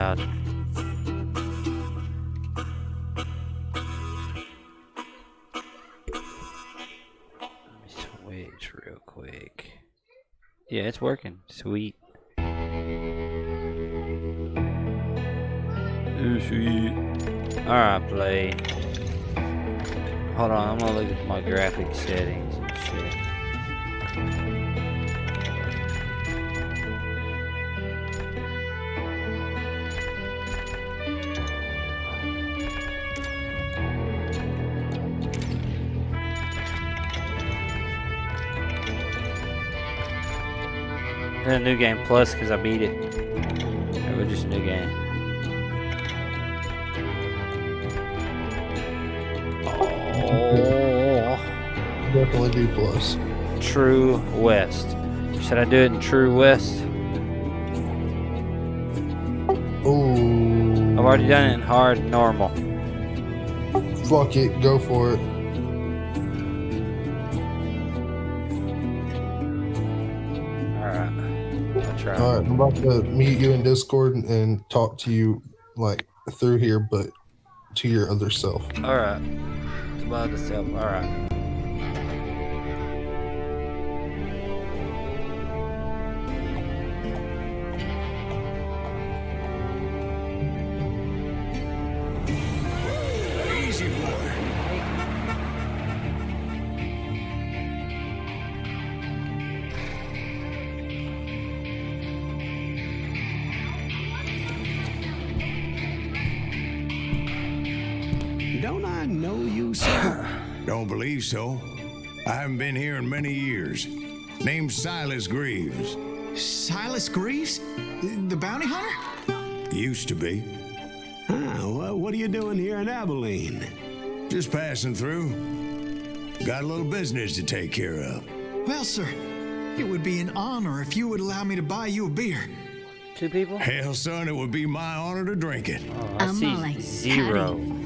Let me switch real quick. Yeah, it's working. Sweet. Sweet. Alright, play. Hold on, I'm gonna look at my graphic settings and shit. And a new game plus because I beat it. It was just a new game. Oh. Definitely do plus. True West. Should I do it in True West? Oh. I've already done it in hard normal. Fuck it, go for it. Alright, I'm about to meet you in Discord and talk to you like through here, but to your other self. Alright. It's about the self. Alright. Easy boy. Don't I know you, sir? Don't believe so. I haven't been here in many years. Name's Silas Greaves. Silas Greaves? The bounty hunter? Used to be. Well, what are you doing here in Abilene? Just passing through. Got a little business to take care of. Well, sir, it would be an honor if you would allow me to buy you a beer. 2 people? Hell, son, it would be my honor to drink it. Oh, I see 0 people.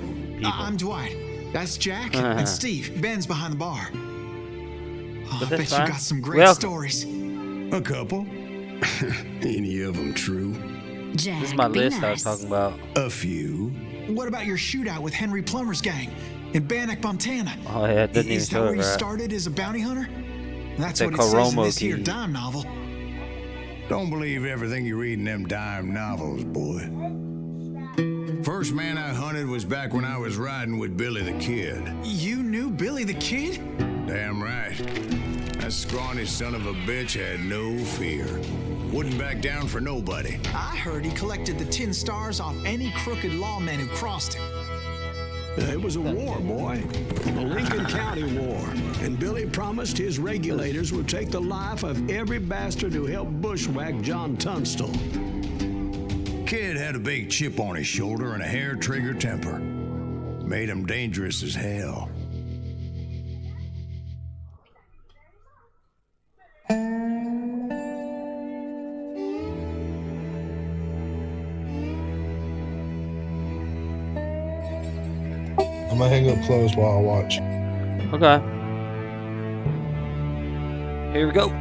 I'm Dwight. That's Jack and Steve. Ben's behind the bar. Oh, I bet you got some great stories. A couple. Any of them true? Jack, this is my list I was talking about. A few. What about your shootout with Henry Plummer's gang in Bannock, Montana? Oh yeah, it didn't even Is that where you started as a bounty hunter? That's what it says in this here dime novel. Don't believe everything you read in them dime novels, boy. First man I hunted was back when I was riding with Billy the Kid. You knew Billy the Kid? Damn right. That scrawny son of a bitch had no fear. Wouldn't back down for nobody. I heard he collected the 10 stars off any crooked lawmen who crossed him. It was a war, boy. The Lincoln County War. And Billy promised his regulators would take the life of every bastard who helped bushwhack John Tunstall. Kid had a big chip on his shoulder and a hair-trigger temper. Made him dangerous as hell. I'm gonna hang up close while I watch. Okay. Here we go.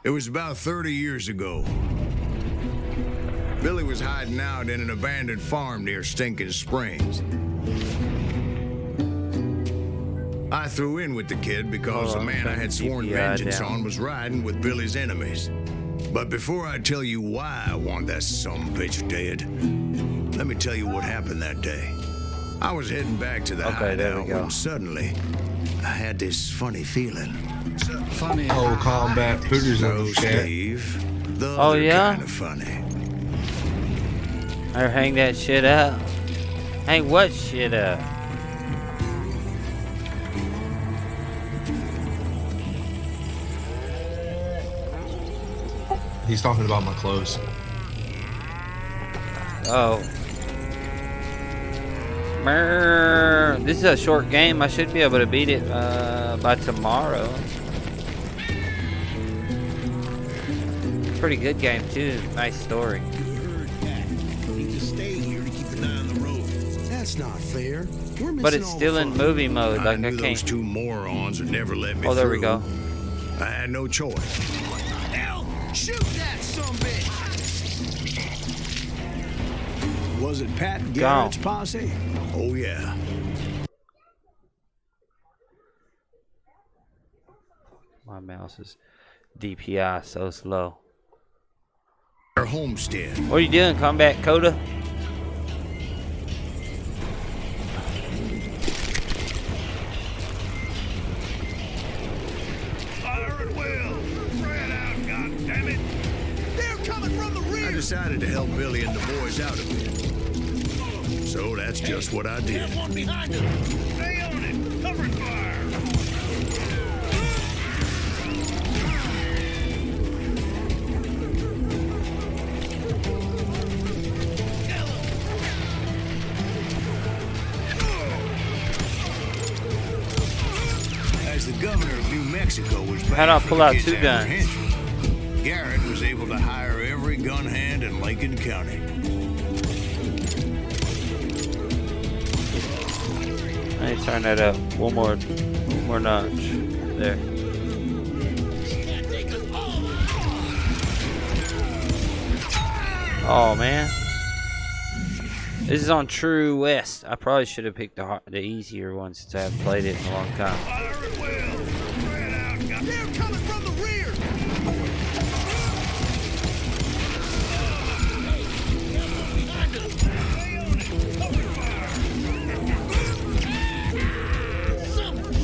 It was about 30 years ago. Billy was hiding out in an abandoned farm near Stinking Springs. I threw in with the kid because the man I had sworn vengeance on was riding with Billy's enemies. But before I tell you why I want that sumbitch dead, let me tell you what happened that day. I was heading back to the hideout when suddenly I had this funny feeling. Funny old combat pooters in the Steve, the oh yeah? kind of funny. Or hang that shit up. Hang what shit up? He's talking about my clothes. Oh. This is a short game. I should be able to beat it by tomorrow. Pretty good game too. Nice story. That's not fair. But it's still in movie mode. Like I can't. Those two morons would never let me Oh, there through. we go. I had no choice. Hell, shoot that son Was it Pat Garrett's posse? Oh, yeah. My mouse is DPI so slow. Our homestead. What are you doing, Combat Coda? Fire at will. Spread out, goddammit. They're coming from the rear. I decided to help Billy and the boys out a bit. So that's just what I did. One behind us. Stay on it. Cover fire. As the governor of New Mexico was How'd I pull out 2 guns? Garrett was able to hire every gun hand in Lincoln County. I need to turn that up. One more notch. There. Oh man. This is on True West. I probably should have picked the easier one since I haven't played it in a long time. They're coming from the rear.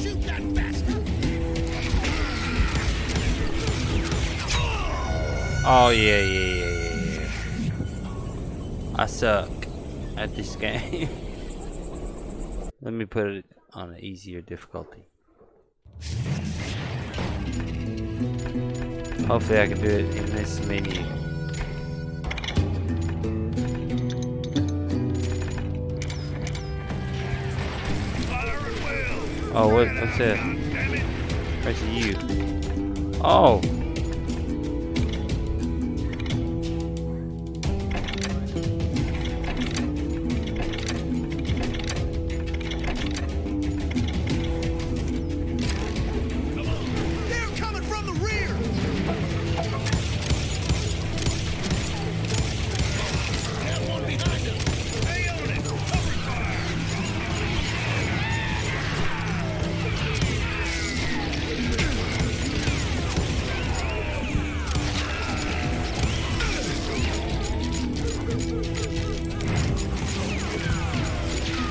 Shoot that bastard. Oh yeah. I suck at this game. Let me put it on an easier difficulty. Hopefully I can do it in this menu. Oh, what's that? Where's you? Oh!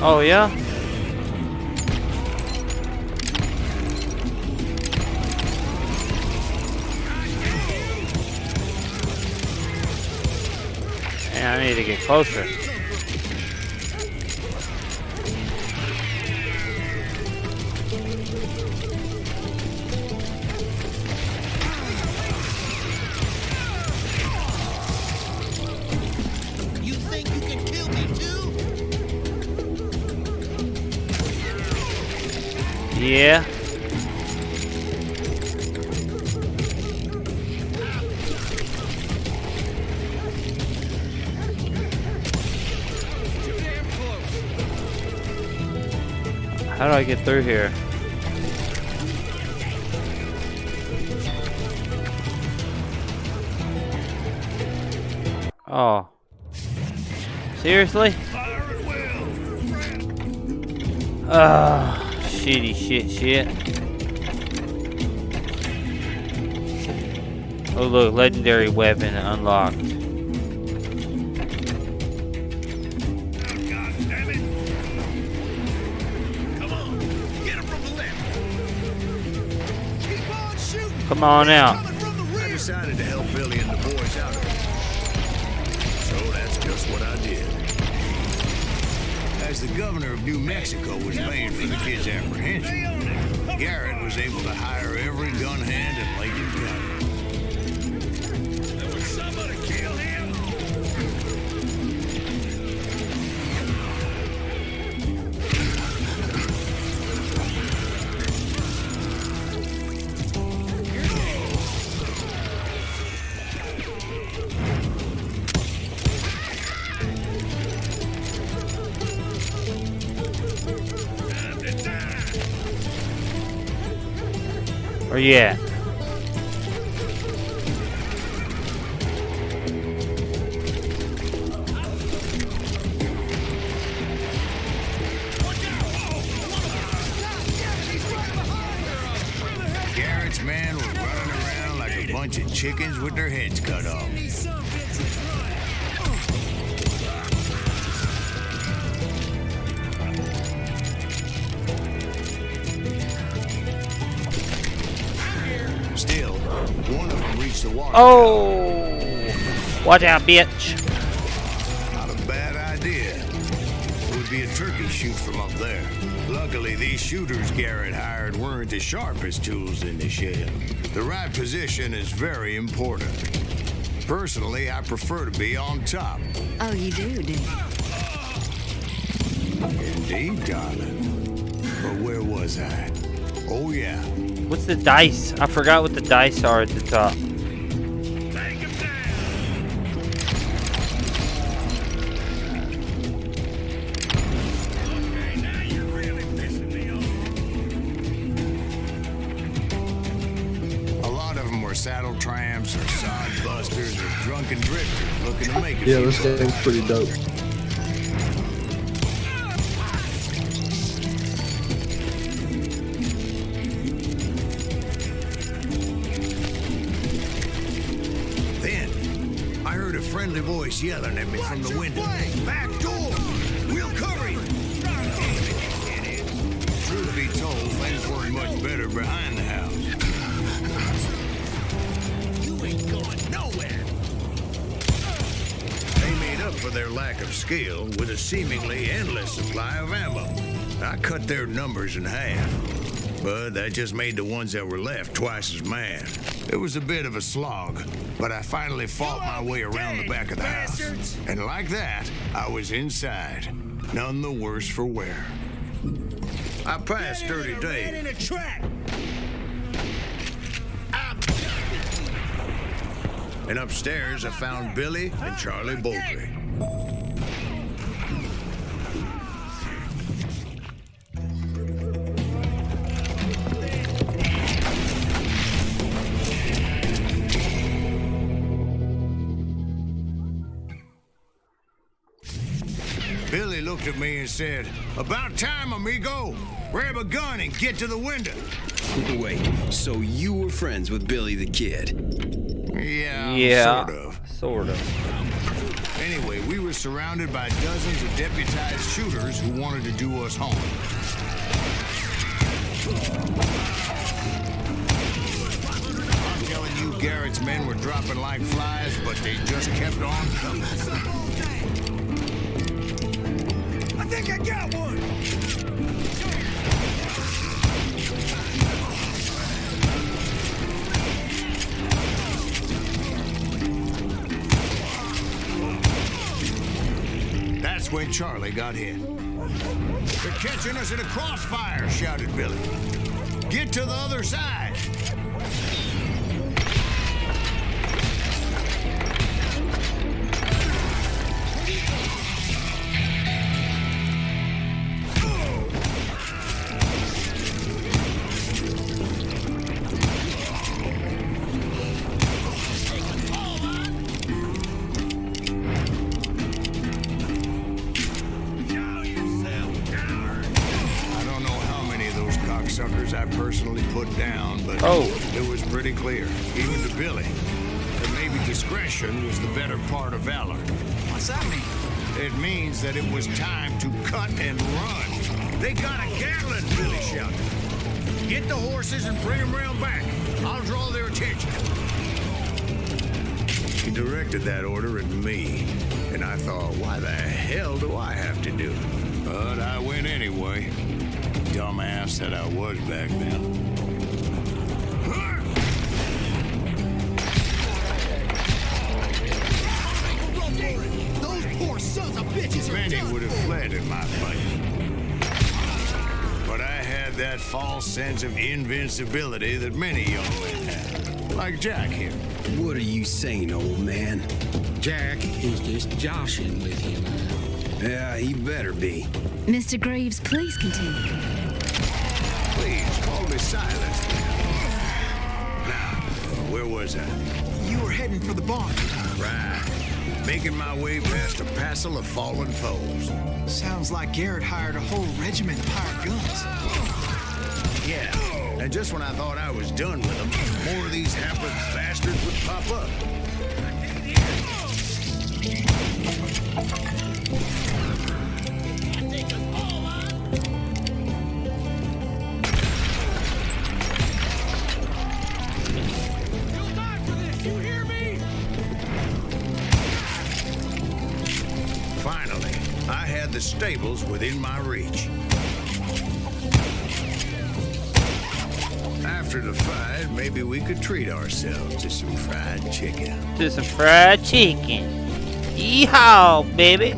Oh yeah? Man, I need to get closer. You think you can kill me too? Yeah. How do I get through here? Oh. Seriously? Shitty shit. Oh look, legendary weapon unlocked. Come on out. I decided to help Billy and the boys out of it. So that's just what I did. As the governor of New Mexico was paying for the kids' apprehension, Garrett was able to hire every gun hand in Lincoln County. Would somebody kill him? Where you at? chickens with their heads cut off. Still, one of them reached the water. Oh! Watch out, bitch. Not a bad idea. It would be a turkey shoot from up there. Luckily, these shooters Garrett hired weren't the sharpest tools in the shed. The right position is very important. Personally, I prefer to be on top. Oh, you do you? Indeed, darling. But where was I? Oh, yeah. What's the dice? I forgot what the dice are at the top. Saddle tramps or sod busters or drunken drifters looking to make it. Yeah, this game's pretty dope. Then I heard a friendly voice yelling at me from the window. Back door! We'll cover you! Truth to be told, things weren't much better behind the house. For their lack of skill with a seemingly endless supply of ammo. I cut their numbers in half, but that just made the ones that were left twice as mad. It was a bit of a slog, but I finally fought my way around the back of the house. And like that, I was inside, none the worse for wear. I passed 30 days. And upstairs, I found Billy and Charlie Boltry. Billy looked at me and said, "About time, amigo. Grab a gun and get to the window." Wait, so you were friends with Billy the Kid? Yeah, Sort of. Anyway, we were surrounded by dozens of deputized shooters who wanted to do us home. I'm telling you, Garrett's men were dropping like flies, but they just kept on coming. I think I got one! That's when Charlie got hit. "They're catching us in a crossfire," shouted Billy. "Get to the other side." I personally put down, but it was pretty clear, even to Billy, that maybe discretion was the better part of valor. What's that mean? It means that it was time to cut and run. "They got a Gatling," Billy shouted. "Get the horses and bring them round back. I'll draw their attention." He directed that order at me, and I thought, why the hell do I have to do it? But I went anyway. Dumbass that I was back then. Those poor sons of bitches are Many done. would have fled in my place. But I had that false sense of invincibility that many young men have. Like Jack here. What are you saying, old man? Jack is just joshing with you, man. Yeah, he better be. Mr. Graves, please continue. Please, call me Silas. Now, where was I? You were heading for the barn. Right. Making my way past a passel of fallen foes. Sounds like Garrett hired a whole regiment of hired guns. Yeah, And just when I thought I was done with them, more of these hapless bastards would pop up. You'll die for this, you hear me? Finally, I had the stables within my reach. After the fight, maybe we could treat ourselves to some fried chicken. To some fried chicken. Yeehaw, baby.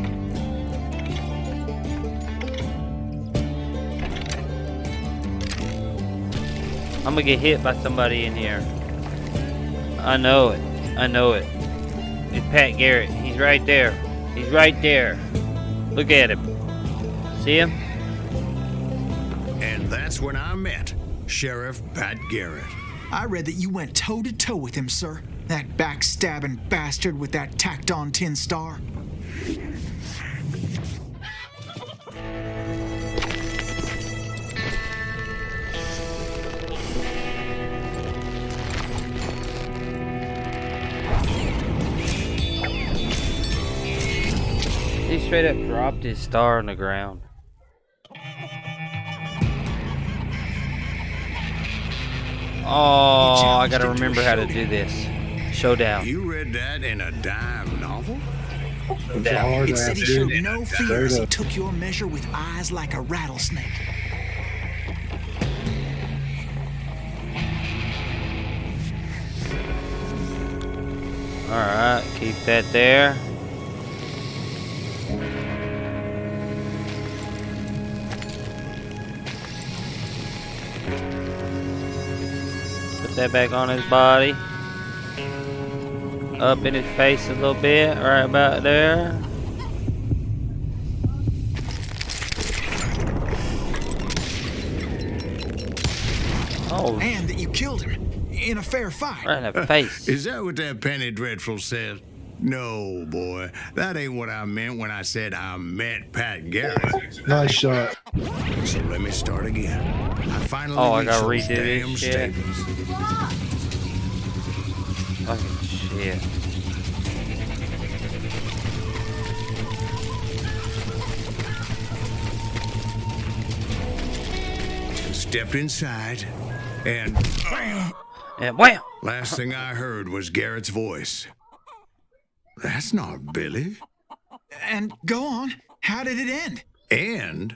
I'm gonna get hit by somebody in here. I know it. I know it. It's Pat Garrett. He's right there. He's right there. Look at him. See him? And that's when I met Sheriff Pat Garrett. I read that you went toe-to-toe with him, sir. That backstabbing bastard with that tacked-on tin star. He straight up dropped his star on the ground. Oh, I gotta remember how to do this. Showdown. You read that in a dime novel? It said he showed no fear as he took your measure with eyes like a rattlesnake. Alright, keep that there. Put that back on his body. Up in his face a little bit, right about there. Oh, and that you killed him in a fair fight. Right in the face. Is that what that Penny Dreadful said? No, boy. That ain't what I meant when I said I met Pat Garrett. Nice shot. So let me start again. I finally I gotta reached those redo damn this shit. stables. Fucking shit. Stepped inside, and wham! Last thing I heard was Garrett's voice. That's not Billy. And go on. How did it end? And,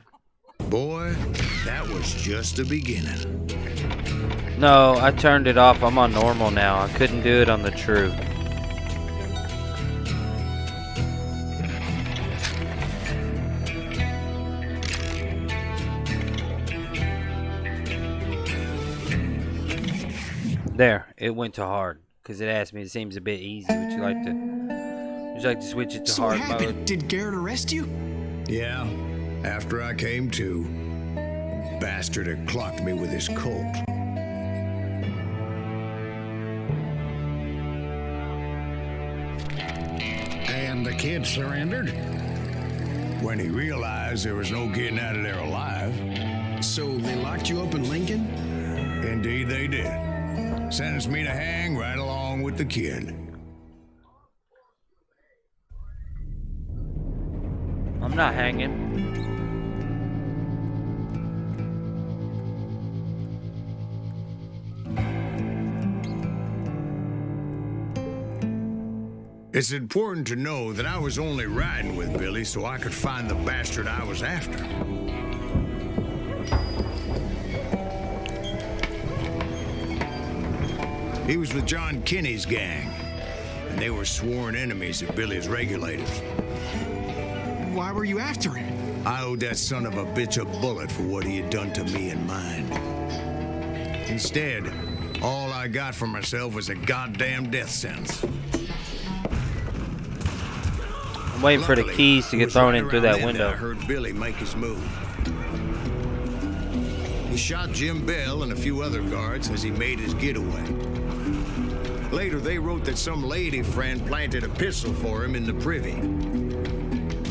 boy, that was just the beginning. No, I turned it off. I'm on normal now. I couldn't do it on the true. There, it went to hard because it asked me. It seems a bit easy. Would you like to switch it to hard what happened? mode? Did Garrett arrest you? Yeah, after I came to, bastard had clocked me with his Colt. And the kid surrendered? When he realized there was no getting out of there alive. So they locked you up in Lincoln? Indeed they did. Sentenced me to hang right along with the kid. I'm not hanging. It's important to know that I was only riding with Billy so I could find the bastard I was after. He was with John Kinney's gang, and they were sworn enemies of Billy's regulators. Why were you after him? I owed that son of a bitch a bullet for what he had done to me and mine. Instead, all I got for myself was a goddamn death sentence. I'm waiting for the keys to get thrown in through that window. I heard Billy make his move. He shot Jim Bell and a few other guards as he made his getaway. Later, they wrote that some lady friend planted a pistol for him in the privy.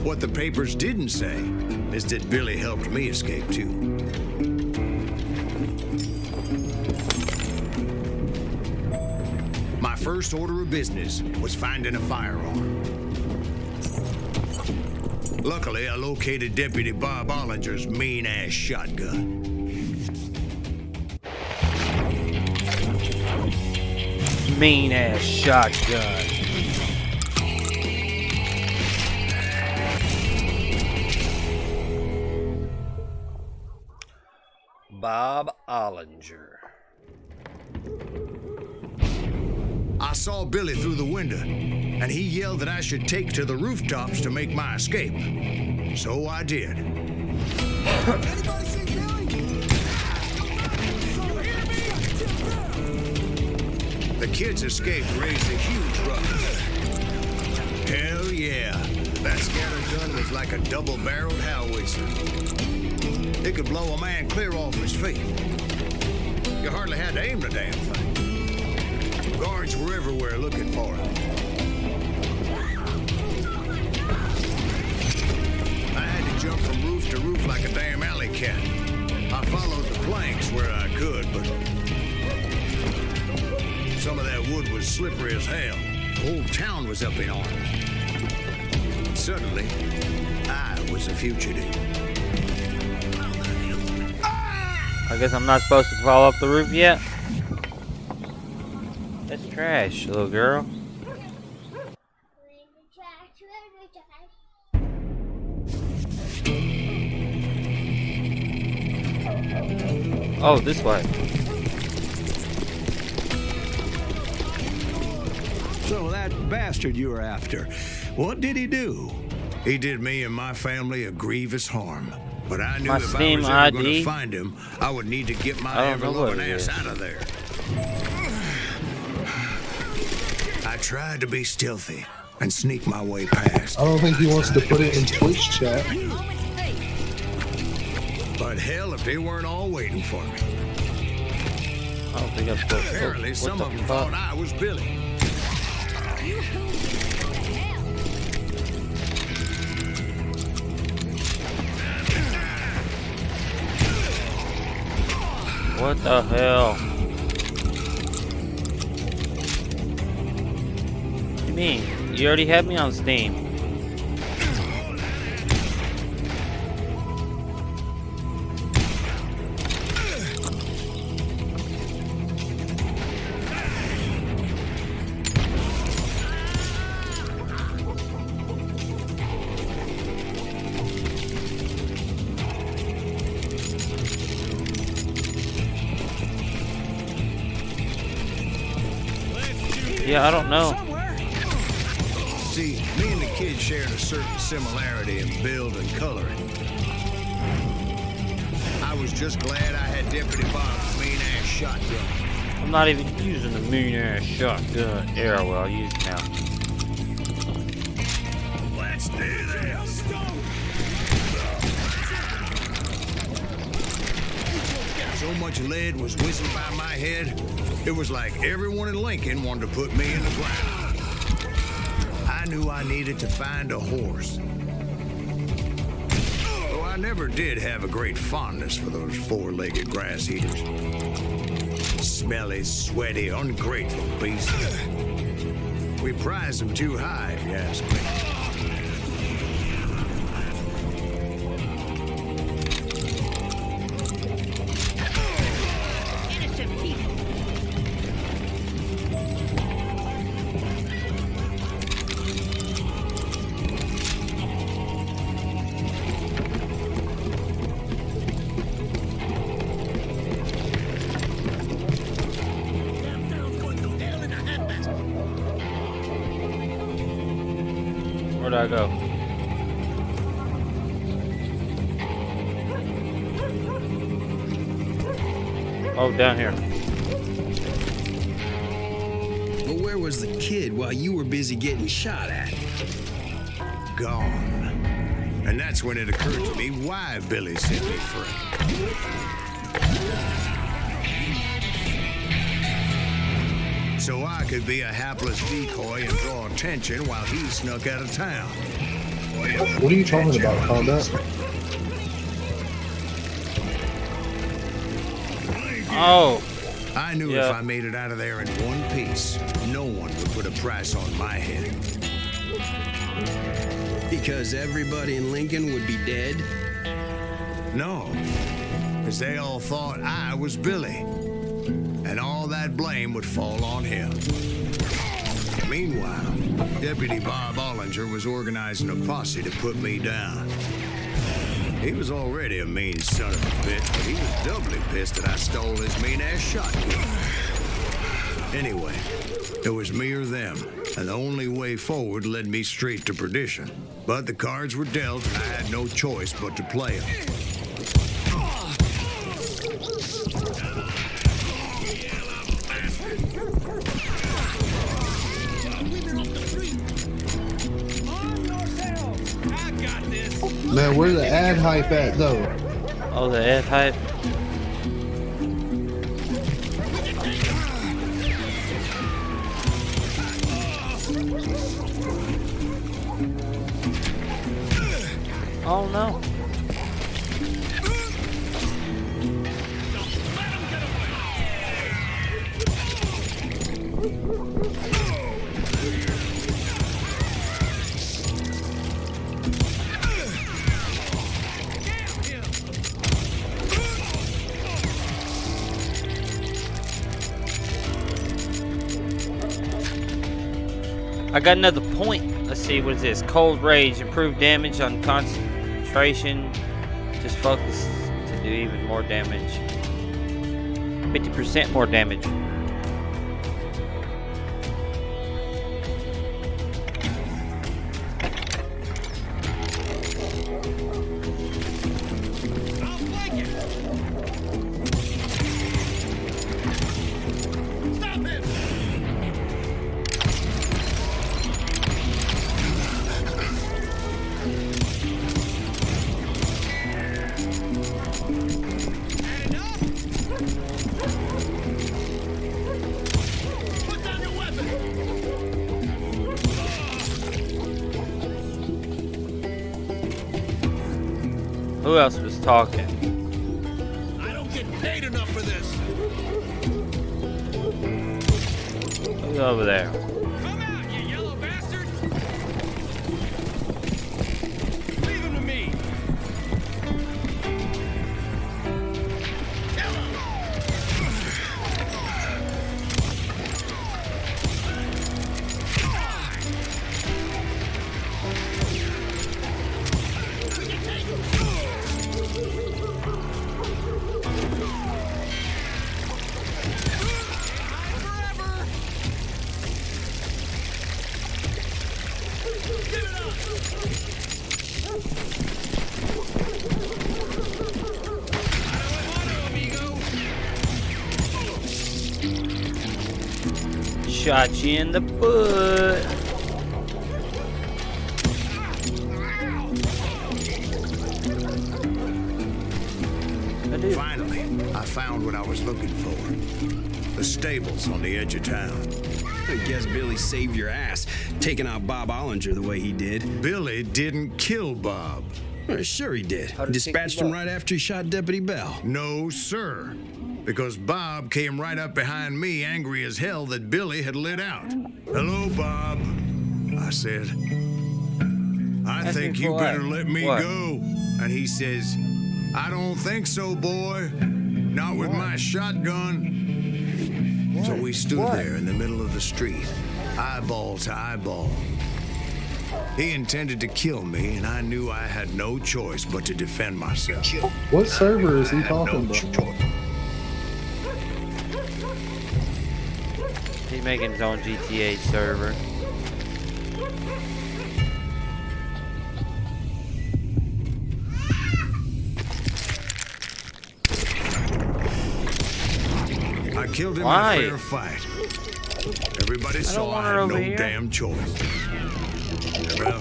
What the papers didn't say is that Billy helped me escape too. first order of business was finding a firearm. Luckily, I located Deputy Bob Ollinger's mean-ass shotgun. Mean-ass shotgun. Bob Ollinger. I saw Billy through the window, and he yelled that I should take to the rooftops to make my escape. So I did. Anybody see Billy? The kids' escape raised a huge ruckus. Hell yeah, that scatter gun was like a double-barreled howitzer. It could blow a man clear off his feet. You hardly had to aim the damn thing. Guards were everywhere looking for it. I had to jump from roof to roof like a damn alley cat. I followed the planks where I could, but some of that wood was slippery as hell. The whole town was up in arms. Suddenly, I was a fugitive. I guess I'm not supposed to fall off the roof yet. That's trash, little girl. Oh, this way. So that bastard you were after, what did he do? He did me and my family a grievous harm. But I knew My if Steam I was ever going ID? to find him, I would need to get my ever-loving ass out of there. I tried to be stealthy and sneak my way past. I don't think he wants to put it in Twitch chat. But hell, if they weren't all waiting for me. I don't think I'm supposed to. Apparently, What some the of them fuck? thought I was Billy. What the hell? What do you mean? You already had me on Steam. Yeah, I don't know. See, me and the kid shared a certain similarity in build and coloring. I was just glad I had Deputy Bob's mean-ass shotgun. I'm not even using the mean-ass shotgun. Yeah, well, I'll use it now. Let's do this! So much lead was whizzing by my head, it was like everyone in Lincoln wanted to put me in the ground. I knew I needed to find a horse. Though I never did have a great fondness for those four-legged grass eaters. Smelly, sweaty, ungrateful beasts. We prize them too high, if you ask me. Where'd I go? Oh, down here. But where was the kid while you were busy getting shot at? Gone. And that's when it occurred to me why Billy set me free. So I could be a hapless decoy and draw attention while he snuck out of town. What are you talking about, Combat? Oh, I knew if I made it out of there in one piece, no one would put a price on my head. Because everybody in Lincoln would be dead? No, because they all thought I was Billy, and all that blame would fall on him. Meanwhile, Deputy Bob Ollinger was organizing a posse to put me down. He was already a mean son of a bitch, but he was doubly pissed that I stole his mean-ass shotgun. Anyway, it was me or them, and the only way forward led me straight to perdition. But the cards were dealt, and I had no choice but to play them. Man, where's the ad hype at though? Oh, the ad hype. Oh no. I got another point. Let's see, what is this? Cold Rage, improved damage on concentration. Just focus to do even more damage. 50% more damage. Who else was talking? I don't get paid enough for this. Who's over there? Come out, you yellow bastard! Leave him to me. Shot you in the foot. Finally, I found what I was looking for. The stables on the edge of town. I guess Billy saved your ass, taking out Bob Ollinger the way he did. Billy didn't kill Bob. Well, sure he did. He dispatched him right after he shot Deputy Bell. No, sir. Because Bob came right up behind me, angry as hell that Billy had lit out. Hello, Bob, I said. I think you better let me go. And he says, I don't think so, boy. Not with my shotgun. So we stood there in the middle of the street, eyeball to eyeball. He intended to kill me, and I knew I had no choice but to defend myself. What server is he talking about? He's making his own GTA server. I killed him in a fair fight. Everybody saw I had no damn choice.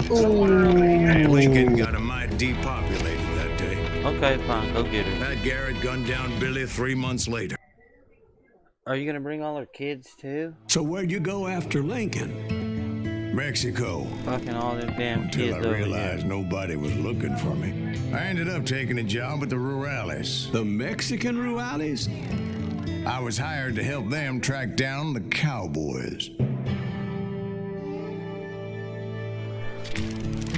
Lincoln got a mite depopulated that day. Okay, fine. Go get her. Pat Garrett gunned down Billy 3 months later. Are you gonna bring all our kids too? So where'd you go after Lincoln? Mexico. Fucking all them damn kids Until I realized nobody was looking for me. I ended up taking a job at the Rurales. The Mexican Rurales? I was hired to help them track down the cowboys.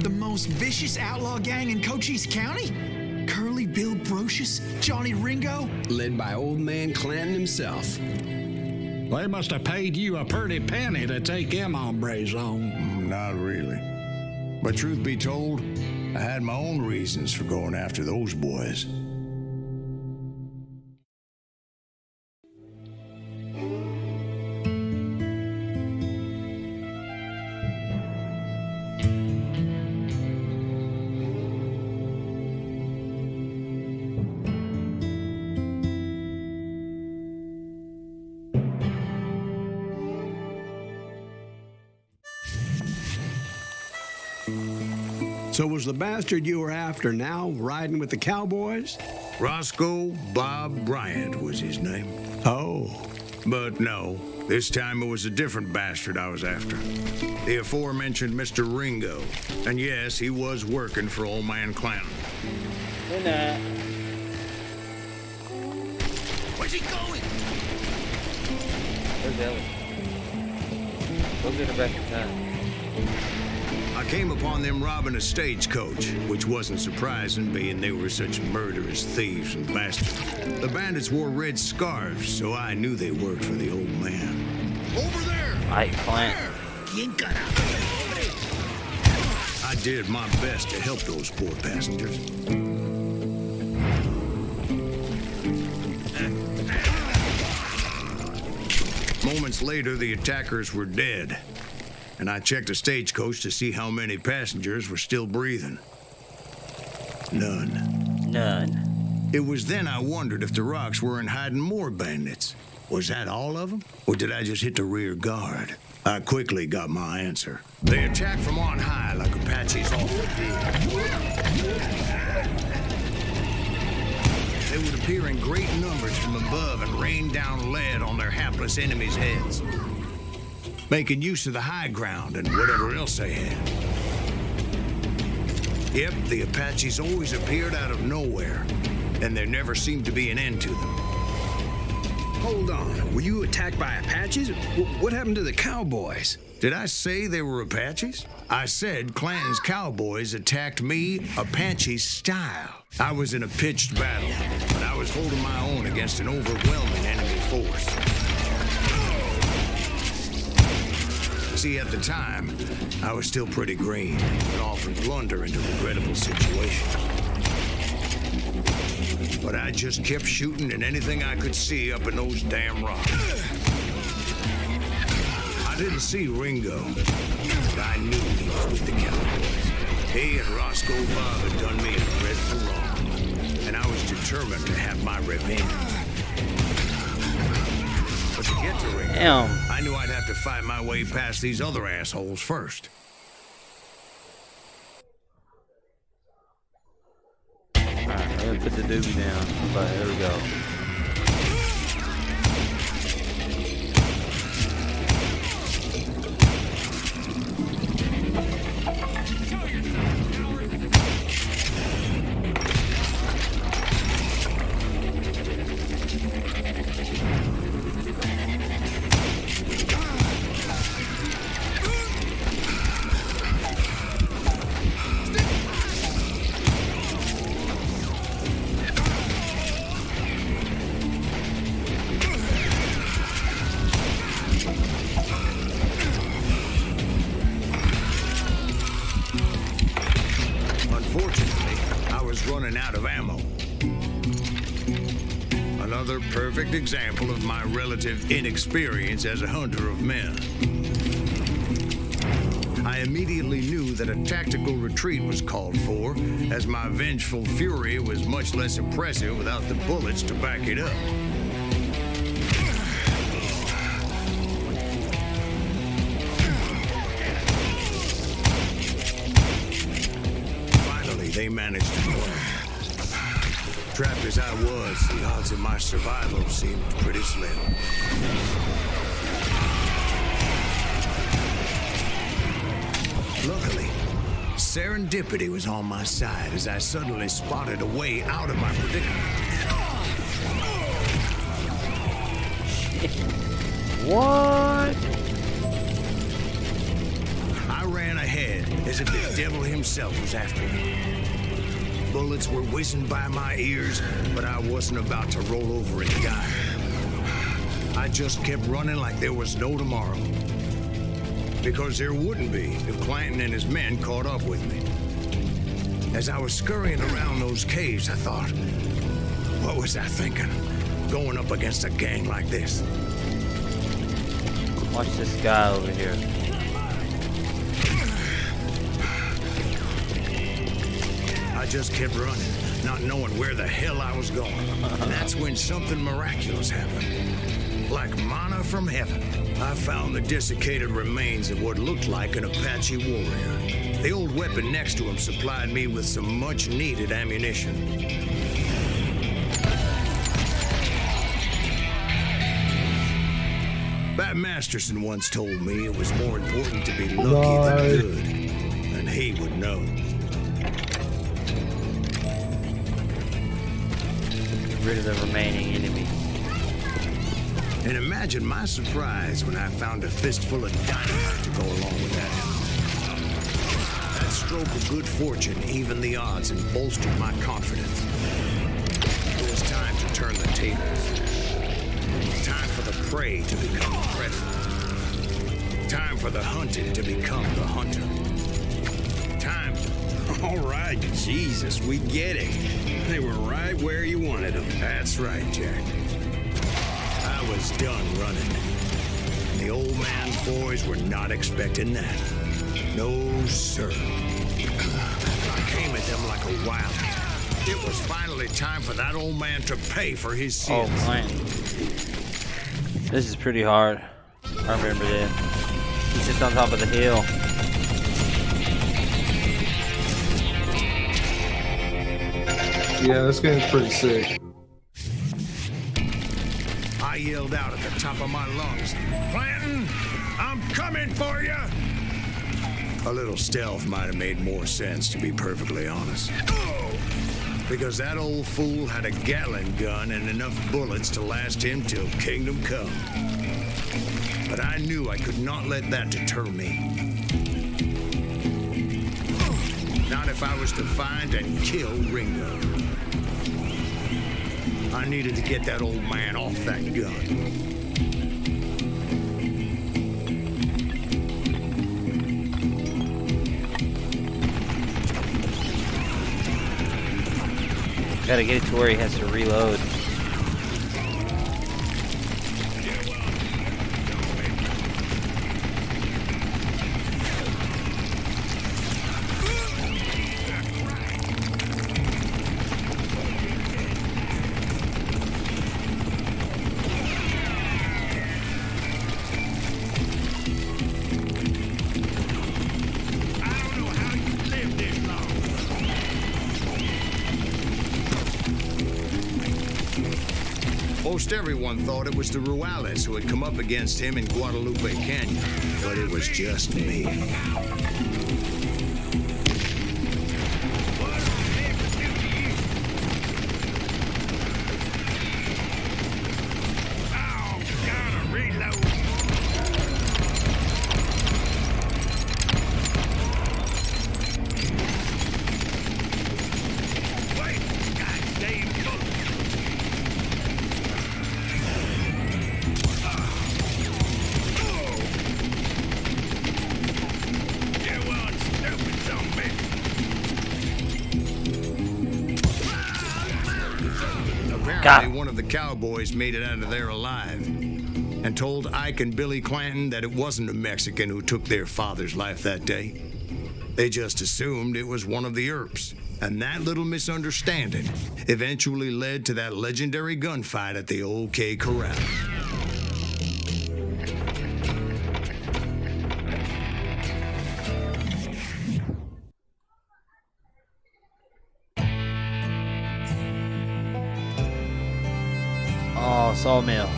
The most vicious outlaw gang in Cochise County? Curly Bill Brocious? Johnny Ringo? Led by old man Clanton himself. They must have paid you a pretty penny to take them hombres on. Not really. But truth be told, I had my own reasons for going after those boys. So was the bastard you were after now riding with the cowboys? Roscoe Bob Bryant was his name. Oh. But no, this time it was a different bastard I was after. The aforementioned Mr. Ringo. And yes, he was working for old man Clanton. Good night. Where's he going? Where's Ellie? Go get her back in time. I came upon them robbing a stagecoach, which wasn't surprising, being they were such murderous thieves and bastards. The bandits wore red scarves, so I knew they worked for the old man. Over there! Ike Plant. I did my best to help those poor passengers. Moments later, the attackers were dead. And I checked the stagecoach to see how many passengers were still breathing. None. None. It was then I wondered if the rocks weren't hiding more bandits. Was that all of them? Or did I just hit the rear guard? I quickly got my answer. They attacked from on high like Apaches often did. They would appear in great numbers from above and rain down lead on their hapless enemies' heads, making use of the high ground and whatever else they had. Yep, the Apaches always appeared out of nowhere, and there never seemed to be an end to them. Hold on, were you attacked by Apaches? What happened to the cowboys? Did I say they were Apaches? I said Clanton's cowboys attacked me Apache style. I was in a pitched battle, but I was holding my own against an overwhelming enemy force. See, at the time, I was still pretty green and often blunder into regrettable situations. But I just kept shooting at anything I could see up in those damn rocks. I didn't see Ringo, but I knew he was with the cowboys. He and Roscoe Bob had done me a dreadful wrong, and I was determined to have my revenge. But to get to Ringo, I knew I'd have to fight my way past these other assholes first. Alright, I'm gonna put the doobie down. But there we go. Running out of ammo. Another perfect example of my relative inexperience as a hunter of men. I immediately knew that a tactical retreat was called for, as my vengeful fury was much less impressive without the bullets to back it up. Finally, they managed to move. Trapped as I was, the odds of my survival seemed pretty slim. Luckily, serendipity was on my side as I suddenly spotted a way out of my predicament. What? I ran ahead as if the devil himself was after me. Bullets were whizzing by my ears, but I wasn't about to roll over and die. I just kept running like there was no tomorrow. Because there wouldn't be if Clanton and his men caught up with me. As I was scurrying around those caves, I thought, what was I thinking? Going up against a gang like this. Watch this guy over here. I just kept running, not knowing where the hell I was going. And that's when something miraculous happened. Like manna from heaven, I found the desiccated remains of what looked like an Apache warrior. The old weapon next to him supplied me with some much-needed ammunition. Bat Masterson once told me it was more important to be lucky than good, and he would know. Get rid of the remaining enemies. And imagine my surprise when I found a fistful of dynamite to go along with that. That stroke of good fortune evened the odds and bolstered my confidence. It was time to turn the tables. Time for the prey to become the predator. Time for the hunted to become the hunter. Time. All right, Jesus, we get it. They were right where you wanted them. That's right, Jack. I was done running. And the old man's boys were not expecting that. No, sir. I came at them like a wild. It was finally time for that old man to pay for his sins. Oh, man. This is pretty hard. I remember that. He's just on top of the hill. Yeah, this game's pretty sick. I yelled out at the top of my lungs, Clanton, I'm coming for you! A little stealth might have made more sense, to be perfectly honest. Because that old fool had a Gatling gun and enough bullets to last him till kingdom come. But I knew I could not let that deter me. Not if I was to find and kill Ringo. I needed to get that old man off that gun. Gotta get it to where he has to reload. Most everyone thought it was the Ruales who had come up against him in Guadalupe Canyon, but it was just me. Apparently, one of the cowboys made it out of there alive and told Ike and Billy Clanton that it wasn't a Mexican who took their father's life that day. They just assumed it was one of the Earps, and that little misunderstanding eventually led to that legendary gunfight at the OK Corral. Oh, sawmill.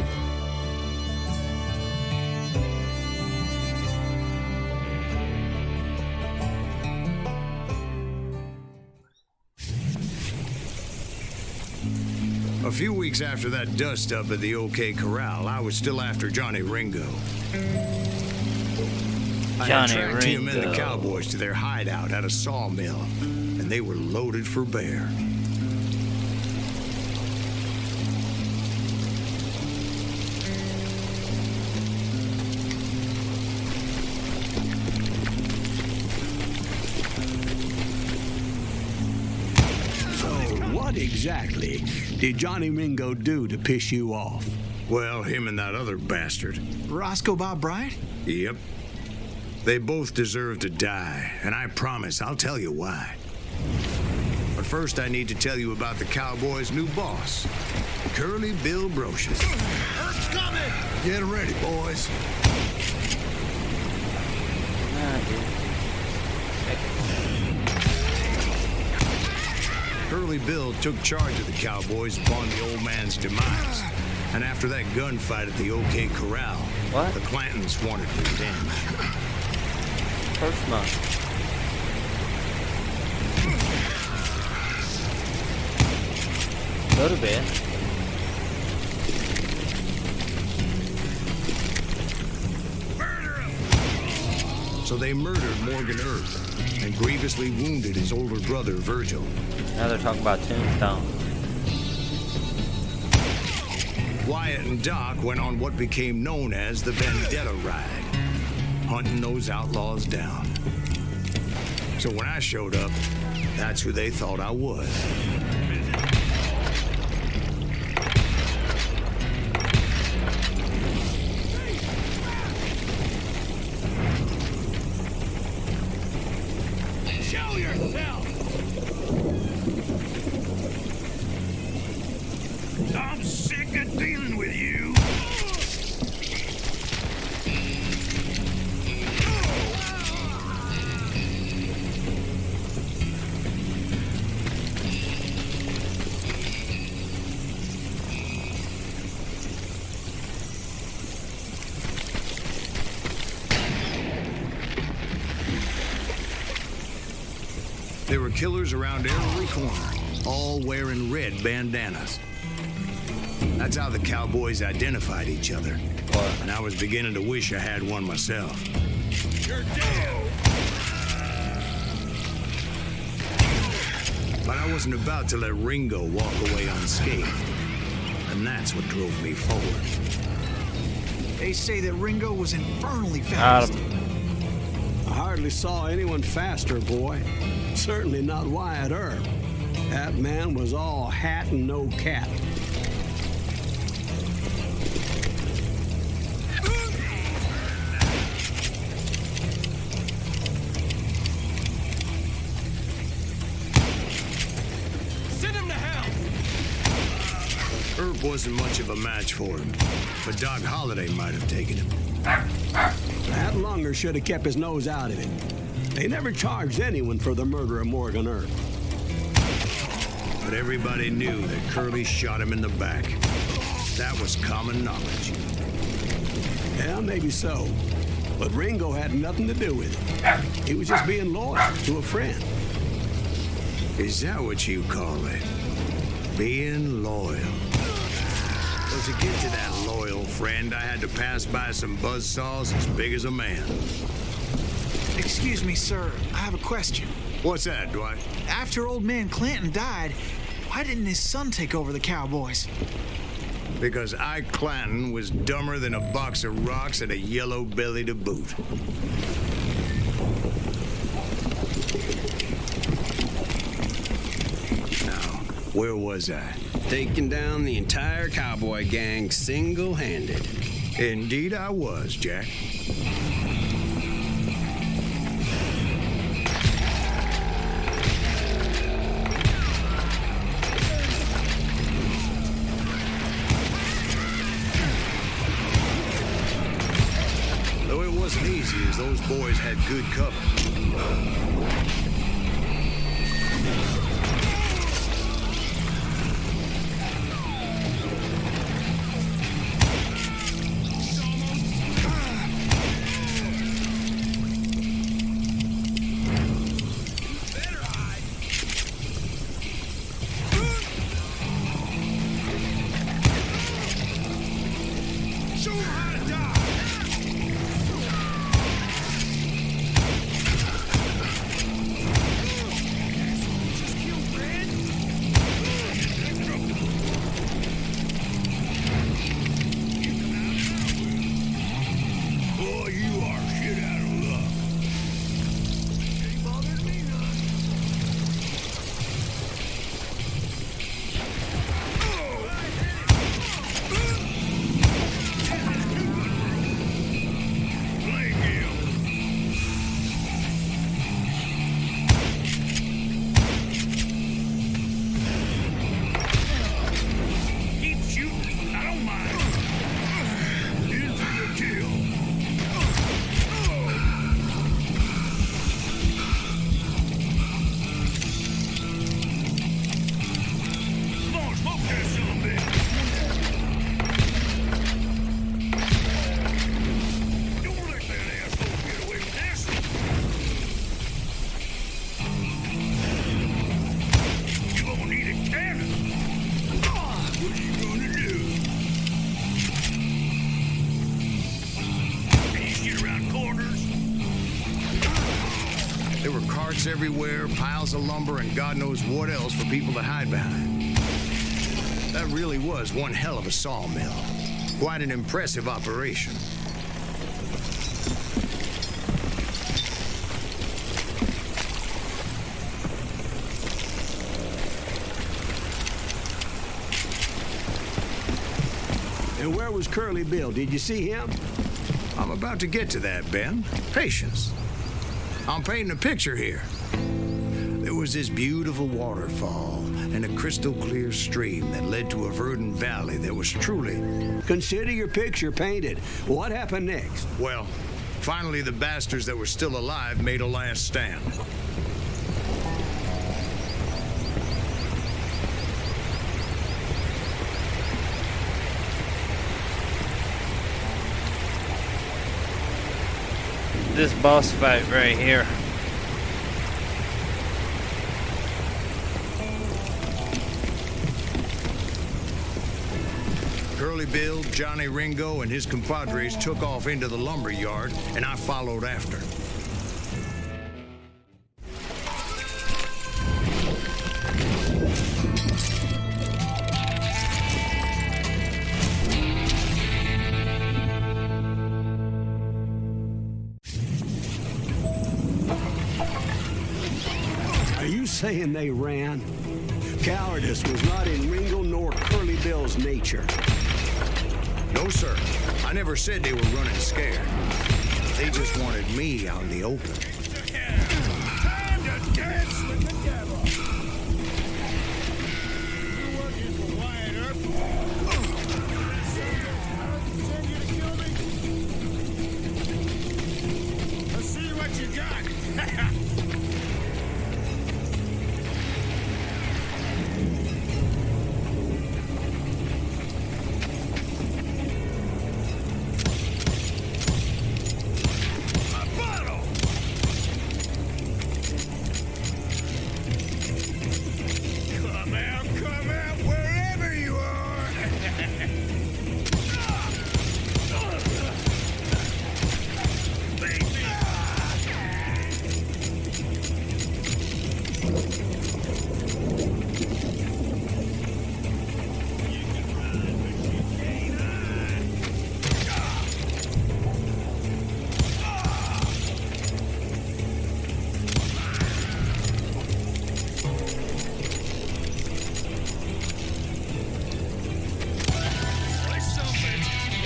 A few weeks after that dust-up at the OK Corral, I was still after Johnny Ringo. I had tracked him and the cowboys to their hideout at a sawmill, and they were loaded for bear. What exactly did Johnny Ringo do to piss you off? Well, him and that other bastard. Roscoe Bob Bryant? Yep. They both deserve to die, and I promise I'll tell you why. But first I need to tell you about the Cowboys' new boss, Curly Bill Brocious. Earth's coming! Get ready, boys. Curly Bill took charge of the Cowboys upon the old man's demise. And after that gunfight at the OK Corral, the Clantons wanted revenge. First month. Go to bed. So they murdered Morgan Earp and grievously wounded his older brother, Virgil. Now they're talking about Tombstone. Wyatt and Doc went on what became known as the Vendetta Ride, hunting those outlaws down. So when I showed up, that's who they thought I was. Show yourself! I'm sick of dealing with you. There were killers around every corner, all wearing red bandanas. That's how the Cowboys identified each other. And I was beginning to wish I had one myself. You're dead! But I wasn't about to let Ringo walk away unscathed. And that's what drove me forward. They say that Ringo was infernally fast. I hardly saw anyone faster, boy. Certainly not Wyatt Earp. That man was all hat and no cap. Send him to hell! Earp wasn't much of a match for him, but Doc Holliday might have taken him. That lunger should have kept his nose out of it. They never charged anyone for the murder of Morgan Earp. But everybody knew that Curly shot him in the back. That was common knowledge. Yeah, maybe so. But Ringo had nothing to do with it. He was just being loyal to a friend. Is that what you call it? Being loyal? Well, to get to that loyal friend, I had to pass by some buzzsaws as big as a man. Excuse me, sir. I have a question. What's that, Dwight? After old man Clanton died, why didn't his son take over the Cowboys? Because Ike Clanton was dumber than a box of rocks and a yellow belly to boot. Now, where was I? Taking down the entire cowboy gang single-handed. Indeed I was, Jack. Though it wasn't easy, as those boys had good cover. carts everywhere, piles of lumber, and God knows what else for people to hide behind. That really was one hell of a sawmill. Quite an impressive operation. And where was Curly Bill? Did you see him? I'm about to get to that, Ben. Patience. I'm painting a picture here. There was this beautiful waterfall and a crystal clear stream that led to a verdant valley that was truly... Consider your picture painted. What happened next? Well, finally the bastards that were still alive made a last stand. This boss fight right here. Curly Bill, Johnny Ringo, and his compadres took off into the lumber yard, and I followed after. Are you saying they ran? Cowardice was not in Ringo nor Curly Bill's nature. No, sir. I never said they were running scared. They just wanted me out in the open. Time to dance with the devil. You're working for Wyatt Earp. Send you to kill me? Let's see what you got. Come out, wherever you are. Baby.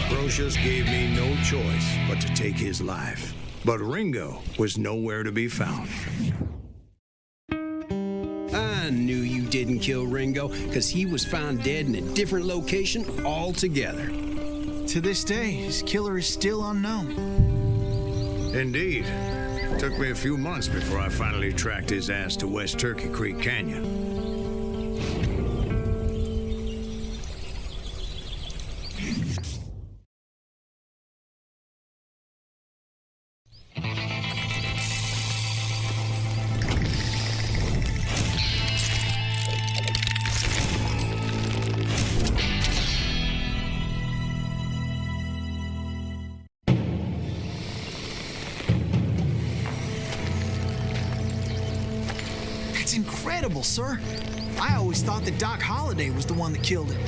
Brocious gave me no choice but to take his life. But Ringo was nowhere to be found. I knew you didn't kill Ringo, because he was found dead in a different location altogether. To this day, his killer is still unknown. Indeed. Took me a few months before I finally tracked his ass to West Turkey Creek Canyon. That's incredible, sir. I always thought that Doc Holliday was the one that killed him.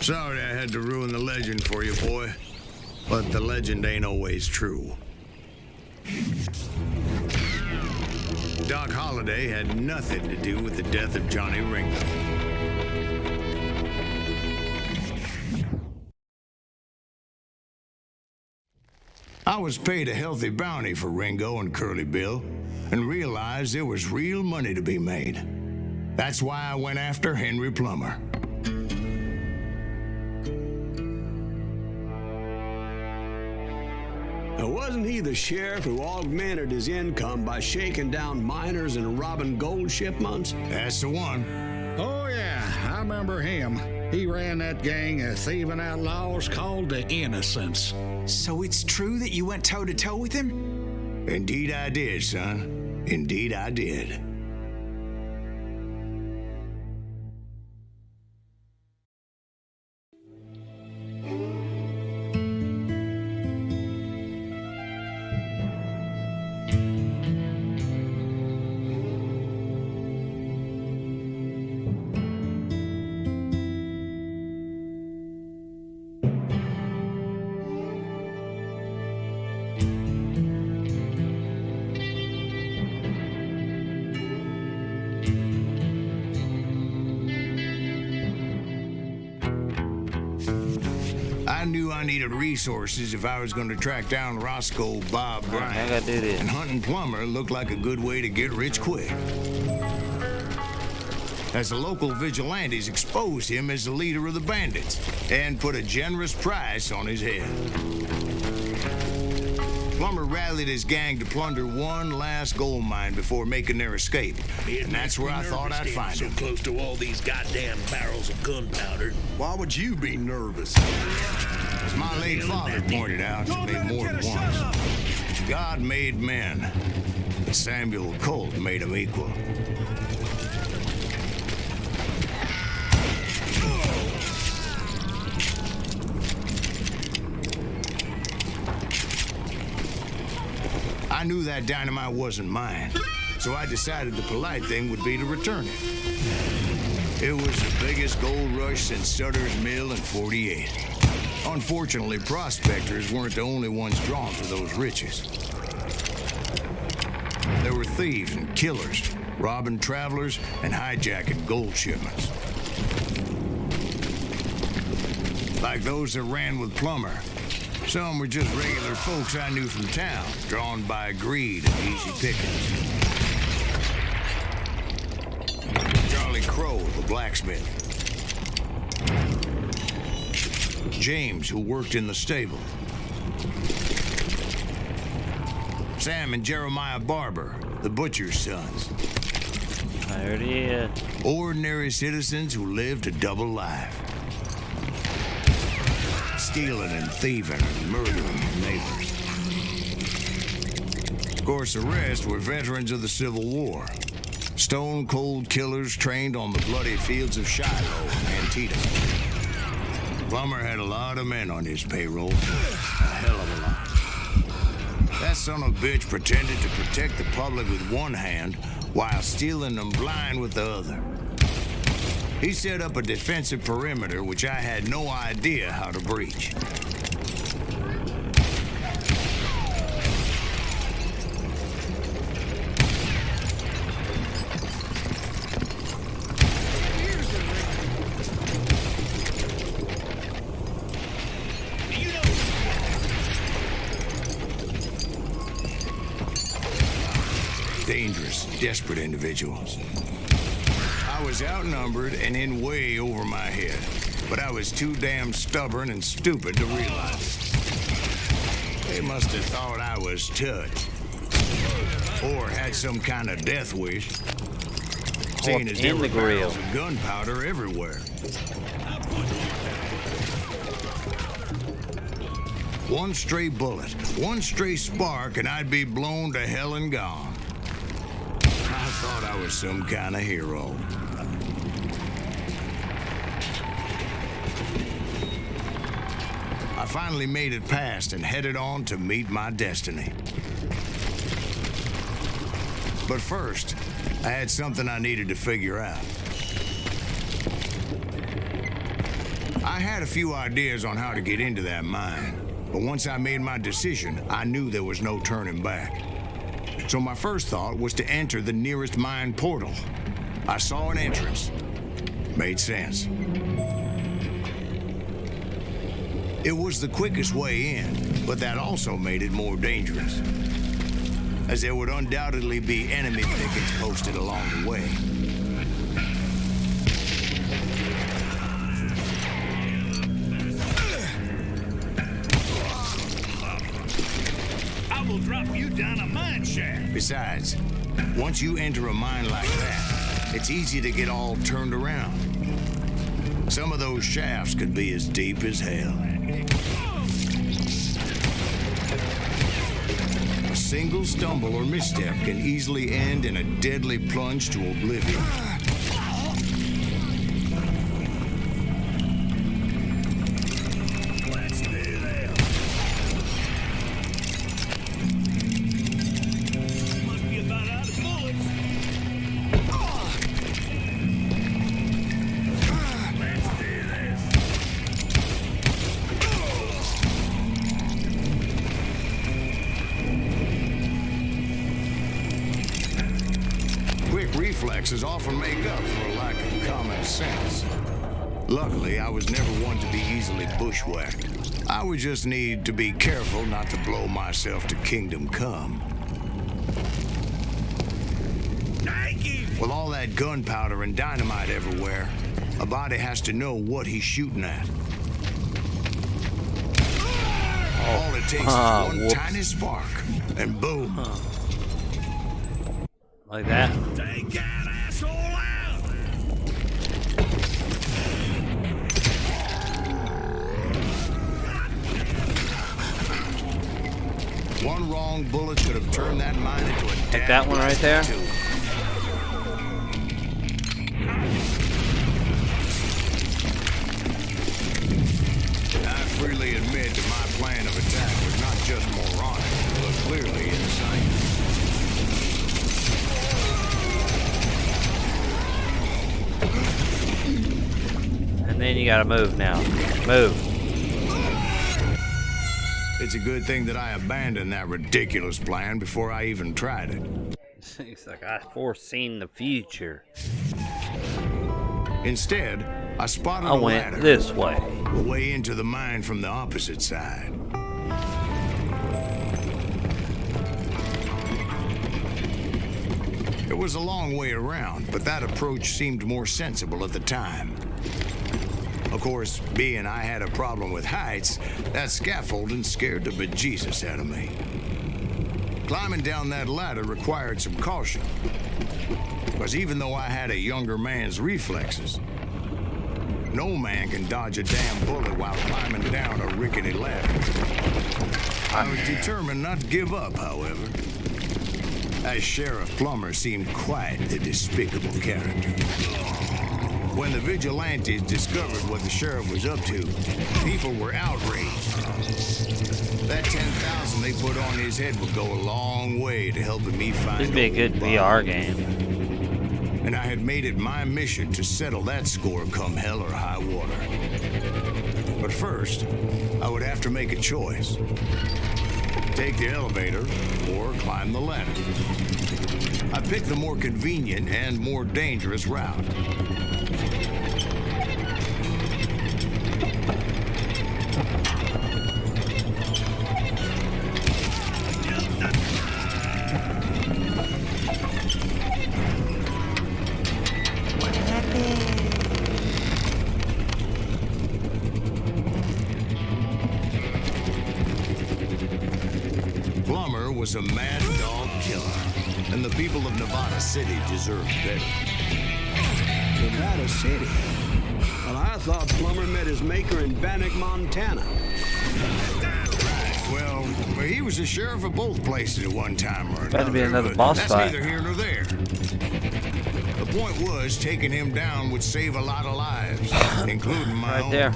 Sorry I had to ruin the legend for you, boy. But the legend ain't always true. Doc Holliday had nothing to do with the death of Johnny Ringo. I was paid a healthy bounty for Ringo and Curly Bill, and realized there was real money to be made. That's why I went after Henry Plummer. Wasn't he the sheriff who augmented his income by shaking down miners and robbing gold shipments? That's the one. Oh, yeah, I remember him. He ran that gang of thieving outlaws called the Innocents. So it's true that you went toe-to-toe with him? Indeed I did, son. Indeed I did. I knew I needed resources if I was going to track down Roscoe Bob Bryant. I gotta do this. And hunting Plummer looked like a good way to get rich quick. As the local vigilantes exposed him as the leader of the bandits and put a generous price on his head. Plummer rallied his gang to plunder one last gold mine before making their escape. And that's where I thought I'd find him. So close to all these goddamn barrels of gunpowder. Why would you be nervous? As my late father pointed out to me more than once, God made men, but Samuel Colt made them equal. I knew that dynamite wasn't mine, so I decided the polite thing would be to return it. It was the biggest gold rush since Sutter's Mill in '48. Unfortunately, prospectors weren't the only ones drawn to those riches. There were thieves and killers, robbing travelers and hijacking gold shipments. Like those that ran with Plummer. Some were just regular folks I knew from town, drawn by greed and easy pickings. Charlie Crow, the blacksmith. James, who worked in the stable. Sam and Jeremiah Barber, the butcher's sons. There it is. Ordinary citizens who lived a double life. Stealing and thieving and murdering their neighbors. Of course, the rest were veterans of the Civil War. Stone-cold killers trained on the bloody fields of Shiloh and Antietam. Plummer had a lot of men on his payroll. A hell of a lot. That son of a bitch pretended to protect the public with one hand while stealing them blind with the other. He set up a defensive perimeter which I had no idea how to breach. Dangerous, desperate individuals. I was outnumbered and in way over my head, but I was too damn stubborn and stupid to realize it. They must have thought I was touched, or had some kind of death wish, seeing as there were barrels of gunpowder everywhere. One stray bullet, one stray spark, and I'd be blown to hell and gone. I thought I was some kind of hero. I finally made it past and headed on to meet my destiny. But first, I had something I needed to figure out. I had a few ideas on how to get into that mine, but once I made my decision, I knew there was no turning back. So my first thought was to enter the nearest mine portal. I saw an entrance. Made sense. It was the quickest way in, but that also made it more dangerous, as there would undoubtedly be enemy pickets posted along the way. I will drop you down a mine shaft. Besides, once you enter a mine like that, it's easy to get all turned around. Some of those shafts could be as deep as hell. A single stumble or misstep can easily end in a deadly plunge to oblivion. Reflexes often make up for a lack of common sense. Luckily, I was never one to be easily bushwhacked. I would just need to be careful not to blow myself to kingdom come. With all that gunpowder and dynamite everywhere, a body has to know what he's shooting at. All it takes is one tiny spark, and boom. Like that. Take that asshole out! One wrong bullet could have turned that mine into a like that one right there. I freely admit that my plan of attack was not just moronic, but clearly insane. And then you gotta move now. Move. It's a good thing that I abandoned that ridiculous plan before I even tried it. It's like I foreseen the future. Instead, I spotted I a went ladder this way. a way into the mine from the opposite side. It was a long way around, but that approach seemed more sensible at the time. Of course, being I had a problem with heights, that scaffolding scared the bejesus out of me. Climbing down that ladder required some caution, because even though I had a younger man's reflexes, no man can dodge a damn bullet while climbing down a rickety ladder. I was determined not to give up, however. As Sheriff Plummer seemed quite a despicable character. When the vigilantes discovered what the sheriff was up to, people were outraged. That 10,000 they put on his head would go a long way to helping me find. This would be a good VR game. And I had made it my mission to settle that score come hell or high water. But first, I would have to make a choice. Take the elevator or climb the ladder. I picked the more convenient and more dangerous route. Plummer was a mad dog killer, and the people of Nevada City deserved better. Nevada City? Well, I thought Plummer met his maker in Bannock, Montana. Well, he was the sheriff of both places at one time or another. That'd be another boss that's fight. Neither here nor there. The point was, taking him down would save a lot of lives, including my own. Right there.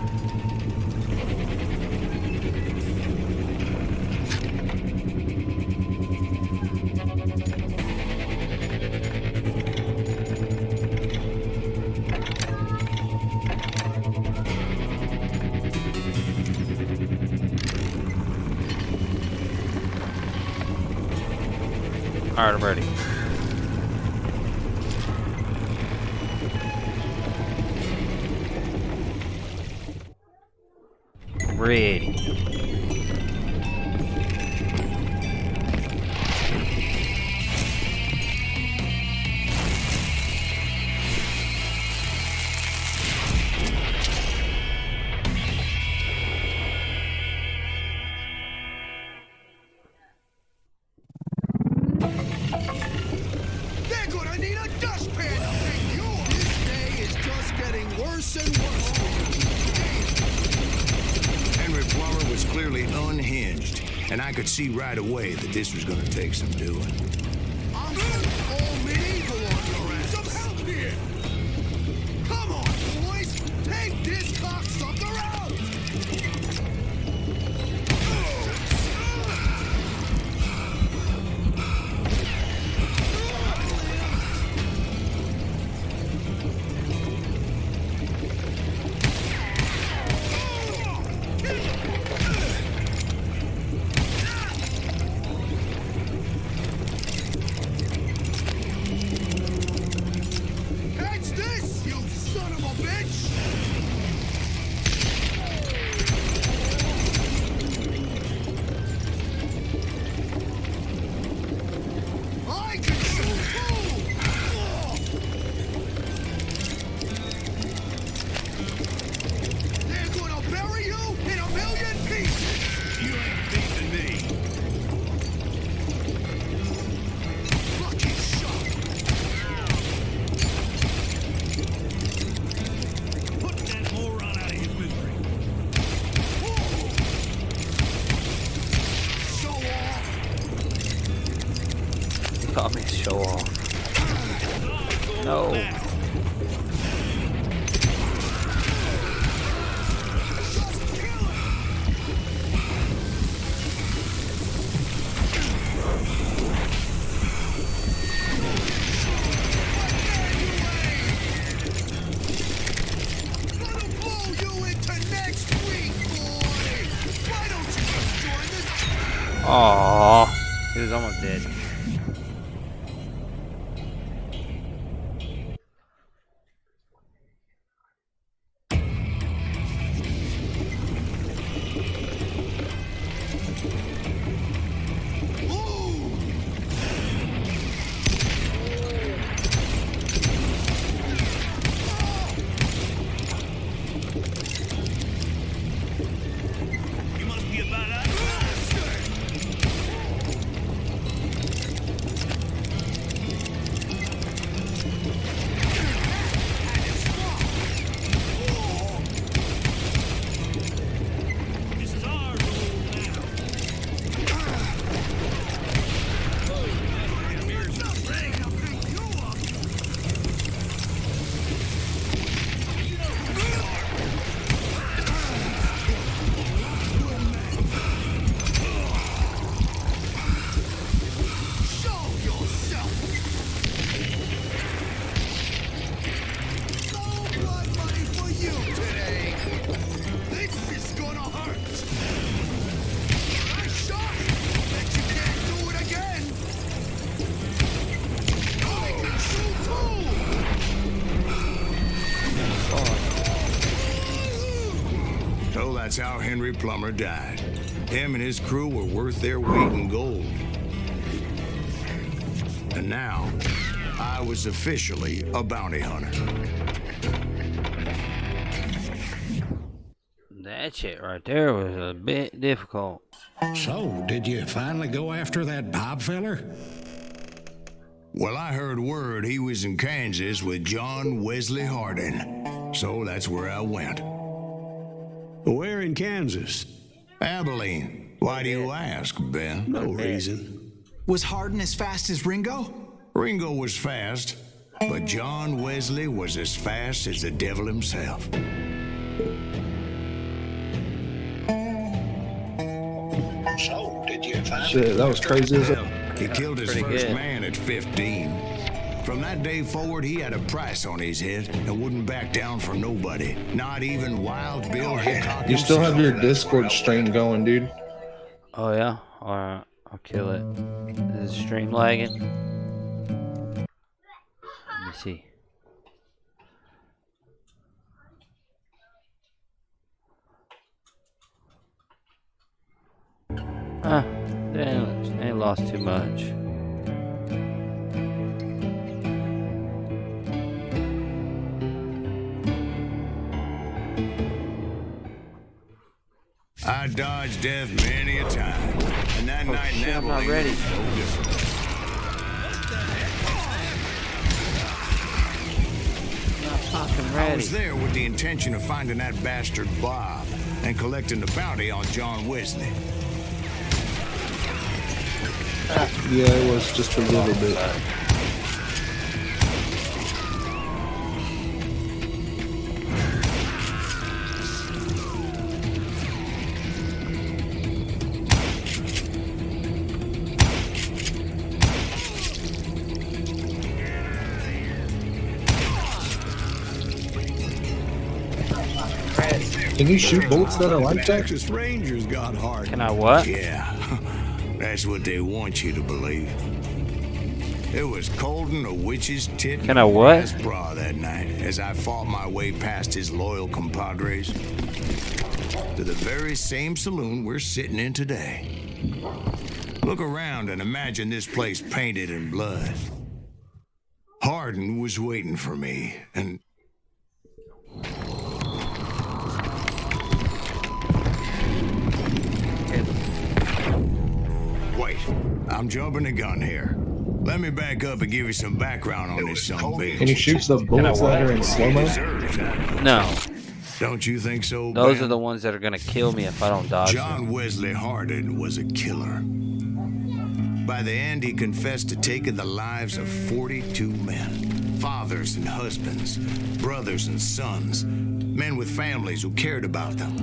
All right, I'm ready. Ready. They're gonna need a dustpan to pick you. This day is just getting worse and worse. clearly unhinged, and I could see right away that this was gonna take some doing. I'm all medieval on your ass. Some help here! Come on, boys! Take this cocksucker out! Catch this, you son of a bitch! I can shoot too! They're gonna bury you in a million pieces! You ain't beating me! Fucking shot! Put that moron out of his misery! Show off! You call me a show off. No. Gonna blow you into next week, boy! Why don't you just join this? Aww. He was almost dead. You must be about out This is our role now. Here's the thing, I'll pick you up. You know who we are. Show yourself! No blood money for you today! This is gonna hurt! Nice shot! Bet you can't do it again! I can shoot too! So that's how Henry Plummer died. Him and his crew were worth their weight in gold. And now, I was officially a bounty hunter. That shit right there was a bit difficult. So, did you finally go after that Bob feller? Well, I heard word he was in Kansas with John Wesley Hardin. So that's where I went. Where in Kansas? Abilene. Why do you ask, Ben? No reason. Was Hardin as fast as Ringo? Ringo was fast, but John Wesley was as fast as the devil himself. So, did you finally... Shit, that was crazy as hell. He killed his Pretty first good. man at 15. From that day forward, he had a price on his head and wouldn't back down for nobody. Not even Wild Bill Hickok. You still have your himself. Discord stream going, dude. Oh yeah? Alright, I'll kill it. Is the stream lagging? Let me see. They ain't lost too much. I dodged death many a time, and that night in shit, I'm not Abilene ready. was no different. Not fucking I ready. was there with the intention of finding that bastard Bob, and collecting the bounty on John Wesley. Yeah, it was just a little bit. Can you shoot bullets that are like that? Texas Rangers got hard. Can I what? Yeah, that's what they want you to believe. It was cold in a witch's tit Can I what? his bra that night as I fought my way past his loyal compadres to the very same saloon we're sitting in today. Look around and imagine this place painted in blood. Hardin was waiting for me, and wait, I'm jumping the gun here. Let me back up and give you some background on this son of a bitch. Can you shoot the bullets that are in slow-mo? No. Don't you think so, Those Ben? are the ones that are gonna kill me if I don't dodge John Wesley Hardin was a killer. By the end, he confessed to taking the lives of 42 men. Fathers and husbands, brothers and sons, men with families who cared about them.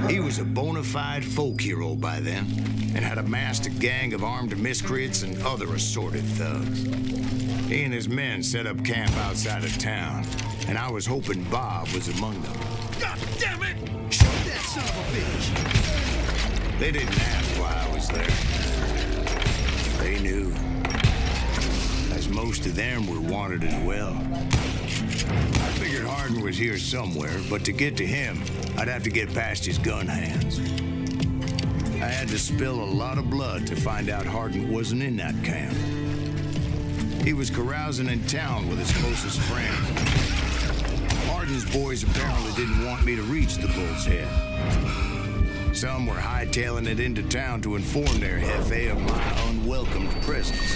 He was a bona fide folk hero by then, and had amassed a gang of armed miscreants and other assorted thugs. He and his men set up camp outside of town, and I was hoping Bob was among them. God damn it! Shoot that son of a bitch! They didn't ask why I was there. They knew, as most of them were wanted as well. I figured Hardin was here somewhere, but to get to him, I'd have to get past his gun hands. I had to spill a lot of blood to find out Hardin wasn't in that camp. He was carousing in town with his closest friend. Hardin's boys apparently didn't want me to reach the Bull's Head. Some were hightailing it into town to inform their jefe of my unwelcomed presence.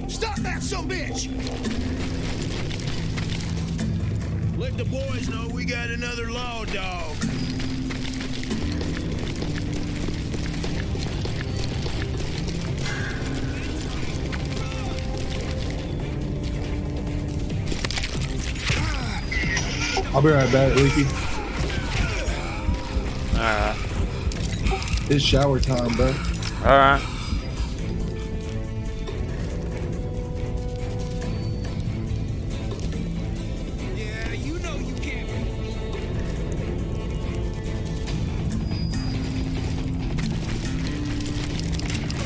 Stop that son of a bitch! Let the boys know we got another law dog. I'll be right back, Leaky. Alright. It's shower time, bro. Alright. Yeah, you know you can't.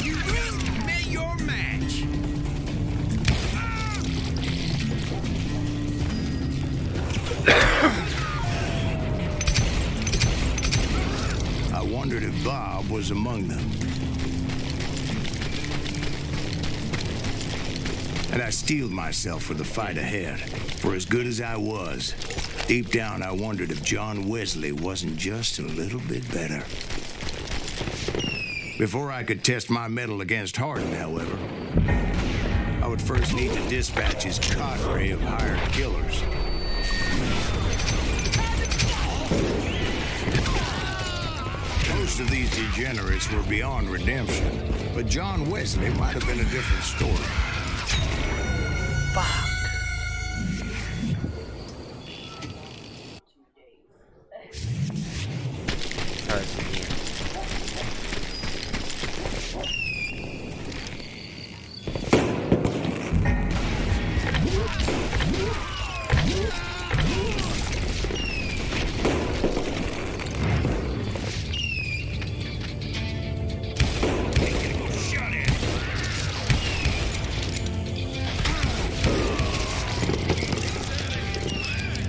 You just met your match. I wondered if Bob was among them. And I steeled myself for the fight ahead. For as good as I was, deep down I wondered if John Wesley wasn't just a little bit better. Before I could test my mettle against Hardin, however, I would first need to dispatch his cadre of hired killers. Most of these degenerates were beyond redemption, but John Wesley might have been a different story. Fuck.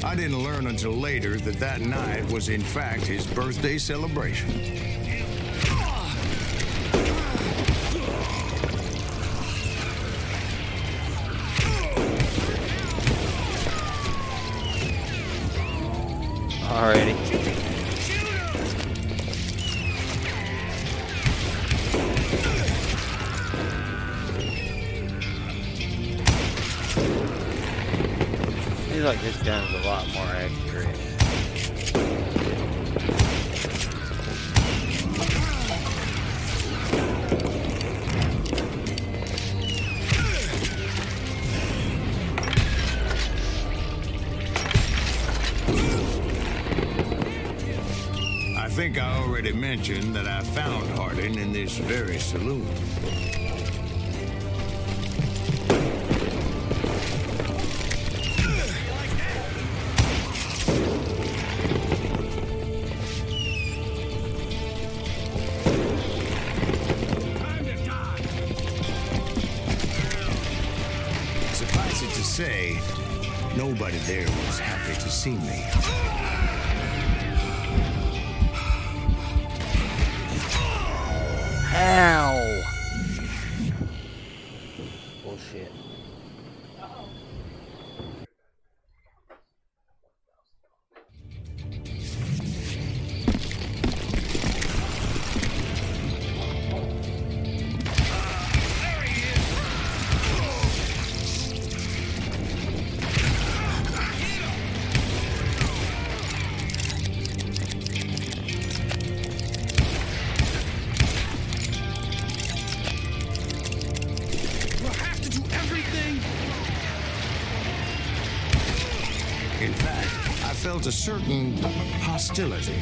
I didn't learn until later that that night was in fact his birthday celebration. Alrighty. Seems like this gun's a lot more accurate. I think I already mentioned that I found Harding in this very saloon. Suffice it to say, nobody there was happy to see me. Ow! Bullshit. In fact, I felt a certain hostility.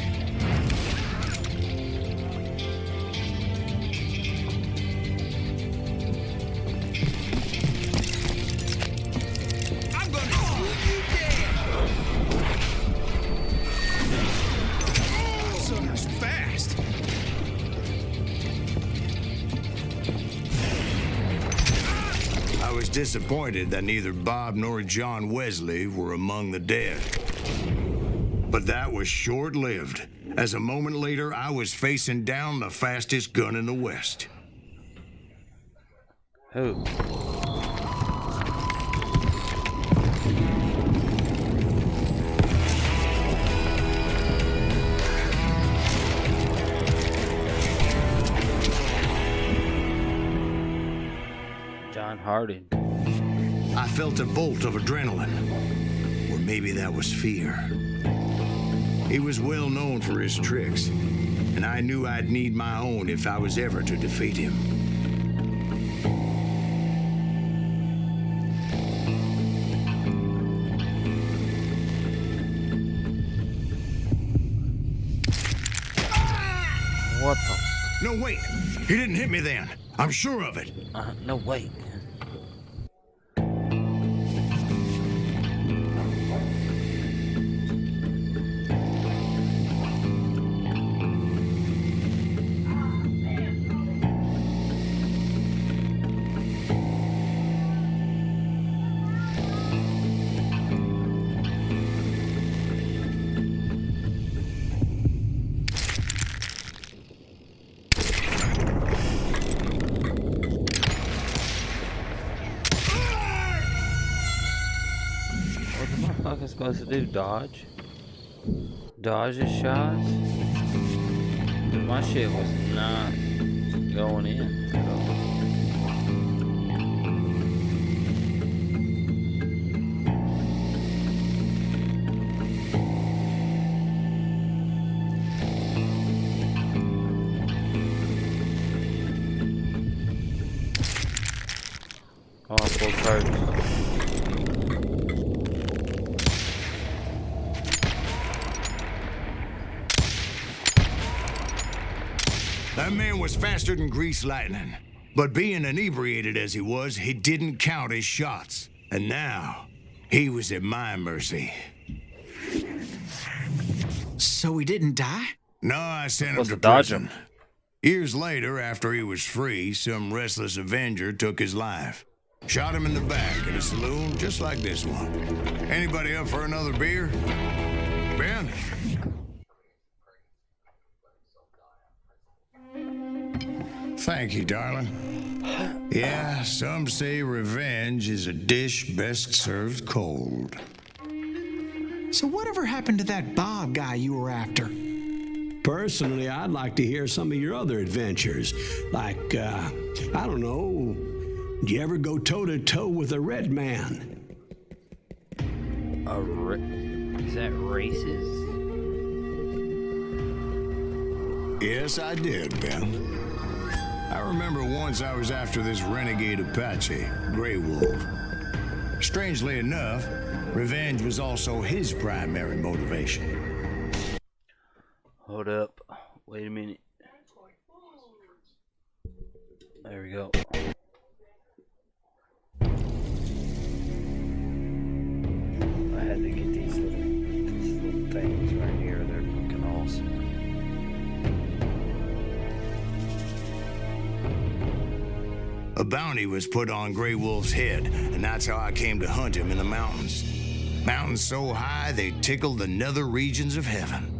I'm gonna shoot you dead! Oh, son's fast! I was disappointed that neither Bob nor John Wesley were among the dead. But that was short-lived, as a moment later I was facing down the fastest gun in the West. Who? John Harding. I felt a bolt of adrenaline, or maybe that was fear. He was well known for his tricks, and I knew I'd need my own if I was ever to defeat him. What the? No, wait! He didn't hit me then. I'm sure of it. No, wait. What am I supposed to do? Dodge? Dodge his shots? But my shit was not going in at all. Oh, I pulled cards. That man was faster than greased lightning. But being inebriated as he was, he didn't count his shots. And now, he was at my mercy. So he didn't die? No, I sent him Supposed to to dodge prison. Years later, after he was free, some restless Avenger took his life. Shot him in the back at a saloon just like this one. Anybody up for another beer? Ben? Thank you, darling. Yeah, some say revenge is a dish best served cold. So whatever happened to that Bob guy you were after? Personally, I'd like to hear some of your other adventures. Like, I don't know, did you ever go toe-to-toe with a red man? Is that racist? Yes, I did, Ben. I remember once I was after this renegade Apache, Grey Wolf. Strangely enough, revenge was also his primary motivation. Hold up. Wait a minute. There we go. I had to get these little things right here. They're fucking awesome. A bounty was put on Grey Wolf's head, and that's how I came to hunt him in the mountains. Mountains so high they tickled the nether regions of heaven.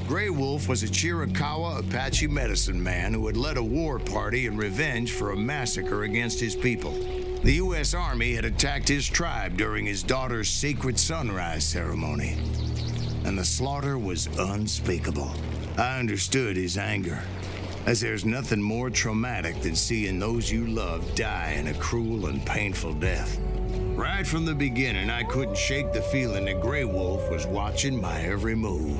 Grey Wolf was a Chiricahua Apache medicine man who had led a war party in revenge for a massacre against his people. The U.S. Army had attacked his tribe during his daughter's sacred sunrise ceremony, and the slaughter was unspeakable. I understood his anger, as there's nothing more traumatic than seeing those you love die in a cruel and painful death. Right from the beginning, I couldn't shake the feeling that Grey Wolf was watching my every move.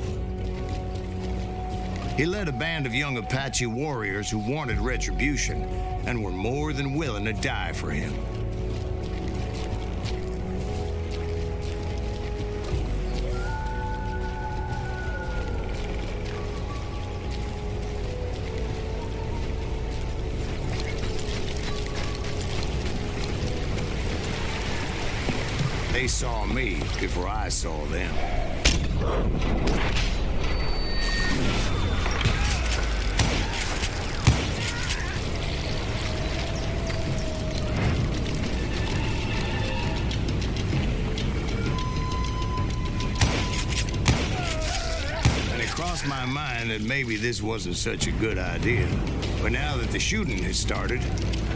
He led a band of young Apache warriors who wanted retribution and were more than willing to die for him. They saw me before I saw them. Crossed my mind that maybe this wasn't such a good idea. But now that the shooting had started,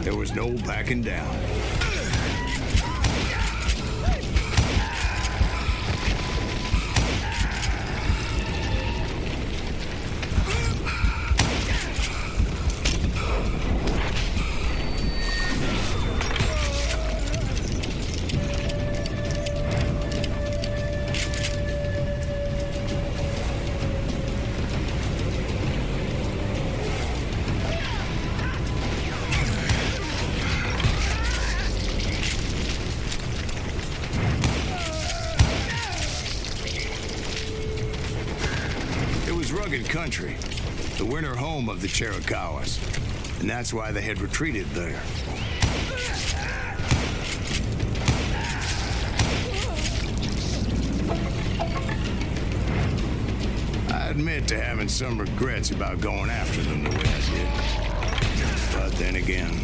there was no backing down. Country, the winter home of the Chiricahuas, and that's why they had retreated there. I admit to having some regrets about going after them the way I did. But then again,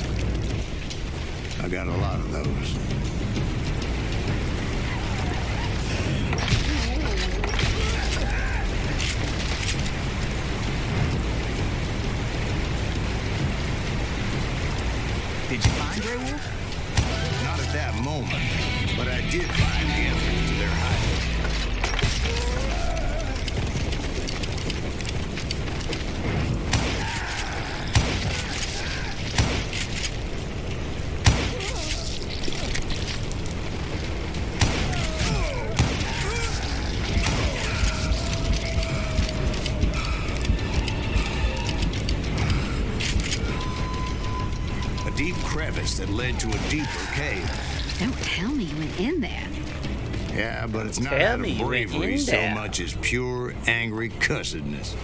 I got a lot of those. Did you find Grey Wolf? Not at that moment, but I did find the entrance to their hiding. Deep crevice that led to a deeper cave. Don't tell me you went in there. Yeah, but it's not out of bravery so much as pure, angry cussedness.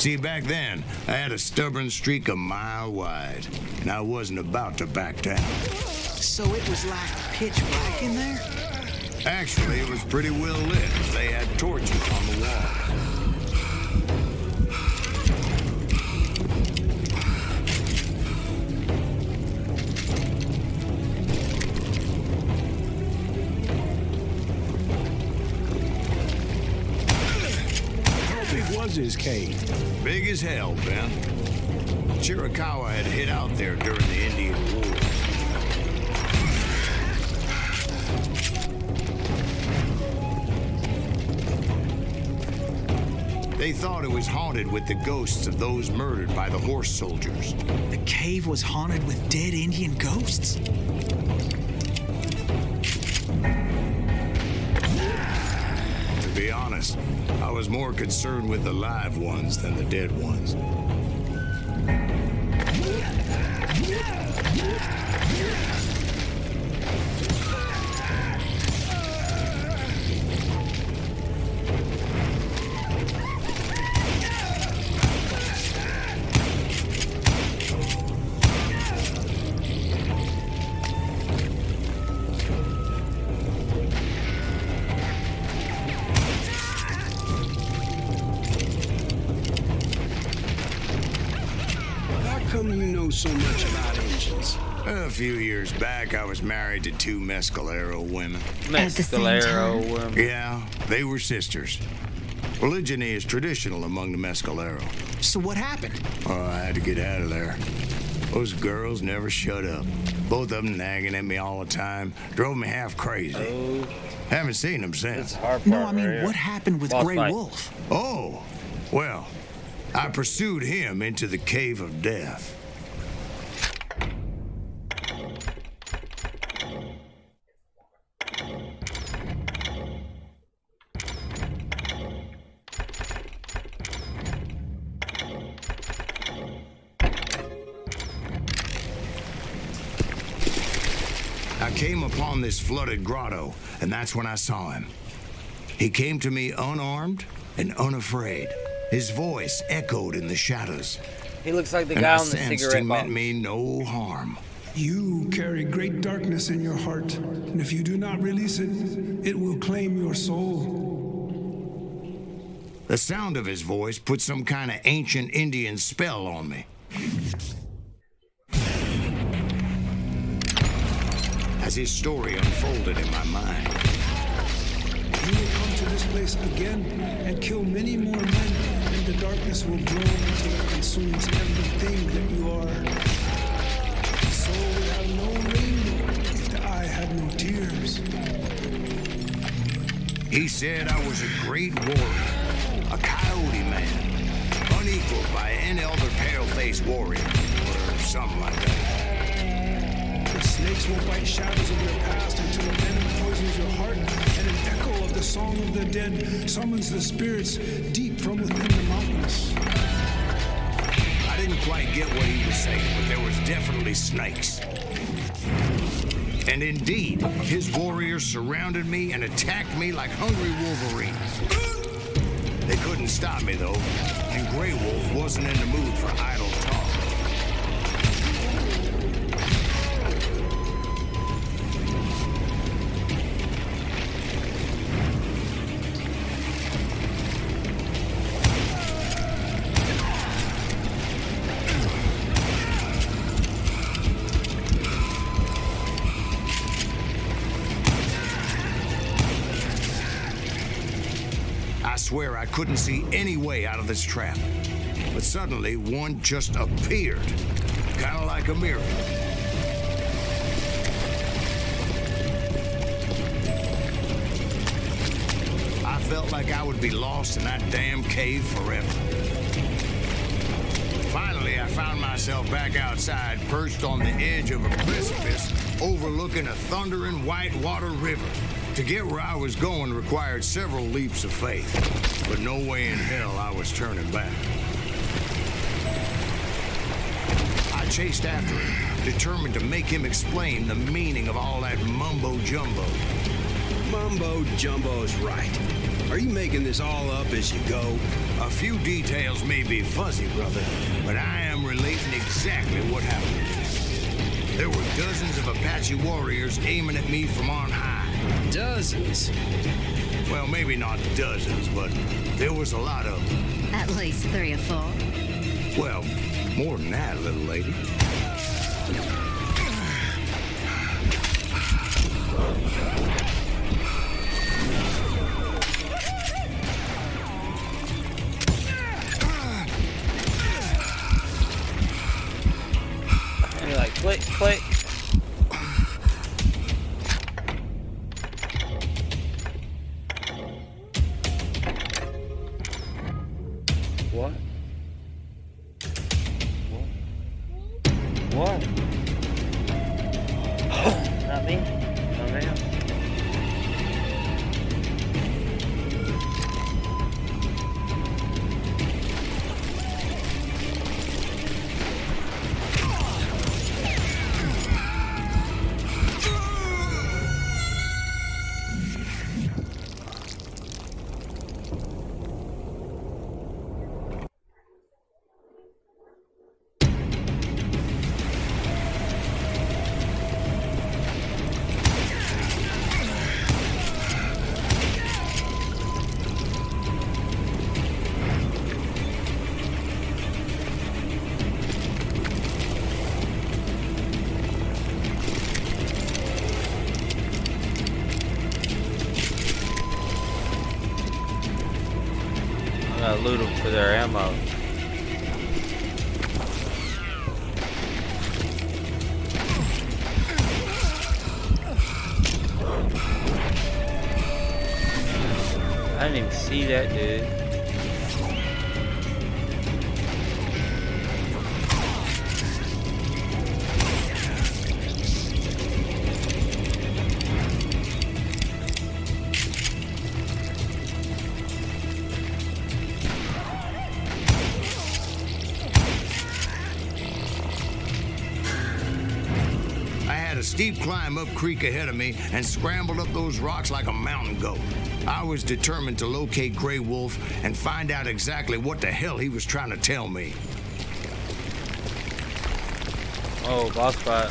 See, back then, I had a stubborn streak a mile wide, and I wasn't about to back down. So it was like pitch black in there? Actually, it was pretty well lit. They had torches on the wall. How big was his cave? Big as hell, Ben. Chiricahua had hid out there during the Indian War. They thought it was haunted with the ghosts of those murdered by the horse soldiers. The cave was haunted with dead Indian ghosts? To be honest, I was more concerned with the live ones than the dead ones. So much about engines. A few years back, I was married to 2 Mescalero women. Mescalero women. Yeah, they were sisters. Polygyny is traditional among the Mescalero. So what happened? Oh, I had to get out of there. Those girls never shut up. Both of them nagging at me all the time. Drove me half crazy. Oh. Haven't seen them since. No, I mean, what happened with Grey Wolf? Oh, well, I pursued him into the Cave of Death. I came upon this flooded grotto, and that's when I saw him. He came to me unarmed and unafraid. His voice echoed in the shadows. He looks like the guy on the cigarette he box. meant me no harm. You carry great darkness in your heart, and if you do not release it, it will claim your soul. The sound of his voice put some kind of ancient Indian spell on me. As his story unfolded in my mind. You will come to this place again and kill many more men, and the darkness will grow until it consumes everything that you are. The soul would have no rainbow if the eye had no tears. He said I was a great warrior, a coyote man, unequaled by any other pale-faced warrior, or something like that. The snakes will bite shadows of your past until a venom poisons your heart, and an echo of the song of the dead summons the spirits deep from within the mountains. I didn't quite get what he was saying, but there was definitely snakes. And indeed, his warriors surrounded me and attacked me like hungry wolverines. They couldn't stop me, though, and Grey Wolf wasn't in the mood for idle talk. I swear I couldn't see any way out of this trap. But suddenly, one just appeared. Kind of like a miracle. I felt like I would be lost in that damn cave forever. Finally, I found myself back outside, perched on the edge of a precipice, overlooking a thundering whitewater river. To get where I was going required several leaps of faith, but no way in hell I was turning back. I chased after him, determined to make him explain the meaning of all that mumbo-jumbo. Mumbo-jumbo's right. Are you making this all up as you go? A few details may be fuzzy, brother, but I am relating exactly what happened. There were dozens of Apache warriors aiming at me from on high. Dozens? Well, maybe not dozens, but there was a lot of them. At least 3 or 4. Well, more than that, little lady. And you're like, click, click. What? What? Not me. No, ma'am. Loot them for their ammo. I didn't even see that dude. Steep climb up creek ahead of me and scrambled up those rocks like a mountain goat. I was determined to locate Grey Wolf and find out exactly what the hell he was trying to tell me. Oh, boss fight.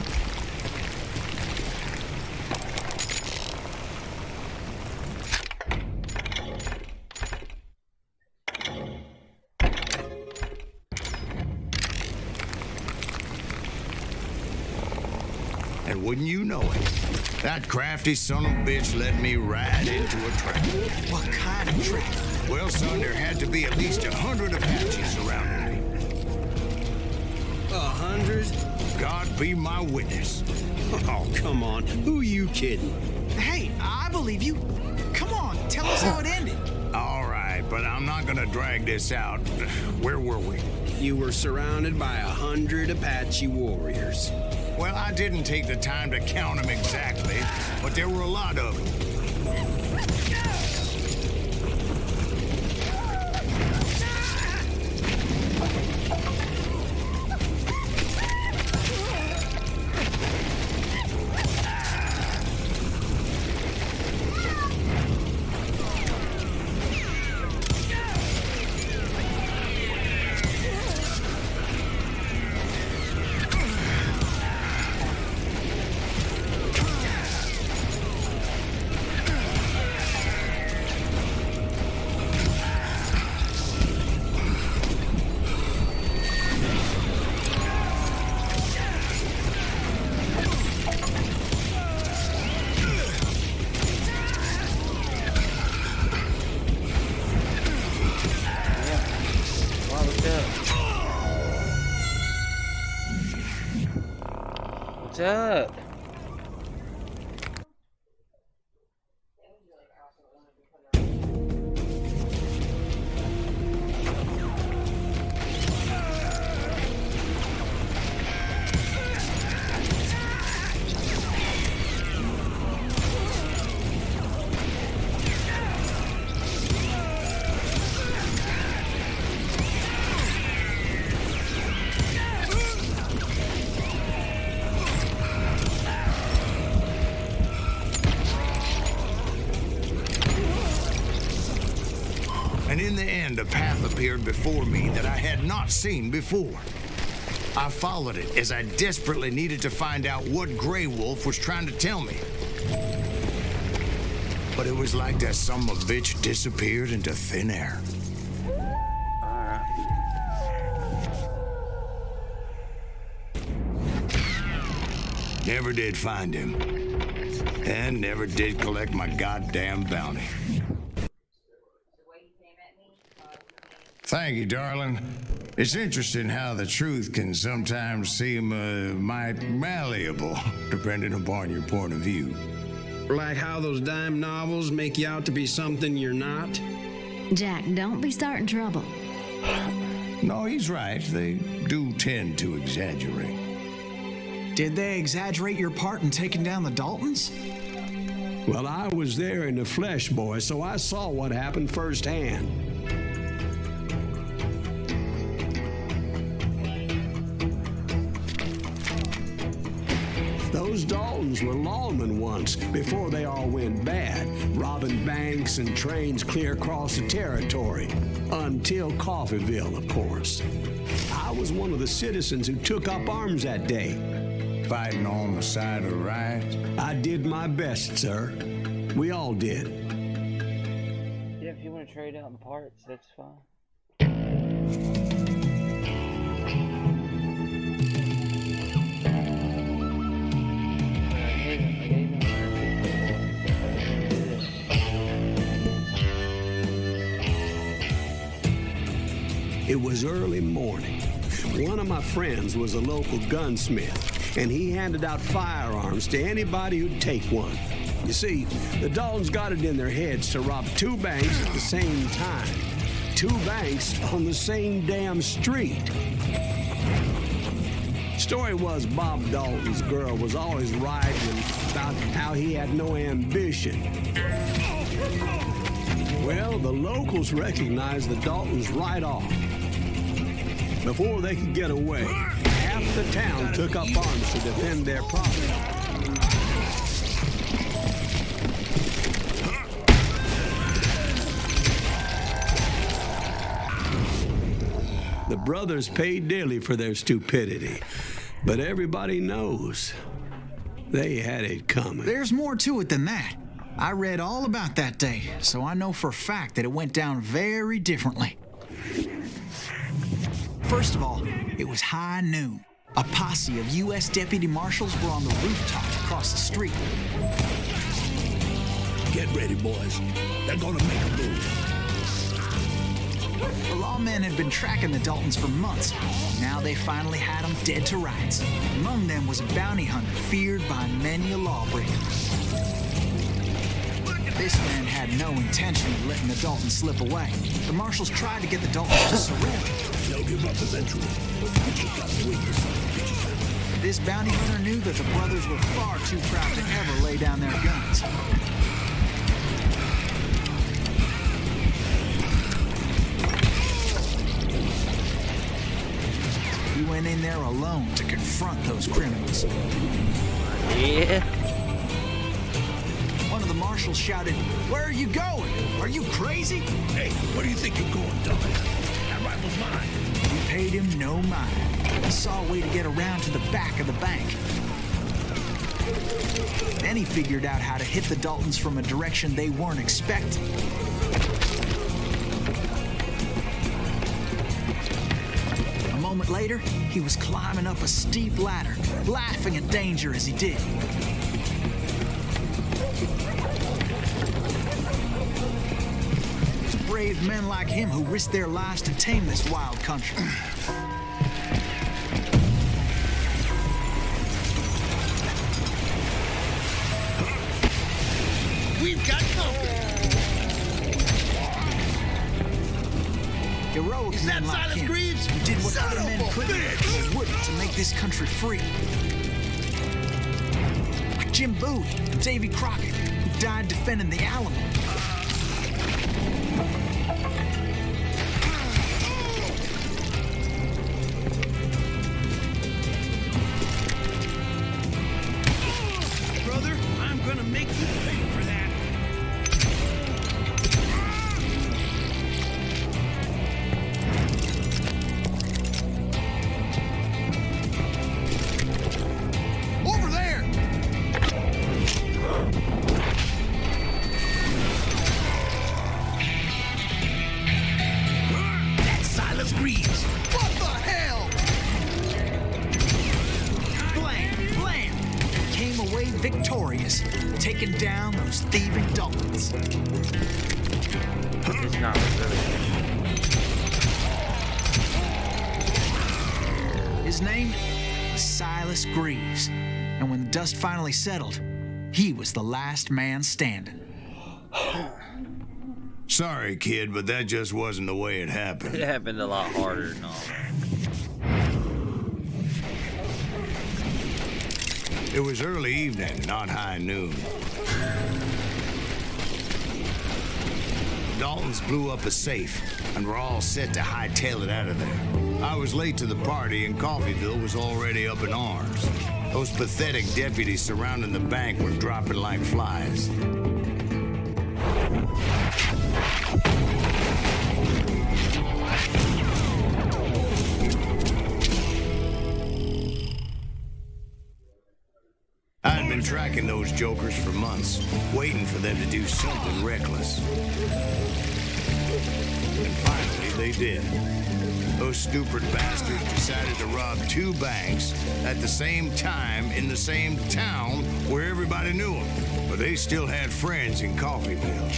And wouldn't you know it, that crafty son of a bitch led me right into a trap. What kind of trap? Well, son, there had to be at least 100 Apaches surrounding me. 100? God be my witness. Oh, come on. Who you kidding? Hey, I believe you. Come on, tell us how it ended. All right, but I'm not gonna drag this out. Where were we? You were surrounded by 100 Apache warriors. Well, I didn't take the time to count them exactly, but there were a lot of them. What's up? appeared before me that I had not seen before. I followed it as I desperately needed to find out what Grey Wolf was trying to tell me. But it was like that son of a bitch disappeared into thin air. Never did find him. And never did collect my goddamn bounty. Thank you, darling. It's interesting how the truth can sometimes seem might malleable, depending upon your point of view. Like how those dime novels make you out to be something you're not? Jack, don't be starting trouble. No, he's right. They do tend to exaggerate. Did they exaggerate your part in taking down the Daltons? Well, I was there in the flesh, boy, so I saw what happened firsthand. Those Daltons were lawmen once, before they all went bad, robbing banks and trains clear across the territory. Until Coffeeville, of course. I was one of the citizens who took up arms that day. Fighting on the side of the right? I did my best, sir. We all did. Yeah, if you want to trade out in parts, that's fine. It was early morning. One of my friends was a local gunsmith, and he handed out firearms to anybody who'd take one. You see, the Daltons got it in their heads to rob 2 banks at the same time. 2 banks on the same damn street. Story was Bob Dalton's girl was always writing about how he had no ambition. Well, the locals recognized the Daltons right off. Before they could get away, half the town took up arms to defend their property. The brothers paid dearly for their stupidity, but everybody knows they had it coming. There's more to it than that. I read all about that day, so I know for a fact that it went down very differently. First of all, it was high noon. A posse of U.S. deputy marshals were on the rooftop across the street. Get ready, boys. They're gonna make a move. The lawmen had been tracking the Daltons for months. Now they finally had them dead to rights. Among them was a bounty hunter feared by many a lawbreaker. This man had no intention of letting the Daltons slip away. The marshals tried to get the Daltons to surrender. They'll give up eventually. We just got to wait for some bitches. This bounty hunter knew that the brothers were far too proud to ever lay down their guns. He went in there alone to confront those criminals. Yeah. One of the marshals shouted, "Where are you going? Are you crazy?" Hey, where do you think you're going, dumbass? That rifle's mine. He paid him no mind. He saw a way to get around to the back of the bank. Then he figured out how to hit the Daltons from a direction they weren't expecting. A moment later, he was climbing up a steep ladder, laughing at danger as he did. It's brave men like him who risked their lives to tame this wild country. We've got company. Heroic Is men that like Silas him Greaves? who did what Son other of men a couldn't bitch! or wouldn't to make this country free. Like Jim Bowie and Davy Crockett, who died defending the Alamo. Brother, I'm gonna make you pay for that. victorious, taking down those thieving Daltons. It's not really. His name was Silas Greaves, and when the dust finally settled, he was the last man standing. Sorry, kid, but that just wasn't the way it happened. It happened a lot harder than all that. It was early evening, not high noon. Daltons blew up a safe, and were all set to hightail it out of there. I was late to the party, and Coffeeville was already up in arms. Those pathetic deputies surrounding the bank were dropping like flies. I'd been tracking those jokers for months, waiting for them to do something reckless. And finally, they did. Those stupid bastards decided to rob 2 banks at the same time in the same town where everybody knew them. But they still had friends in Coffeeville.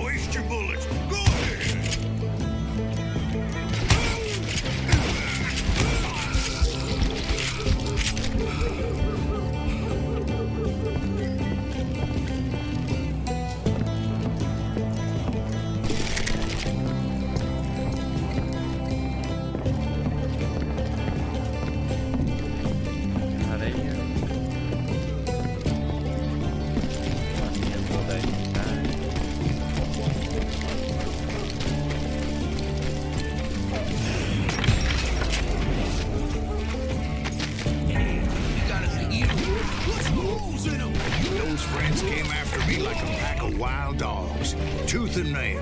Waste your bullets. Go ahead. Those friends came after me like a pack of wild dogs, tooth and nail.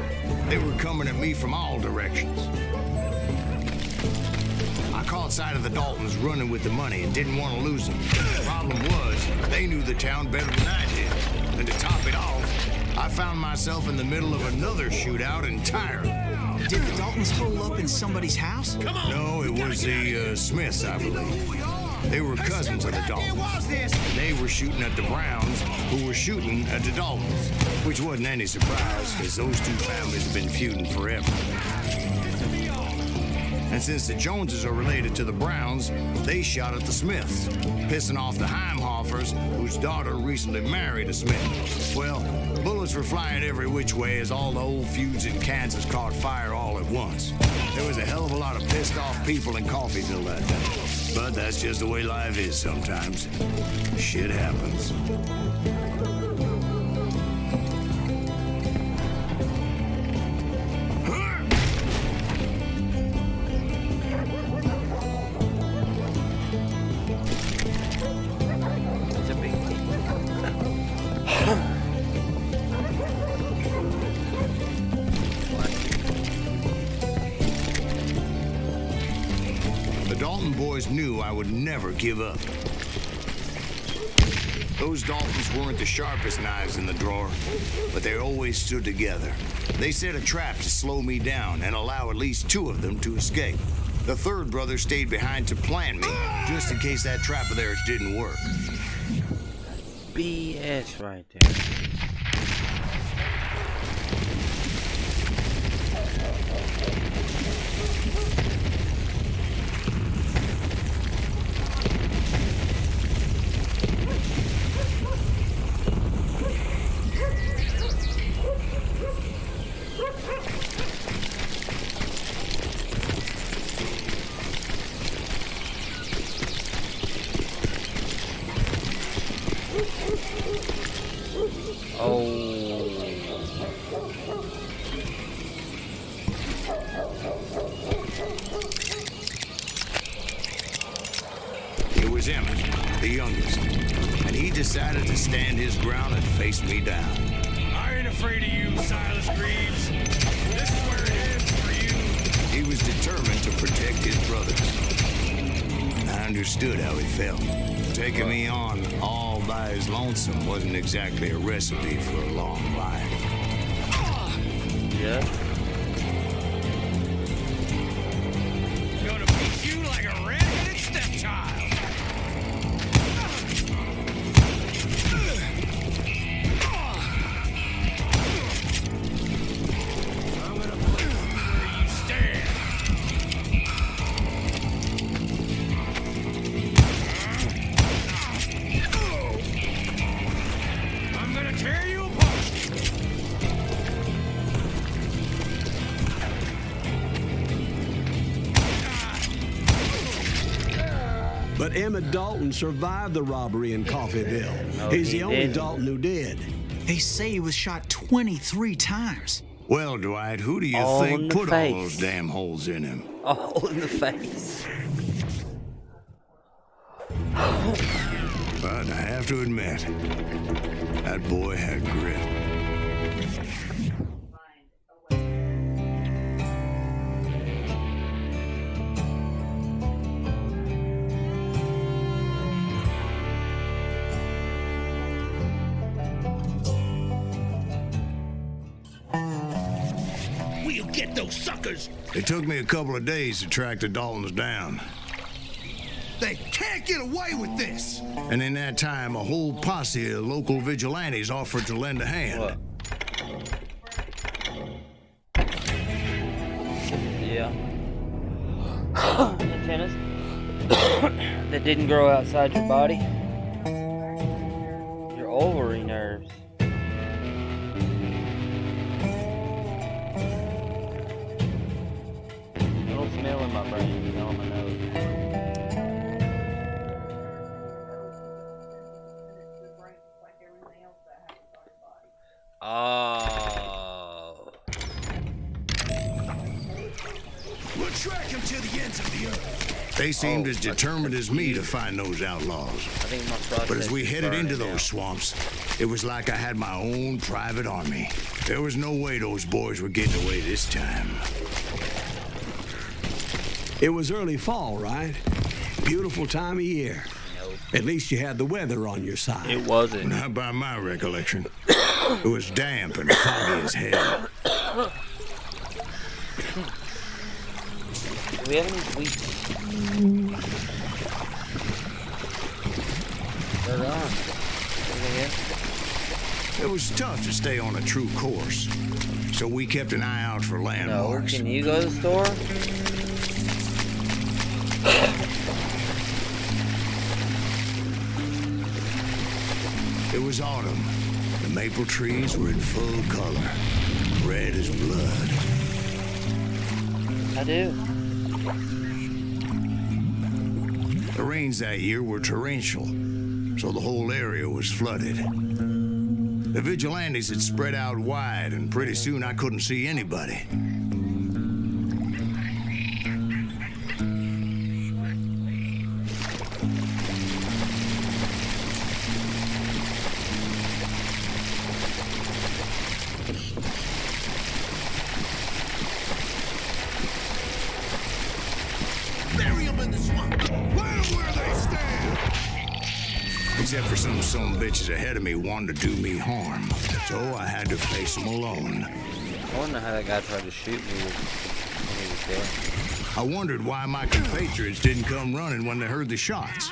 They were coming at me from all directions. I caught sight of the Daltons running with the money and didn't want to lose them. The problem was, they knew the town better than I did. And to top it off, I found myself in the middle of another shootout entirely. Did the Daltons hole up in somebody's house? No, it was the Smiths, I believe. They were cousins of the Daltons. They were shooting at the Browns, who were shooting at the Daltons, which wasn't any surprise, because those 2 families have been feuding forever. And since the Joneses are related to the Browns, they shot at the Smiths, pissing off the Heimhoffers, whose daughter recently married a Smith. Well, bullets were flying every which way as all the old feuds in Kansas caught fire all at once. There was a hell of a lot of pissed off people in Coffeeville that day. But that's just the way life is sometimes. Shit happens. It's a big deal. The Dalton boys knew I would never give up. Those Daltons weren't the sharpest knives in the drawer, but they always stood together. They set a trap to slow me down and allow at least 2 of them to escape. The 3rd brother stayed behind to plant me, just in case that trap of theirs didn't work. BS right there. It was Emmett, the youngest, and he decided to stand his ground and face me down. I ain't afraid of you, Silas Greaves. This is where it ends for you. He was determined to protect his brothers. I understood how he felt. Taking me on all by his lonesome wasn't exactly a recipe for a long life. Yeah. Gonna beat you like a red-headed stepchild. But Emmett Dalton survived the robbery in Coffeyville. No, He's he the only didn't. Dalton who did. They say he was shot 23 times. Well, Dwight, who do you All in think the put all face. those damn holes in him? All in the face. But I have to admit, that boy had grit. We'll get those suckers. It took me a couple of days to track the Daltons down. They can't get away with this. And in that time, a whole posse of local vigilantes offered to lend a hand. What? Yeah. Antennas that didn't grow outside your body. Your ovary nerves. A little smell in my brain, you know, on my nose. Oh. We'll track him to the ends of the earth. They seemed as determined as me to find those outlaws. I think my process But as we is headed into burning now. those swamps, it was like I had my own private army. There was no way those boys were getting away this time. It was early fall, right? Beautiful time of year. At least you had the weather on your side. It wasn't. Not by my recollection. It was damp and foggy as hell. Do we have any sweets? They're gone. It was tough to stay on a true course, so we kept an eye out for No, landmarks. can you go to the store? It was autumn. The maple trees were in full color, red as blood. I do. The rains that year were torrential, so the whole area was flooded. The vigilantes had spread out wide, and pretty soon I couldn't see anybody. Bury him in the swamp. Let them where they stand. Except for some bitches ahead of me wanted to do me harm, so I had to face them alone. I wonder how that guy tried to shoot me when he was there. I wondered why my compatriots didn't come running when they heard the shots.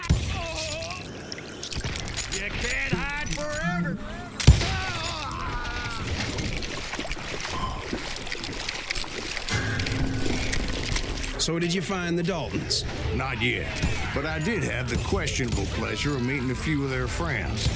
You can't hide forever. So did you find the Daltons? Not yet, but I did have the questionable pleasure of meeting a few of their friends.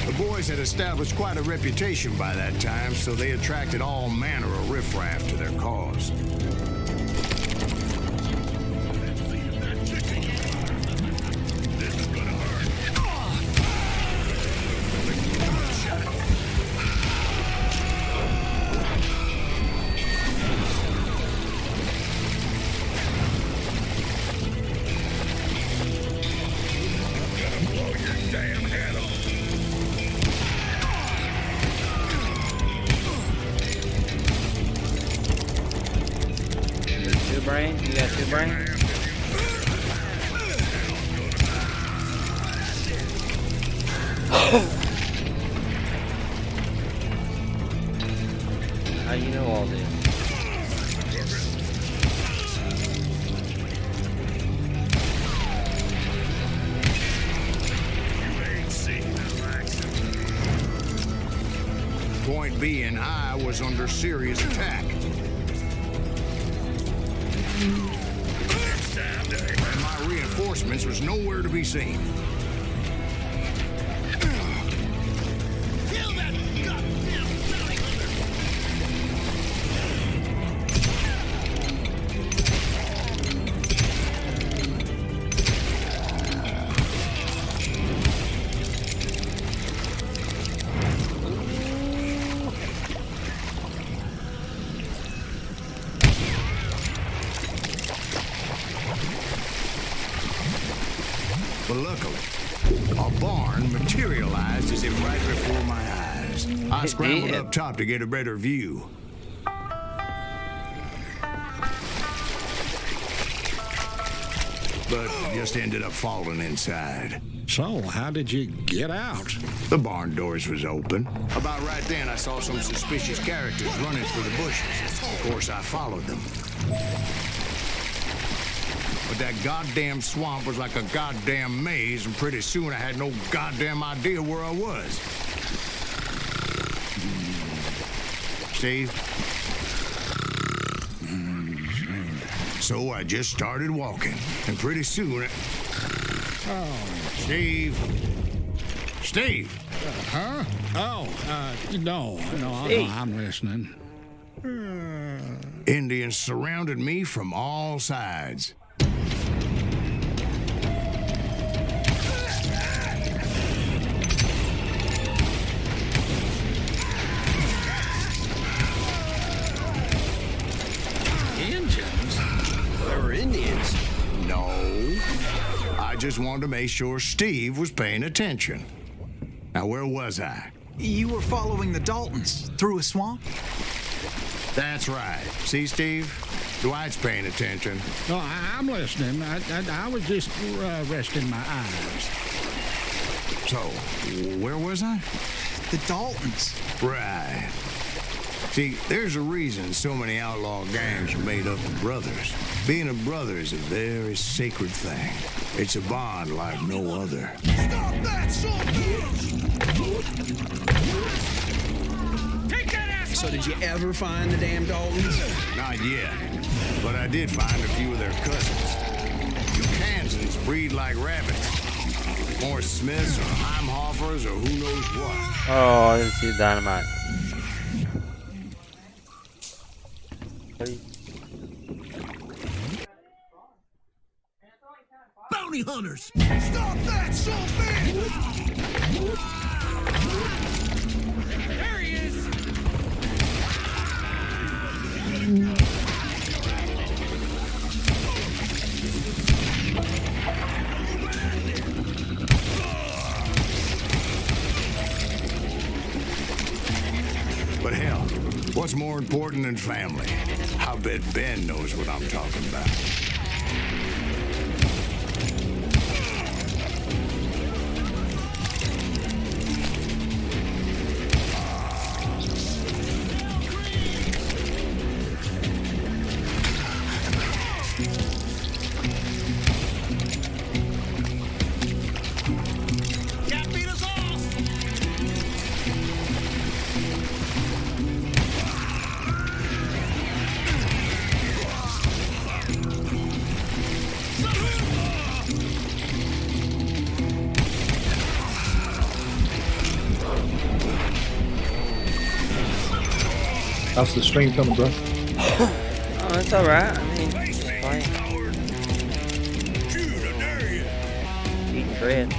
The boys had established quite a reputation by that time, so they attracted all manner of riffraff to their cause. Two brains? You got two brains? How do you know all this? Point being, I was under serious attack. And my reinforcements was nowhere to be seen. Kill that goddamn bounty hunter! But luckily, a barn materialized as if right before my eyes. I scrambled up top to get a better view. But just ended up falling inside. So, how did you get out? The barn doors was open. About right then, I saw some suspicious characters running through the bushes. Of course, I followed them. But that goddamn swamp was like a goddamn maze, and pretty soon I had no goddamn idea where I was. Steve? So I just started walking, and pretty soon Steve? Steve! Huh? Oh, no, I'm listening. Indians surrounded me from all sides. Indians? No. I just wanted to make sure Steve was paying attention. Now, where was I? You were following the Daltons through a swamp? That's right. See, Steve? Dwight's paying attention. No, I'm listening. I was just resting my eyes. So, where was I? The Daltons. Right. See, there's a reason so many outlaw gangs are made up of brothers. Being a brother is a very sacred thing. It's a bond like no other. Stop that, son of a bitch! Take that ass! So did you ever find the damn Daltons? Not yet, but I did find a few of their cousins. You Kansans breed like rabbits. More Smiths or Heimhoffers or who knows what. Oh, I didn't see the dynamite. Bounty hunters! Stop that, son of a bitch! There he is! But hell, what's more important than family? I bet Ben knows what I'm talking about. How's the stream coming, bro? Oh, it's alright. I mean, it's fine. Eating bread.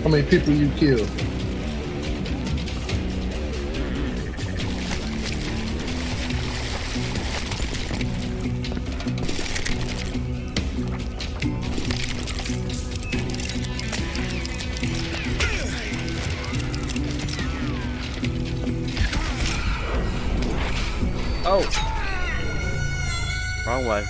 How many people you killed? Oh! Wrong way.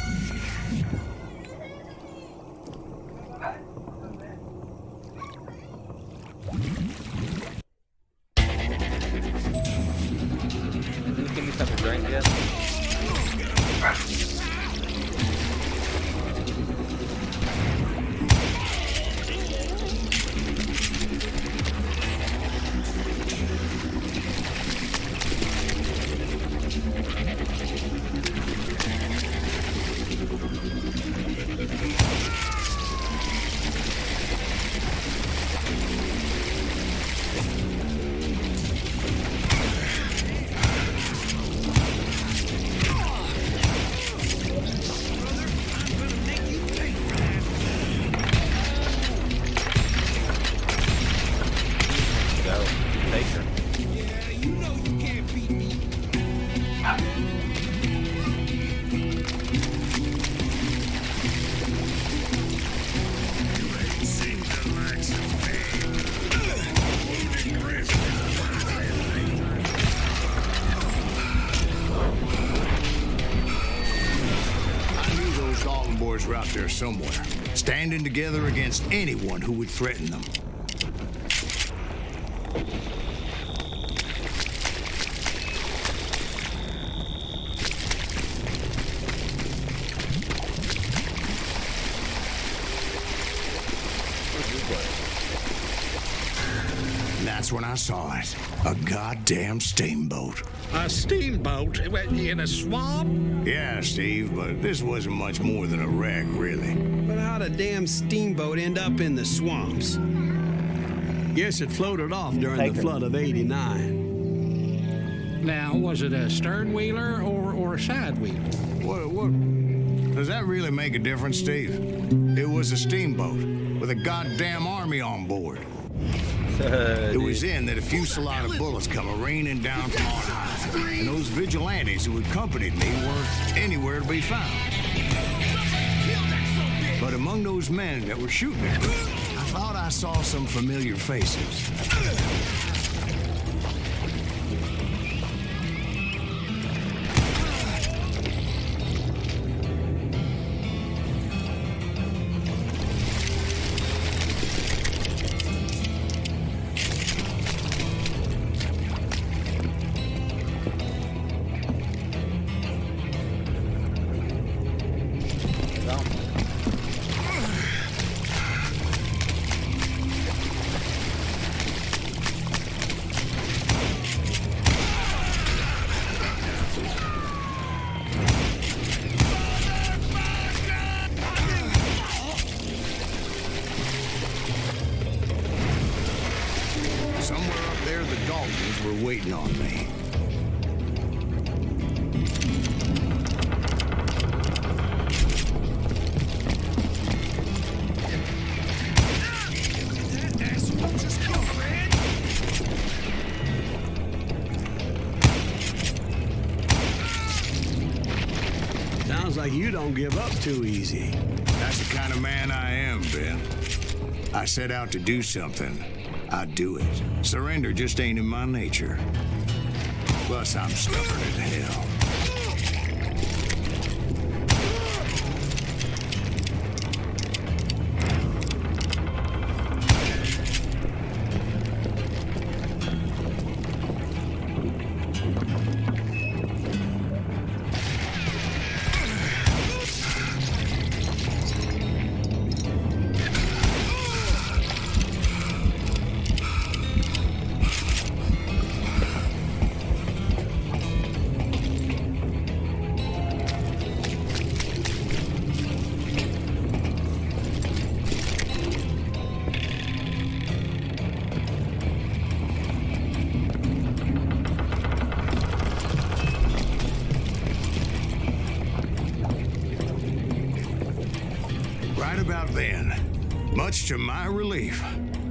Give me something to drink yet? Were out there somewhere, standing together against anyone who would threaten them. And that's when I saw it. A goddamn steamboat. A steamboat in a swamp? Yeah, Steve, but this wasn't much more than a wreck, really. But how'd a damn steamboat end up in the swamps? Guess it floated off during the flood of '89. Now, was it a stern wheeler or a side wheeler? What? Does that really make a difference, Steve? It was a steamboat with a goddamn army on board. It was in that a fusillade of bullets come raining down from on high, and those vigilantes who accompanied me weren't anywhere to be found. But among those men that were shooting at me, I thought I saw some familiar faces. Were waiting on me. Sounds like you don't give up too easy. That's the kind of man I am, Ben. I set out to do something. I do it. Surrender just ain't in my nature. Plus, I'm stubborn as hell. Right about then, much to my relief,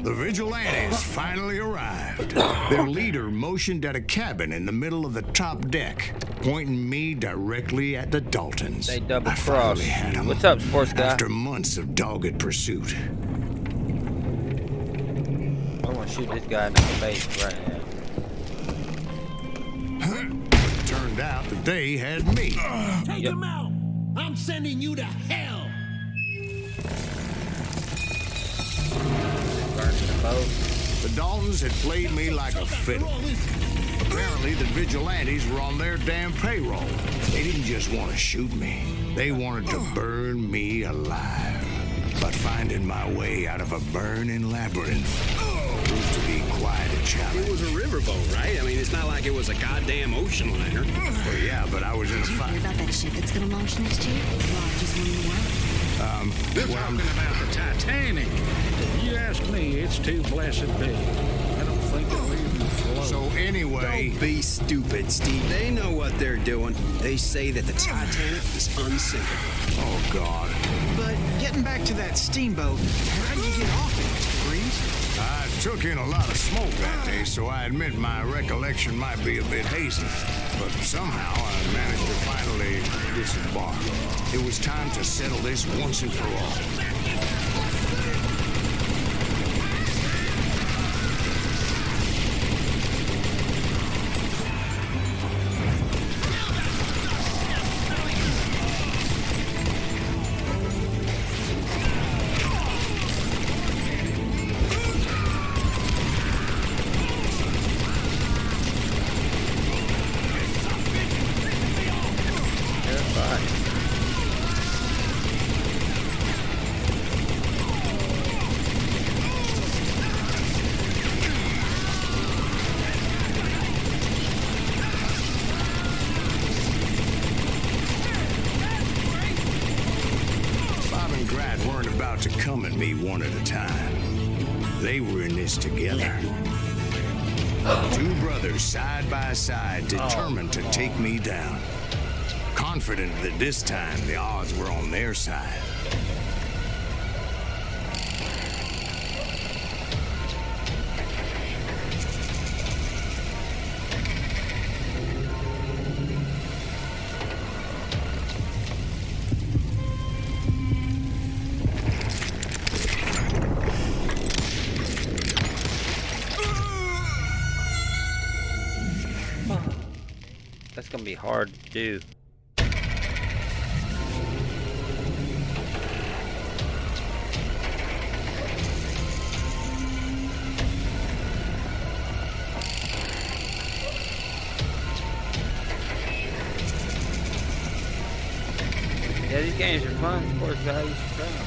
The vigilantes finally arrived. Their leader motioned at a cabin in the middle of the top deck, pointing me directly at the Daltons. They double I finally had crossed. them. What's up, sports guy? After months of dogged pursuit. I want to shoot this guy in the face right now. Turned out that they had me. Take him out! I'm sending you to hell! The Daltons had played me like a fiddle. Apparently, the vigilantes were on their damn payroll. They didn't just want to shoot me. They wanted to burn me alive. But finding my way out of a burning labyrinth proved to be quite a challenge. It was a riverboat, right? I mean, it's not like it was a goddamn ocean liner. Well, yeah, but I was in a Did you fight. hear about that ship that's gonna launch next year? The largest one in the world. They're talking about the Titanic. If you ask me, it's too blessed big. I don't think it'll even float. So anyway... Don't be stupid, Steve. They know what they're doing. They say that the Titanic is unsinkable. Oh, God. But getting back to that steamboat, how'd you get off it, Mr. Freeze? I took in a lot of smoke that day, so I admit my recollection might be a bit hazy. But somehow I managed to finally disembark. It was time to settle this once and for all. To come at me one at a time. They were in this together. Two brothers side by side, determined to take me down. Confident that this time the odds were on their side. That's gonna be hard to do. Yeah, these games are fun. Of course, guys, you should try them.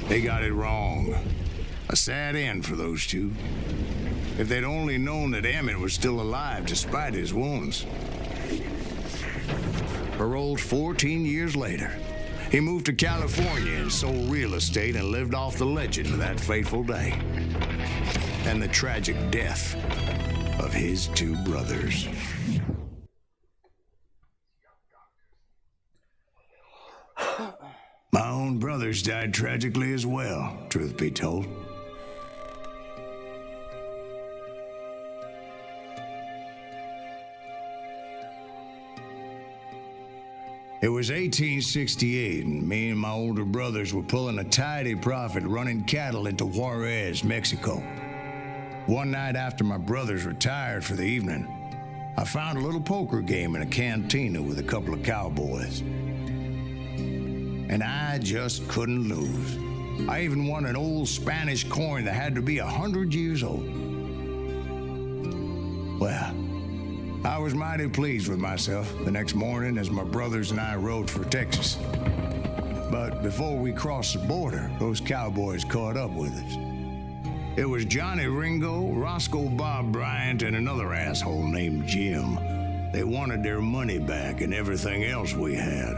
They got it wrong. A sad end for those two. If they'd only known that Emmett was still alive despite his wounds. Paroled 14 years later, he moved to California and sold real estate and lived off the legend of that fateful day. And the tragic death of his two brothers. My own brothers died tragically as well, truth be told. It was 1868, and me and my older brothers were pulling a tidy profit running cattle into Juarez, Mexico. One night after my brothers retired for the evening, I found a little poker game in a cantina with a couple of cowboys. And I just couldn't lose. I even won an old Spanish coin that had to be 100 years old. Well, I was mighty pleased with myself the next morning as my brothers and I rode for Texas. But before we crossed the border, those cowboys caught up with us. It was Johnny Ringo, Roscoe Bob Bryant, and another asshole named Jim. They wanted their money back and everything else we had,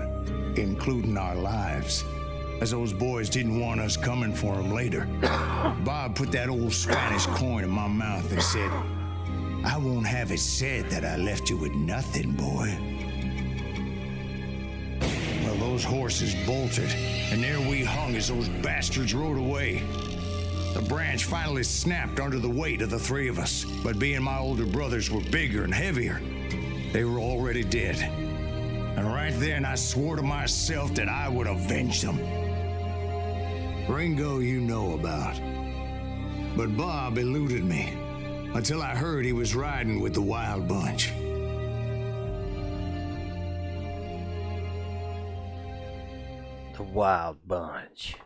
including our lives, as those boys didn't want us coming for them later. Bob put that old Spanish coin in my mouth and said, I won't have it said that I left you with nothing, boy. Well, those horses bolted, and there we hung as those bastards rode away. The branch finally snapped under the weight of the three of us, but being my older brothers were bigger and heavier, they were already dead. And right then I swore to myself that I would avenge them. Ringo you know about. But Bob eluded me until I heard he was riding with the Wild Bunch. The Wild Bunch.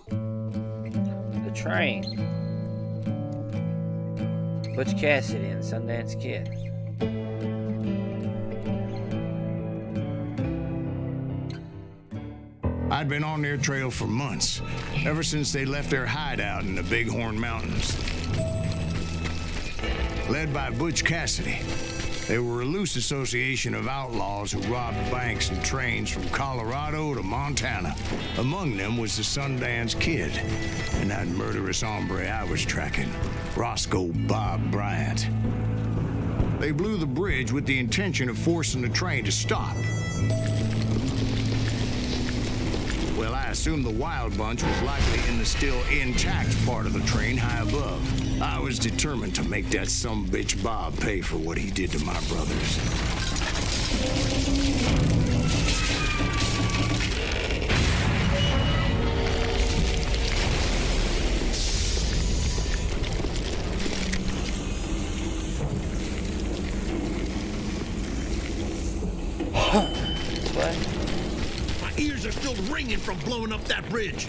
The Train. Butch Cassidy and Sundance Kid. I'd been on their trail for months, ever since they left their hideout in the Bighorn Mountains. Led by Butch Cassidy, they were a loose association of outlaws who robbed banks and trains from Colorado to Montana. Among them was the Sundance Kid and that murderous hombre I was tracking, Roscoe Bob Bryant. They blew the bridge with the intention of forcing the train to stop. Well, I assumed the Wild Bunch was likely in the still intact part of the train high above. I was determined to make that sumbitch Bob pay for what he did to my brothers. Ears are still ringing from blowing up that bridge.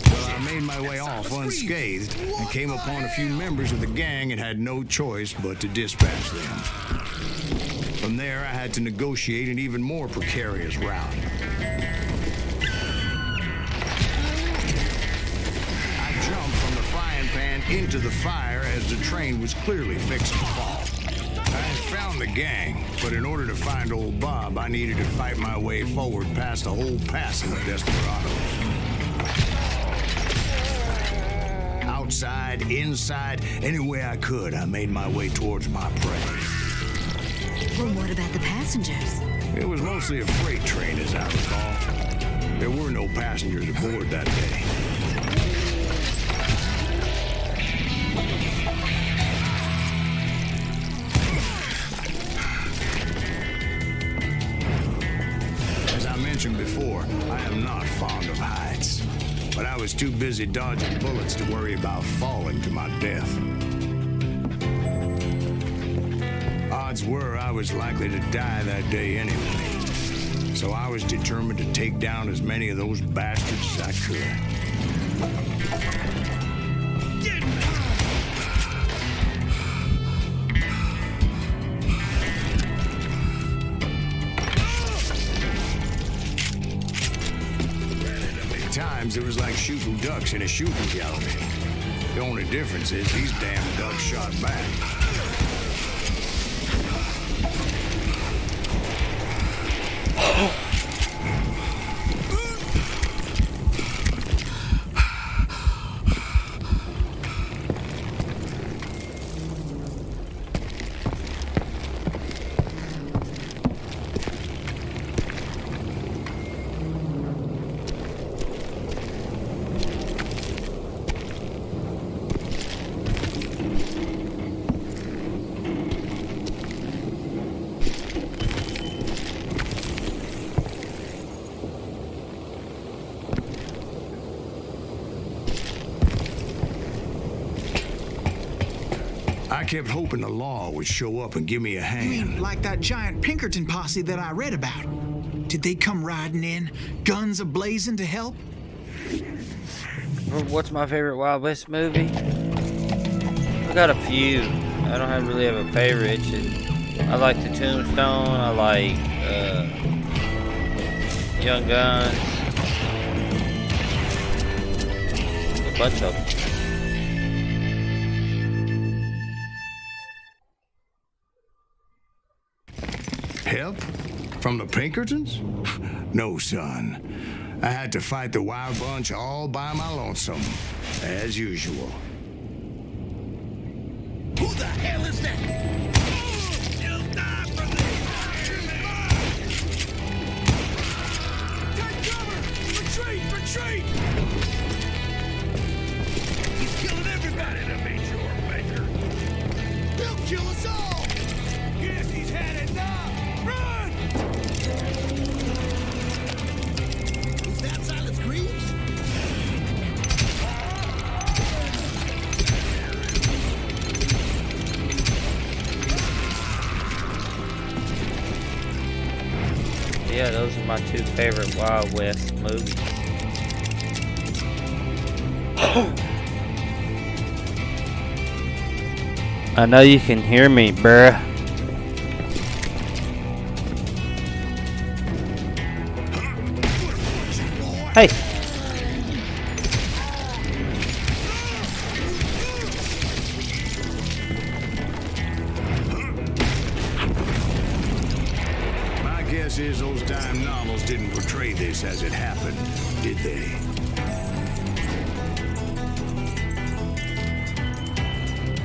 Well, I made my way off unscathed and came upon a few members of the gang and had no choice but to dispatch them. From there, I had to negotiate an even more precarious route. I jumped from the frying pan into the fire as the train was clearly fixing to fall. I had found the gang, but in order to find old Bob, I needed to fight my way forward past a whole passing of desperados. Outside, inside, any way I could, I made my way towards my prey. Well, what about the passengers? It was mostly a freight train, as I recall. There were no passengers aboard that day. Before, I am not fond of heights, but I was too busy dodging bullets to worry about falling to my death. Odds were I was likely to die that day anyway, so I was determined to take down as many of those bastards as I could. Times it was like shooting ducks in a shooting gallery. The only difference is these damn ducks shot back. I kept hoping the law would show up and give me a hand. You mean like that giant Pinkerton posse that I read about? Did they come riding in, guns a-blazing to help? What's my favorite Wild West movie? I got a few. I don't really have a favorite. I like The Tombstone. I like Young Guns. A bunch of them. Help? From the Pinkertons? No, son. I had to fight the Wild Bunch all by my lonesome, as usual. Who Who the hell is that? You'll die for this! Take cover! Retreat! Retreat! He's killing everybody to meet your maker. He'll kill us all! Yes, he's had it now! Run! Is that Silent Screams? Yeah, those are my two favorite Wild West movies. I know you can hear me, bruh. Hey! My guess is those dime novels didn't portray this as it happened, did they?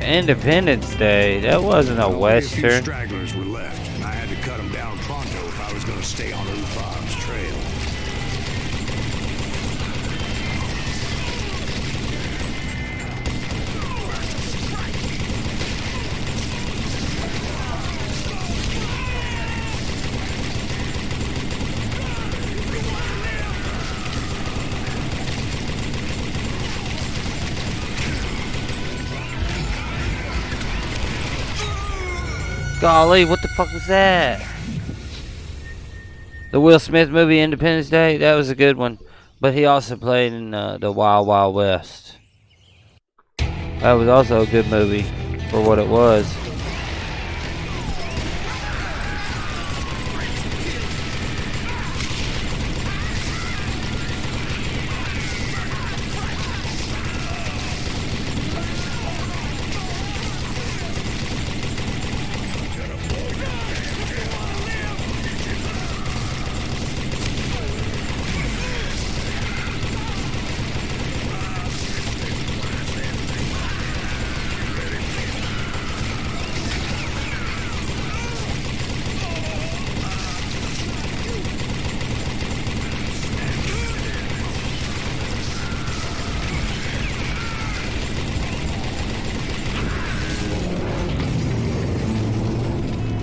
Independence Day, that wasn't a Only a few Western. stragglers were left, and I had to cut them down pronto if I was going to stay on Old Bob's trail. Golly, what the fuck was that? The Will Smith movie Independence Day, that was a good one. But he also played in the Wild Wild West. That was also a good movie for what it was.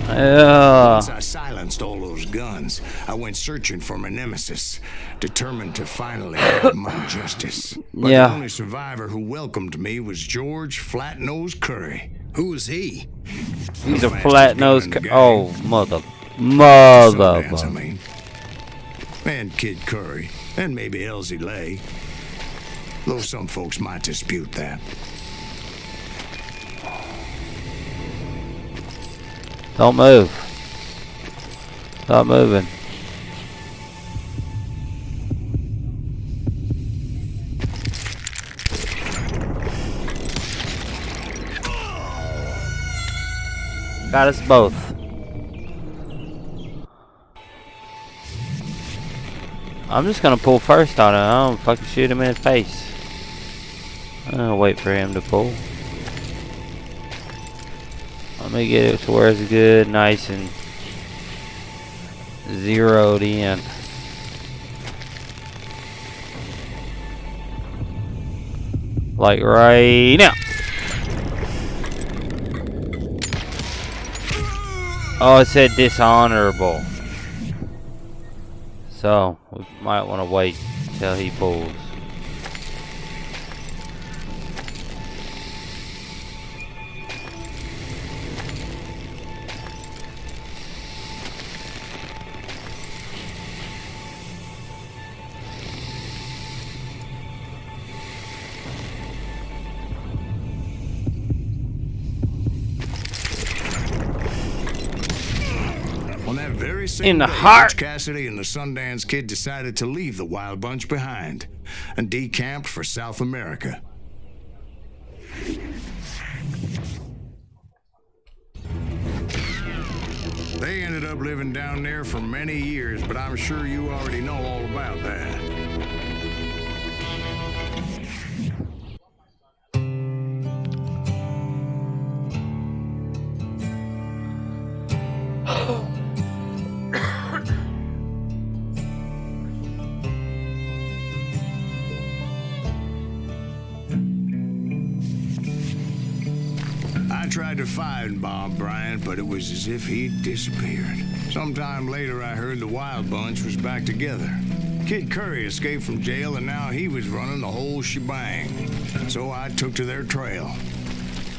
Once I silenced all those guns, I went searching for my nemesis, determined to finally have my justice. But Yeah. the only survivor who welcomed me was George Flat-Nosed Curry. Who was he? He's a Fastest flat gun nose. in the gang. Oh, Sundance, I mother. mean. And Kid Curry, and maybe Elsie Lay. Though some folks might dispute that. Don't move. Stop moving. Got us both. I'm just gonna pull first on it. I don't fucking shoot him in the face. I'll wait for him to pull. Let me get it to where it's good, nice and zeroed in. Like right now. Oh, it said dishonorable. So, we might want to wait till he pulls. On that very same In the day, heart. Butch Cassidy and the Sundance Kid decided to leave the Wild Bunch behind and decamped for South America. They ended up living down there for many years, but I'm sure you already know all about that. I tried to find Bob Bryant, but it was as if he'd disappeared. Sometime later, I heard the Wild Bunch was back together. Kid Curry escaped from jail, and now he was running the whole shebang. So I took to their trail,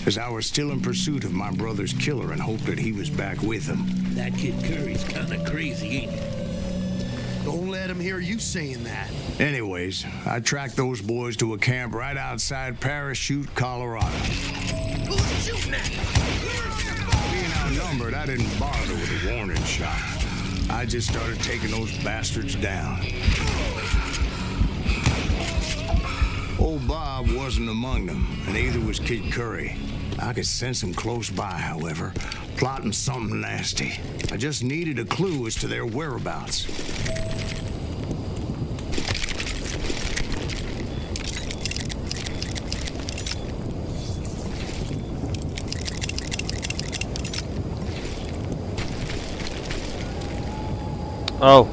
as I was still in pursuit of my brother's killer and hoped that he was back with him. That Kid Curry's kind of crazy, ain't he? Don't let him hear you saying that. Anyways, I tracked those boys to a camp right outside Parachute, Colorado. Who's shooting at you? Being outnumbered, I didn't bother with a warning shot. I just started taking those bastards down. Old Bob wasn't among them, and neither was Kid Curry. I could sense him close by, however, plotting something nasty. I just needed a clue as to their whereabouts. Oh,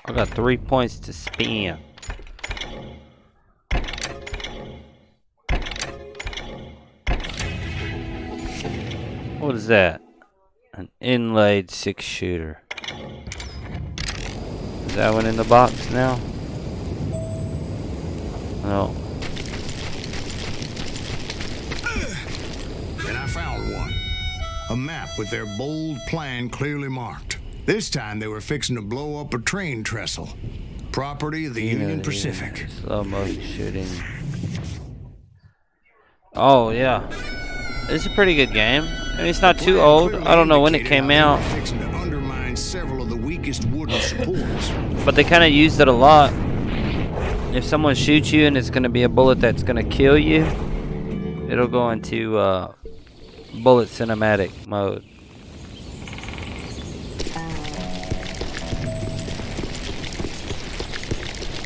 I got 3 points to spam. What is that? An inlaid 6-shooter. Is that one in the box now? No. And I found one. A map with their bold plan clearly marked. This time they were fixing to blow up a train trestle. Property of the Union Pacific. Slow motion shooting. Oh, yeah. It's a pretty good game. I mean, it's not too old. I don't know when it came out. Fixing to undermine several of the weakest wooden supports. But they kind of used it a lot. If someone shoots you and it's going to be a bullet that's going to kill you, it'll go into bullet cinematic mode.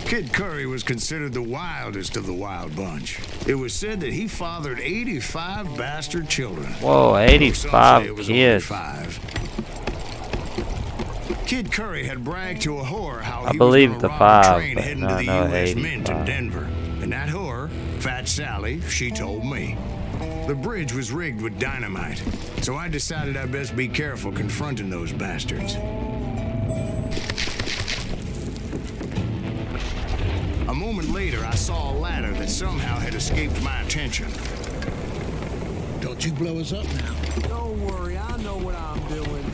Kid Curry was considered the wildest of the Wild Bunch. It was said that he fathered 85 bastard children. Whoa, 85 kids. 5. Kid Curry had bragged to a whore how I he believe was the gonna rob a 5, train but heading no, to the no, U.S. Mint in 85. Denver. And that whore, Fat Sally, she told me. The bridge was rigged with dynamite, so I decided I'd best be careful confronting those bastards. A moment later, I saw a ladder that somehow had escaped my attention. Don't you blow us up now. Don't worry, I know what I'm doing.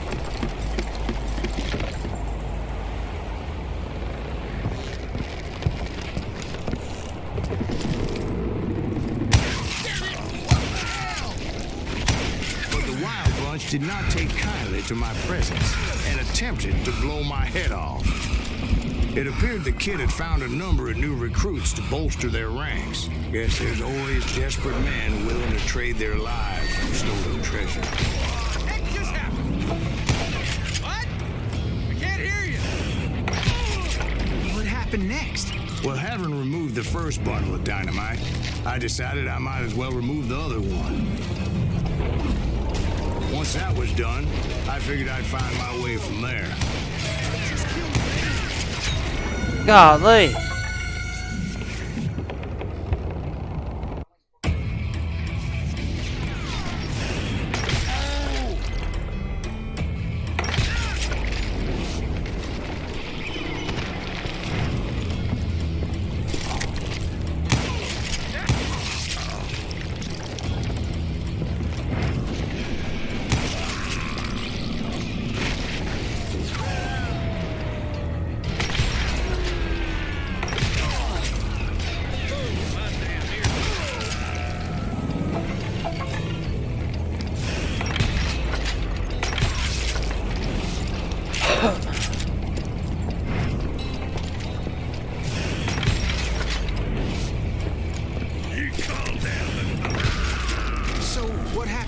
But the Wild Bunch did not take kindly to my presence and attempted to blow my head off. It appeared the kid had found a number of new recruits to bolster their ranks. Guess there's always desperate men willing to trade their lives for stolen treasure. What just happened? What? I can't hear you. What happened next? Well, having removed the first bundle of dynamite, I decided I might as well remove the other one. Once that was done, I figured I'd find my way from there. Golly.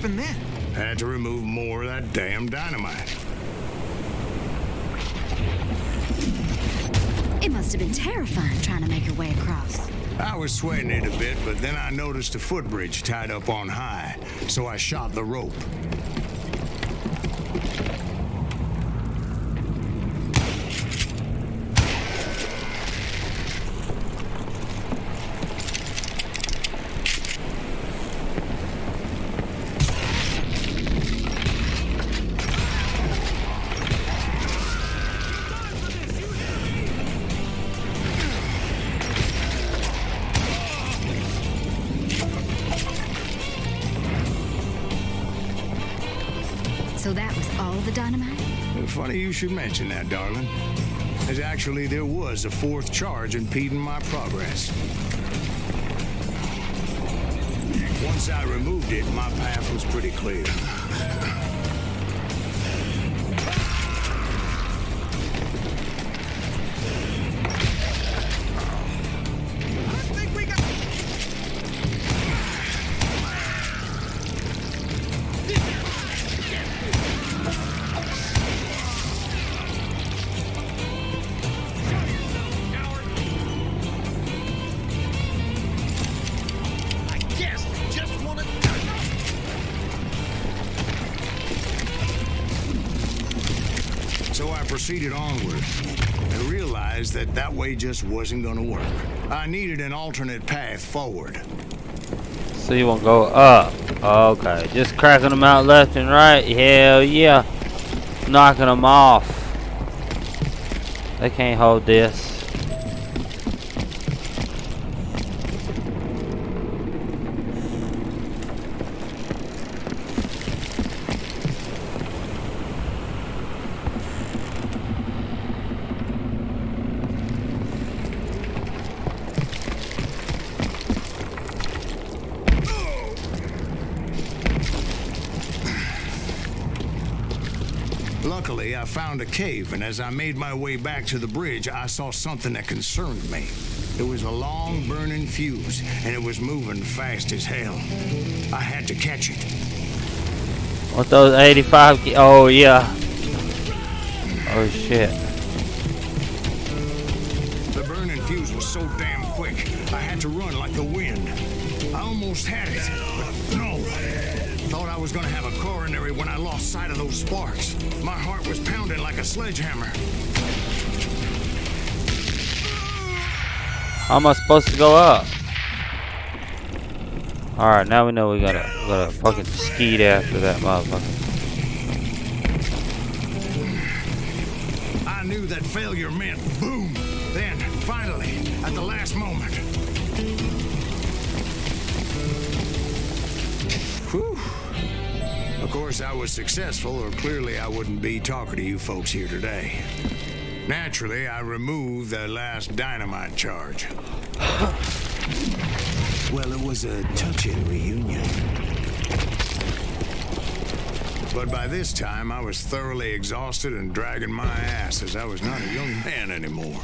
Then? Had to remove more of that damn dynamite. It must have been terrifying trying to make your way across. I was sweating it a bit, but then I noticed a footbridge tied up on high, so I shot the rope. So that was all the dynamite? Funny you should mention that, darling. As actually, there was a fourth charge impeding my progress. Once I removed it, my path was pretty clear. So I proceeded onward and realized that that way just wasn't going to work. I needed an alternate path forward. So you want to go up? Okay, just cracking them out left and right. Hell yeah, knocking them off. They can't hold this. Luckily, I found a cave, and as I made my way back to the bridge, I saw something that concerned me. It was a long burning fuse, and it was moving fast as hell. I had to catch it. What those 85? Oh yeah. Oh shit. The burning fuse was so damn quick, I had to run like the wind. I almost had it, but no. Thought I was gonna have a coronary when I lost sight of those sparks. My heart was pounding like a sledgehammer. How am I supposed to go up? Alright, now we know we gotta fucking skeet after that motherfucker. I knew that failure meant boom. Then, finally, at the last moment. Whew. Of course, I was successful, or clearly I wouldn't be talking to you folks here today. Naturally, I removed the last dynamite charge. Well, it was a touching reunion. But by this time, I was thoroughly exhausted and dragging my ass as I was not a young man anymore.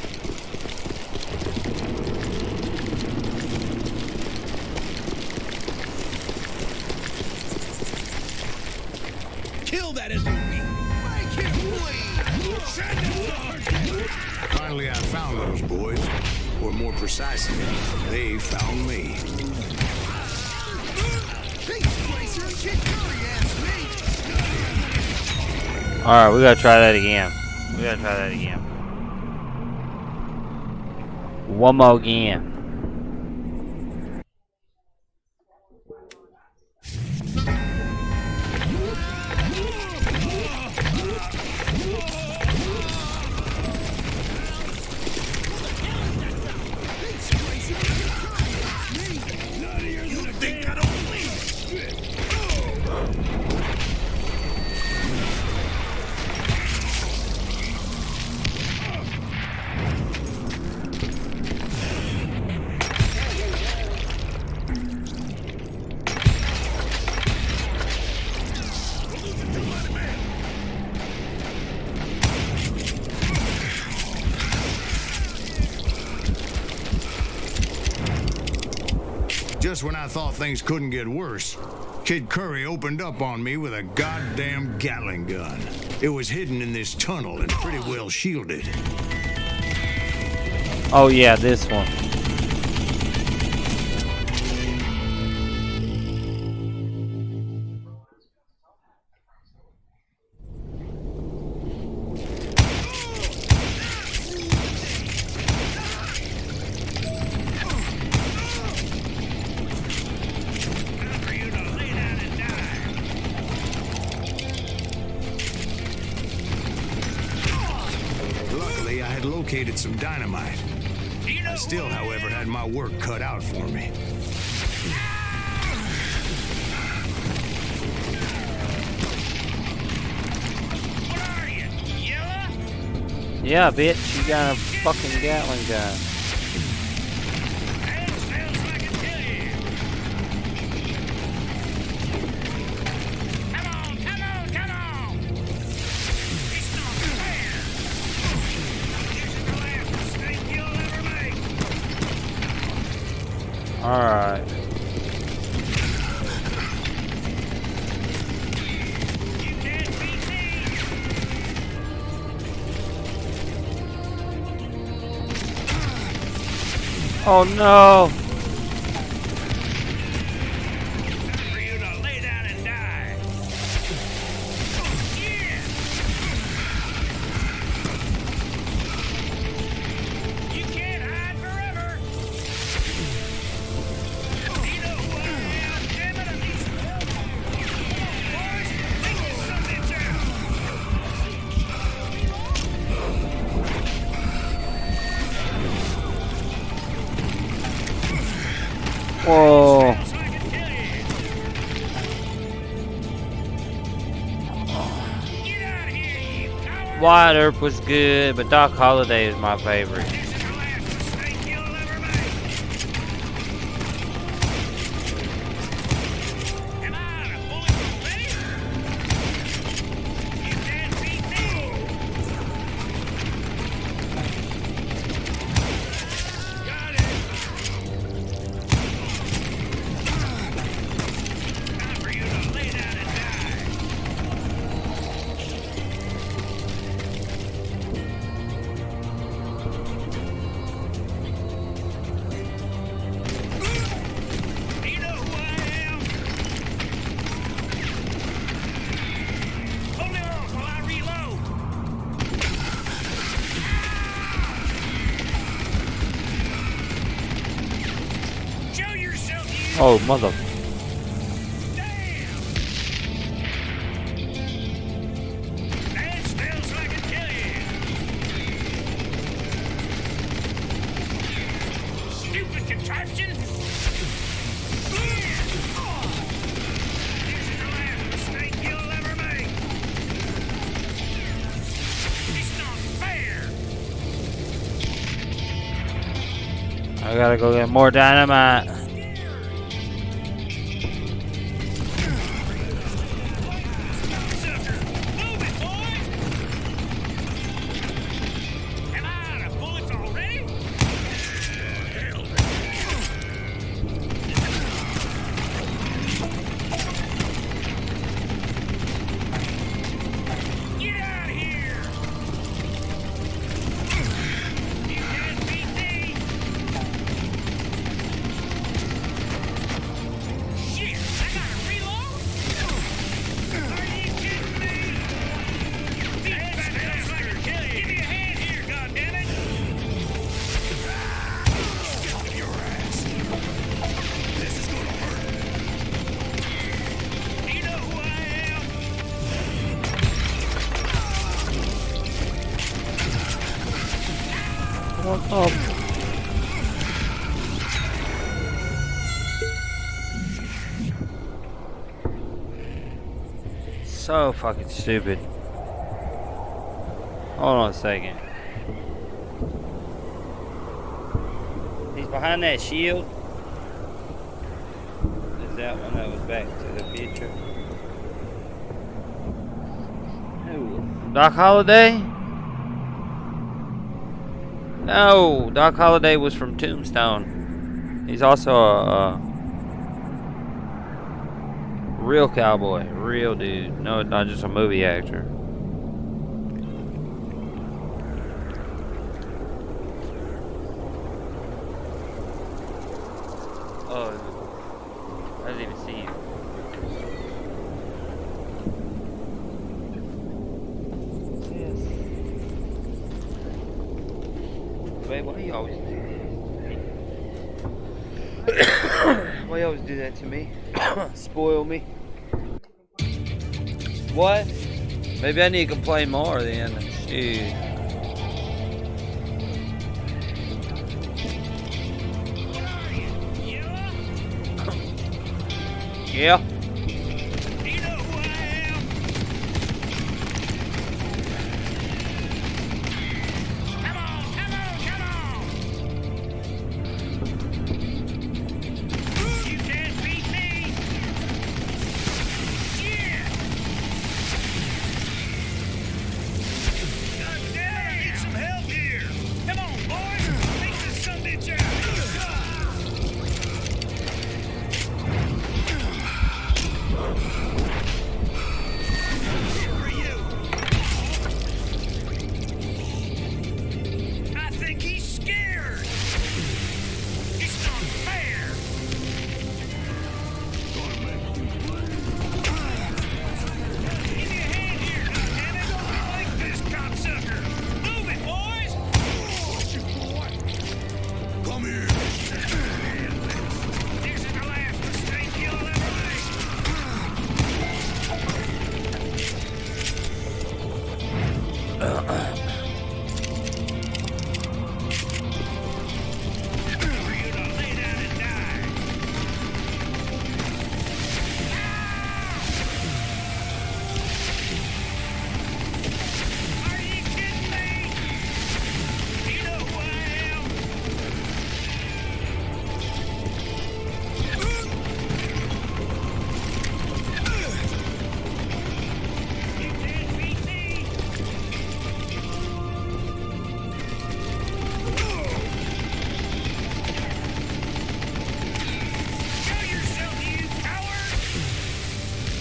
Kill that SOB! Make him bleed! Send him! Finally, I found those boys. Or more precisely, they found me. Alright, we gotta try that again. One more again. Just when I thought things couldn't get worse, Kid Curry opened up on me with a goddamn Gatling gun. It was hidden in this tunnel and pretty well shielded. Oh yeah, this one. Located some dynamite. I still, however, had my work cut out for me. Yeah, bitch, you got a fucking Gatling gun. Alright. Oh no! For you to lay down and die. You can't hide forever. You know who I am, damn it, I'm these boys. Take this son of a bitch Whoa. Wyatt Earp was good, but Doc Holliday is my favorite. Oh, mother. stupid contraption. This is the last mistake you'll ever make. It's not fair. I gotta go get more dynamite. Oh. So fucking stupid. Hold on a second. He's behind that shield. Is that one that was back to the future? Who? Doc Holliday? No, Doc Holliday was from Tombstone. He's also a real cowboy, real dude. No, not just a movie actor. Oh, I didn't even see you. Why do you always do this? Why you always do that to me? Spoil me. What? Maybe I need to complain more then. Shoot. Yeah.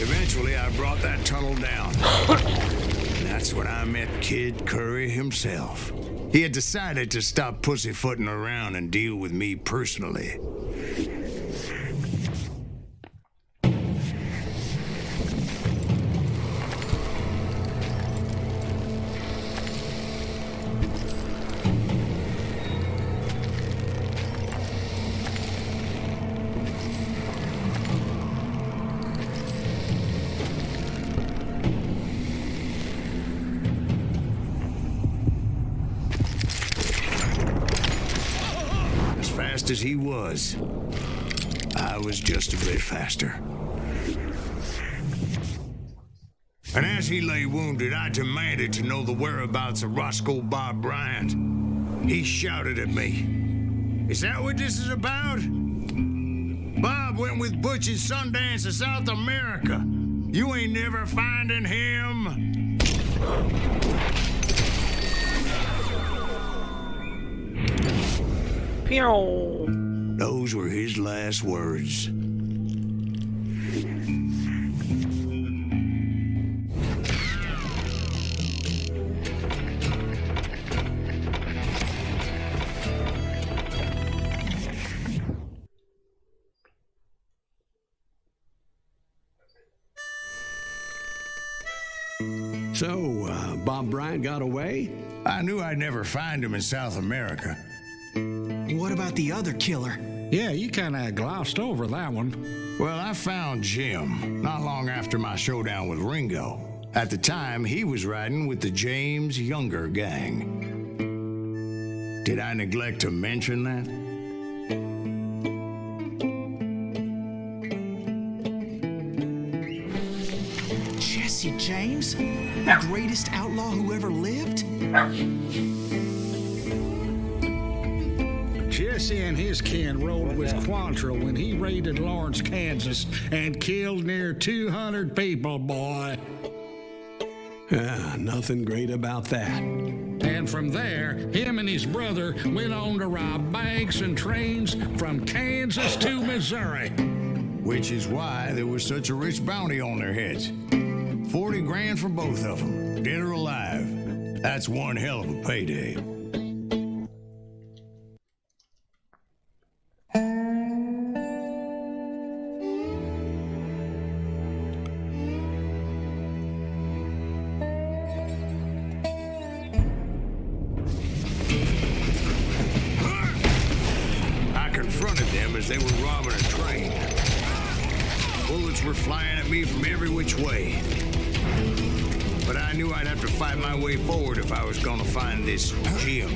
Eventually, I brought that tunnel down. And that's when I met Kid Curry himself. He had decided to stop pussyfooting around and deal with me personally. As he was, I was just a bit faster. And as he lay wounded, I demanded to know the whereabouts of Roscoe Bob Bryant. He shouted at me, "Is that what this is about? Bob went with Butch and Sundance to South America. You ain't never finding him." Those were his last words. So, Bob Bryant got away? I knew I'd never find him in South America. What about the other killer? Yeah, you kind of glossed over that one. Well, I found Jim not long after my showdown with Ringo. At the time, he was riding with the James Younger gang. Did I neglect to mention that? Jesse James? The greatest outlaw who ever lived? Jesse and his kin rode with Quantrill when he raided Lawrence, Kansas, and killed near 200 people, boy. Nothing great about that. And from there, him and his brother went on to rob banks and trains from Kansas to Missouri. Which is why there was such a rich bounty on their heads. 40 grand for both of them, dead or alive. That's one hell of a payday. They were robbing a train. Bullets were flying at me from every which way. But I knew I'd have to fight my way forward if I was gonna find this Jim.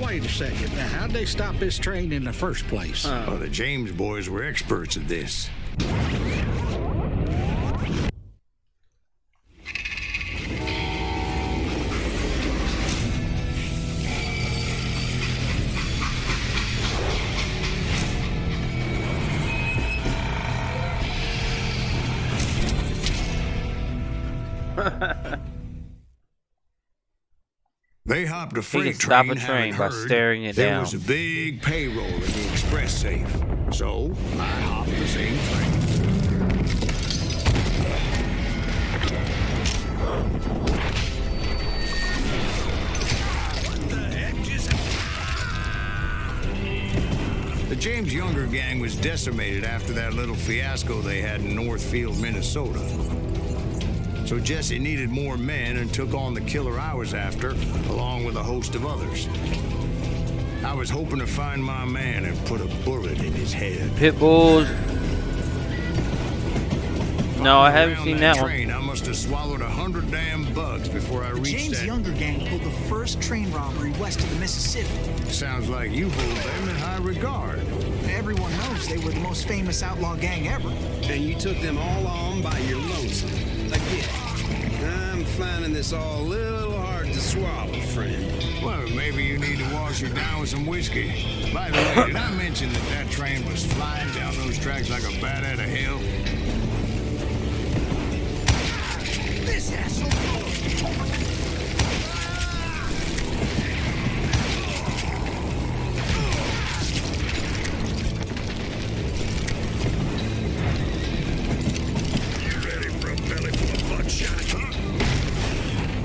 Wait a second. Now, how'd they stop this train in the first place? Well, the James boys were experts at this. They hopped a freight train. Stop a train by staring it down. There was a big payroll in the express safe, so I hopped the same train. What the heck just? The James Younger gang was decimated after that little fiasco they had in Northfield, Minnesota. So Jesse needed more men and took on the killer I was after, along with a host of others. I was hoping to find my man and put a bullet in his head. Pit bulls. No, I haven't seen that train, one. I must have swallowed 100 damn bugs before I reached James that. Younger gang pulled the first train robbery west of the Mississippi. Sounds like you hold them in high regard. Everyone knows they were the most famous outlaw gang ever. And you took them all on by your lonesome. Again, I'm finding this all a little hard to swallow, friend. Well, maybe you need to wash it down with some whiskey. By the way, did I mention that that train was flying down those tracks like a bat out of hell? This asshole!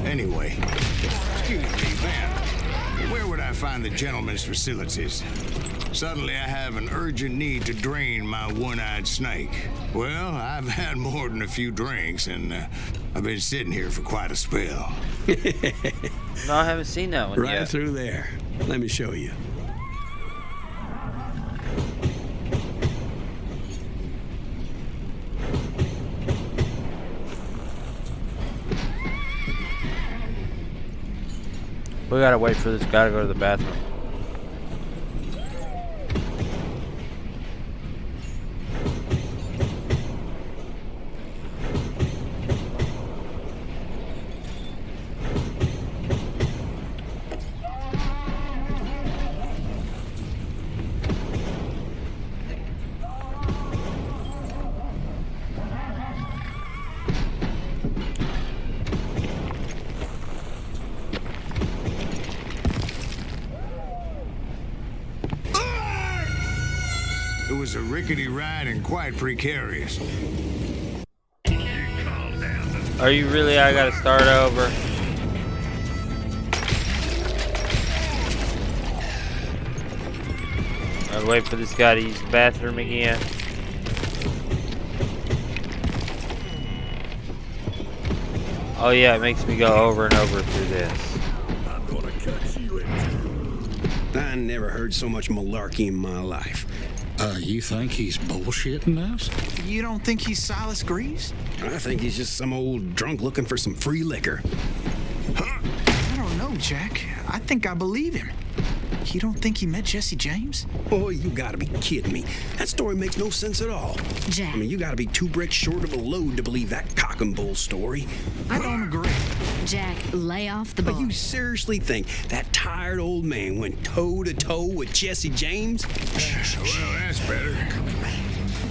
Anyway, excuse me, ma'am. Where would I find the gentleman's facilities? Suddenly I have an urgent need to drain my one-eyed snake. Well, I've had more than a few drinks, and I've been sitting here for quite a spell. No, I haven't seen that one yet. Right through there. Let me show you. We gotta wait for this guy to go to the bathroom. It was a rickety ride and quite precarious. Are you really? I gotta start over. I'll wait for this guy to use the bathroom again. Oh yeah, it makes me go over and over through this. I'm gonna cut you in two. I never heard so much malarkey in my life. You think he's bullshitting us? You don't think he's Silas Greaves? I think he's just some old drunk looking for some free liquor. I don't know, Jack. I think I believe him. You don't think he met Jesse James? Oh, you gotta be kidding me. That story makes no sense at all. Jack. I mean, you gotta be 2 bricks short of a load to believe that cock and bull story. I don't agree. Jack, lay off the But ball. you seriously think that tired old man went toe-to-toe with Jesse James? Well, that's better.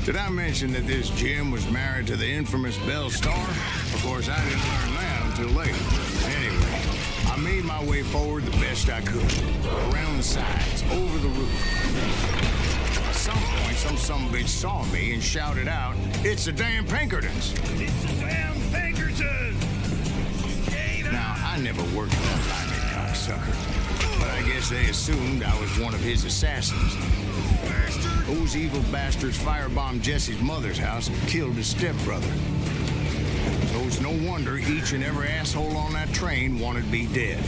Did I mention that this Jim was married to the infamous Belle Starr? Of course, I didn't learn that until later. Anyway, I made my way forward the best I could. Around the sides, over the roof. At some point, some sumbitch saw me and shouted out, "It's the damn Pinkertons!" It's the damn Pinkertons! Now, I never worked with that lying cocksucker, but I guess they assumed I was one of his assassins. Those evil bastards firebombed Jesse's mother's house and killed his stepbrother. So it's no wonder each and every asshole on that train wanted me dead.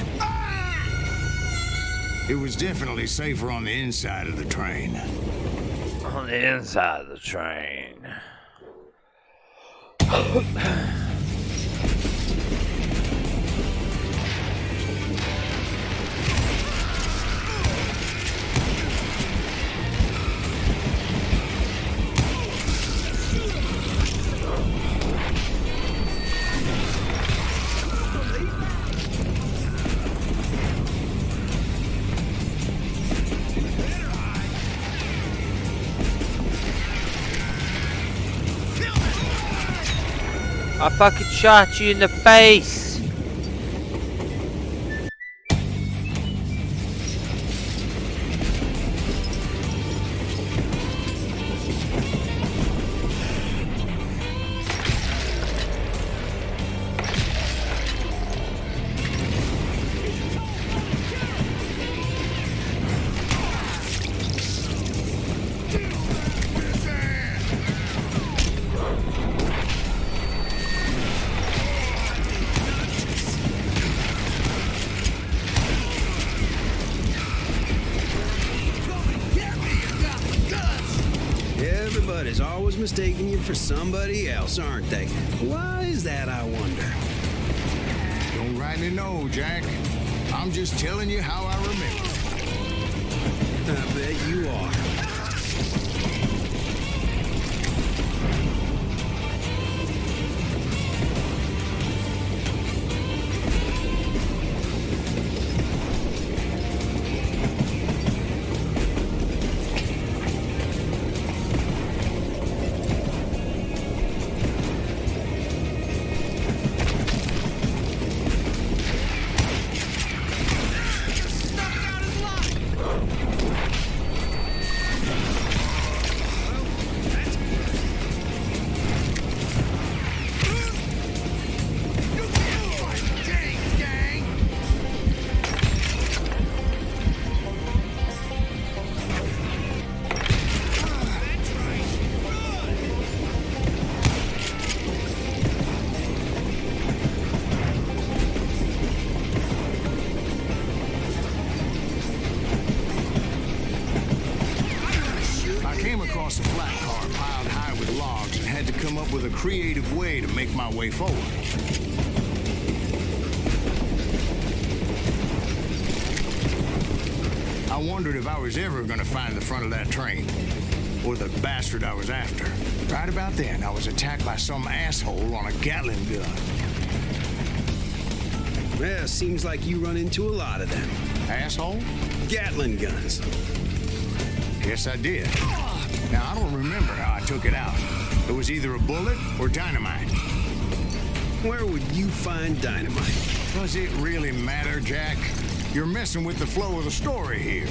It was definitely safer on the inside of the train. On the inside of the train. I fucking shot you in the face. Everybody's always mistaking you for somebody else, aren't they? Why is that, I wonder? Don't rightly know, Jack. I'm just telling you how I remember. I bet you are. come up with a creative way to make my way forward. I wondered if I was ever going to find the front of that train, or the bastard I was after. Right about then, I was attacked by some asshole on a Gatling gun. Yeah, seems like you run into a lot of them. Asshole? Gatling guns. Yes, I did. Now, I don't remember how I took it out. It was either a bullet or dynamite. Where would you find dynamite? Does it really matter, Jack? You're messing with the flow of the story here.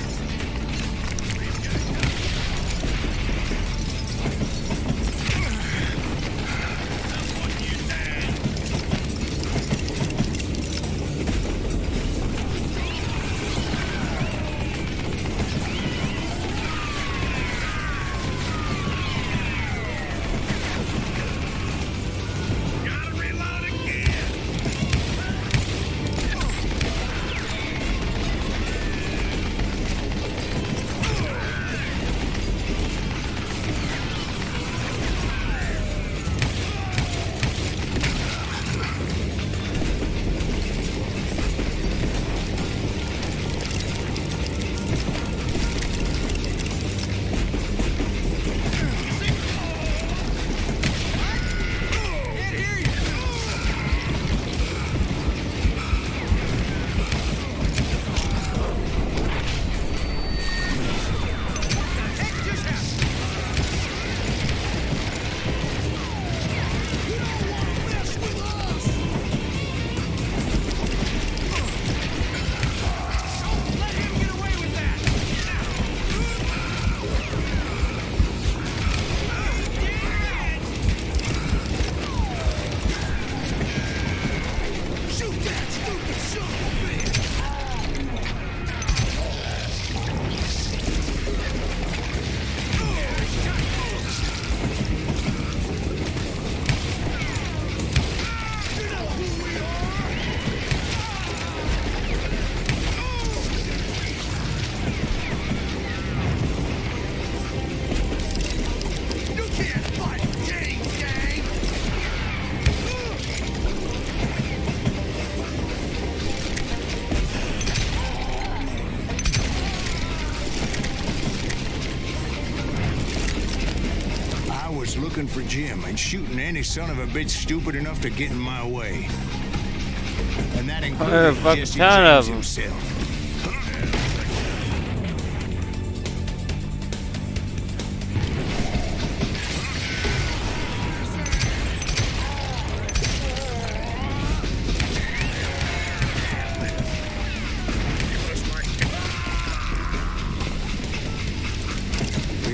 Looking for Jim and shooting any son of a bitch stupid enough to get in my way. And that includes Jesse James himself.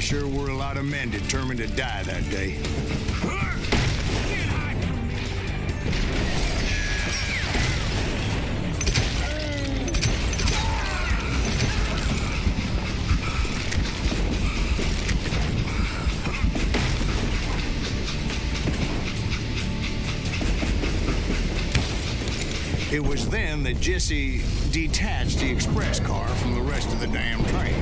Sure were a lot of men determined to die that day. It was then that Jesse detached the express car from the rest of the damn train.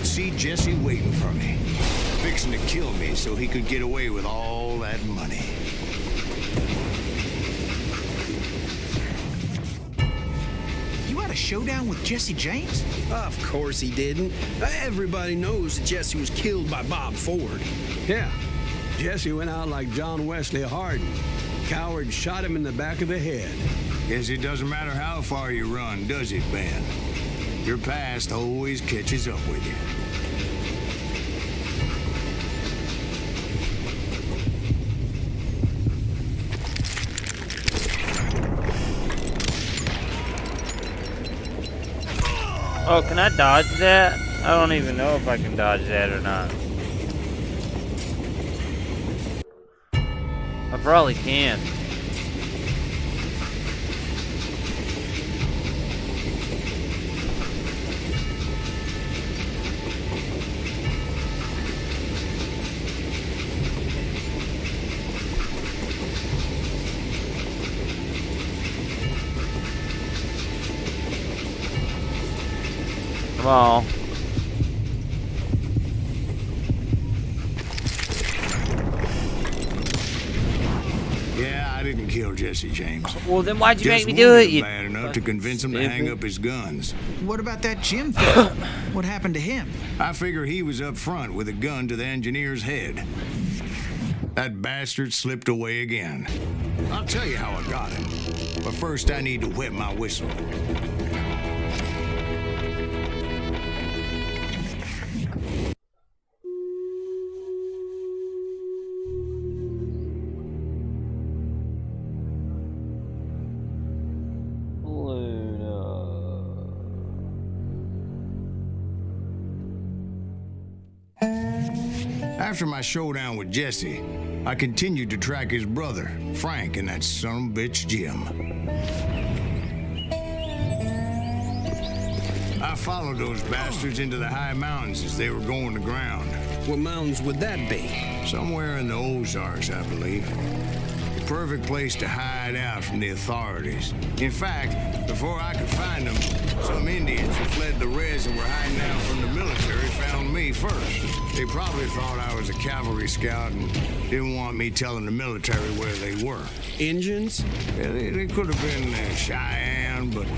See Jesse waiting for me, fixing to kill me so he could get away with all that money. You had a showdown with Jesse James? Of course he didn't. Everybody knows that Jesse was killed by Bob Ford. Yeah, Jesse went out like John Wesley Hardin. Coward shot him in the back of the head. Guess it doesn't matter how far you run, does it, Ben? Your past always catches up with you. Oh, can I dodge that? I don't even know if I can dodge that or not. I probably can. Come on. didn't kill Jesse James. Well, then why'd you Just make me do it? wounded him You bad enough to convince him to hang up his guns. What about that Jim fellow? What happened to him? I figure he was up front with a gun to the engineer's head. That bastard slipped away again. I'll tell you how I got him. But first I need to wet my whistle. After my showdown with Jesse, I continued to track his brother, Frank, and that sumbitch Jim. I followed those bastards into the high mountains as they were going to ground. What mountains would that be? Somewhere in the Ozarks, I believe. The perfect place to hide out from the authorities. In fact, before I could find them, some Indians who fled the res and were hiding out from the military found me first. They probably thought I was a cavalry scout and didn't want me telling the military where they were. Indians? Yeah, they could have been Cheyenne, but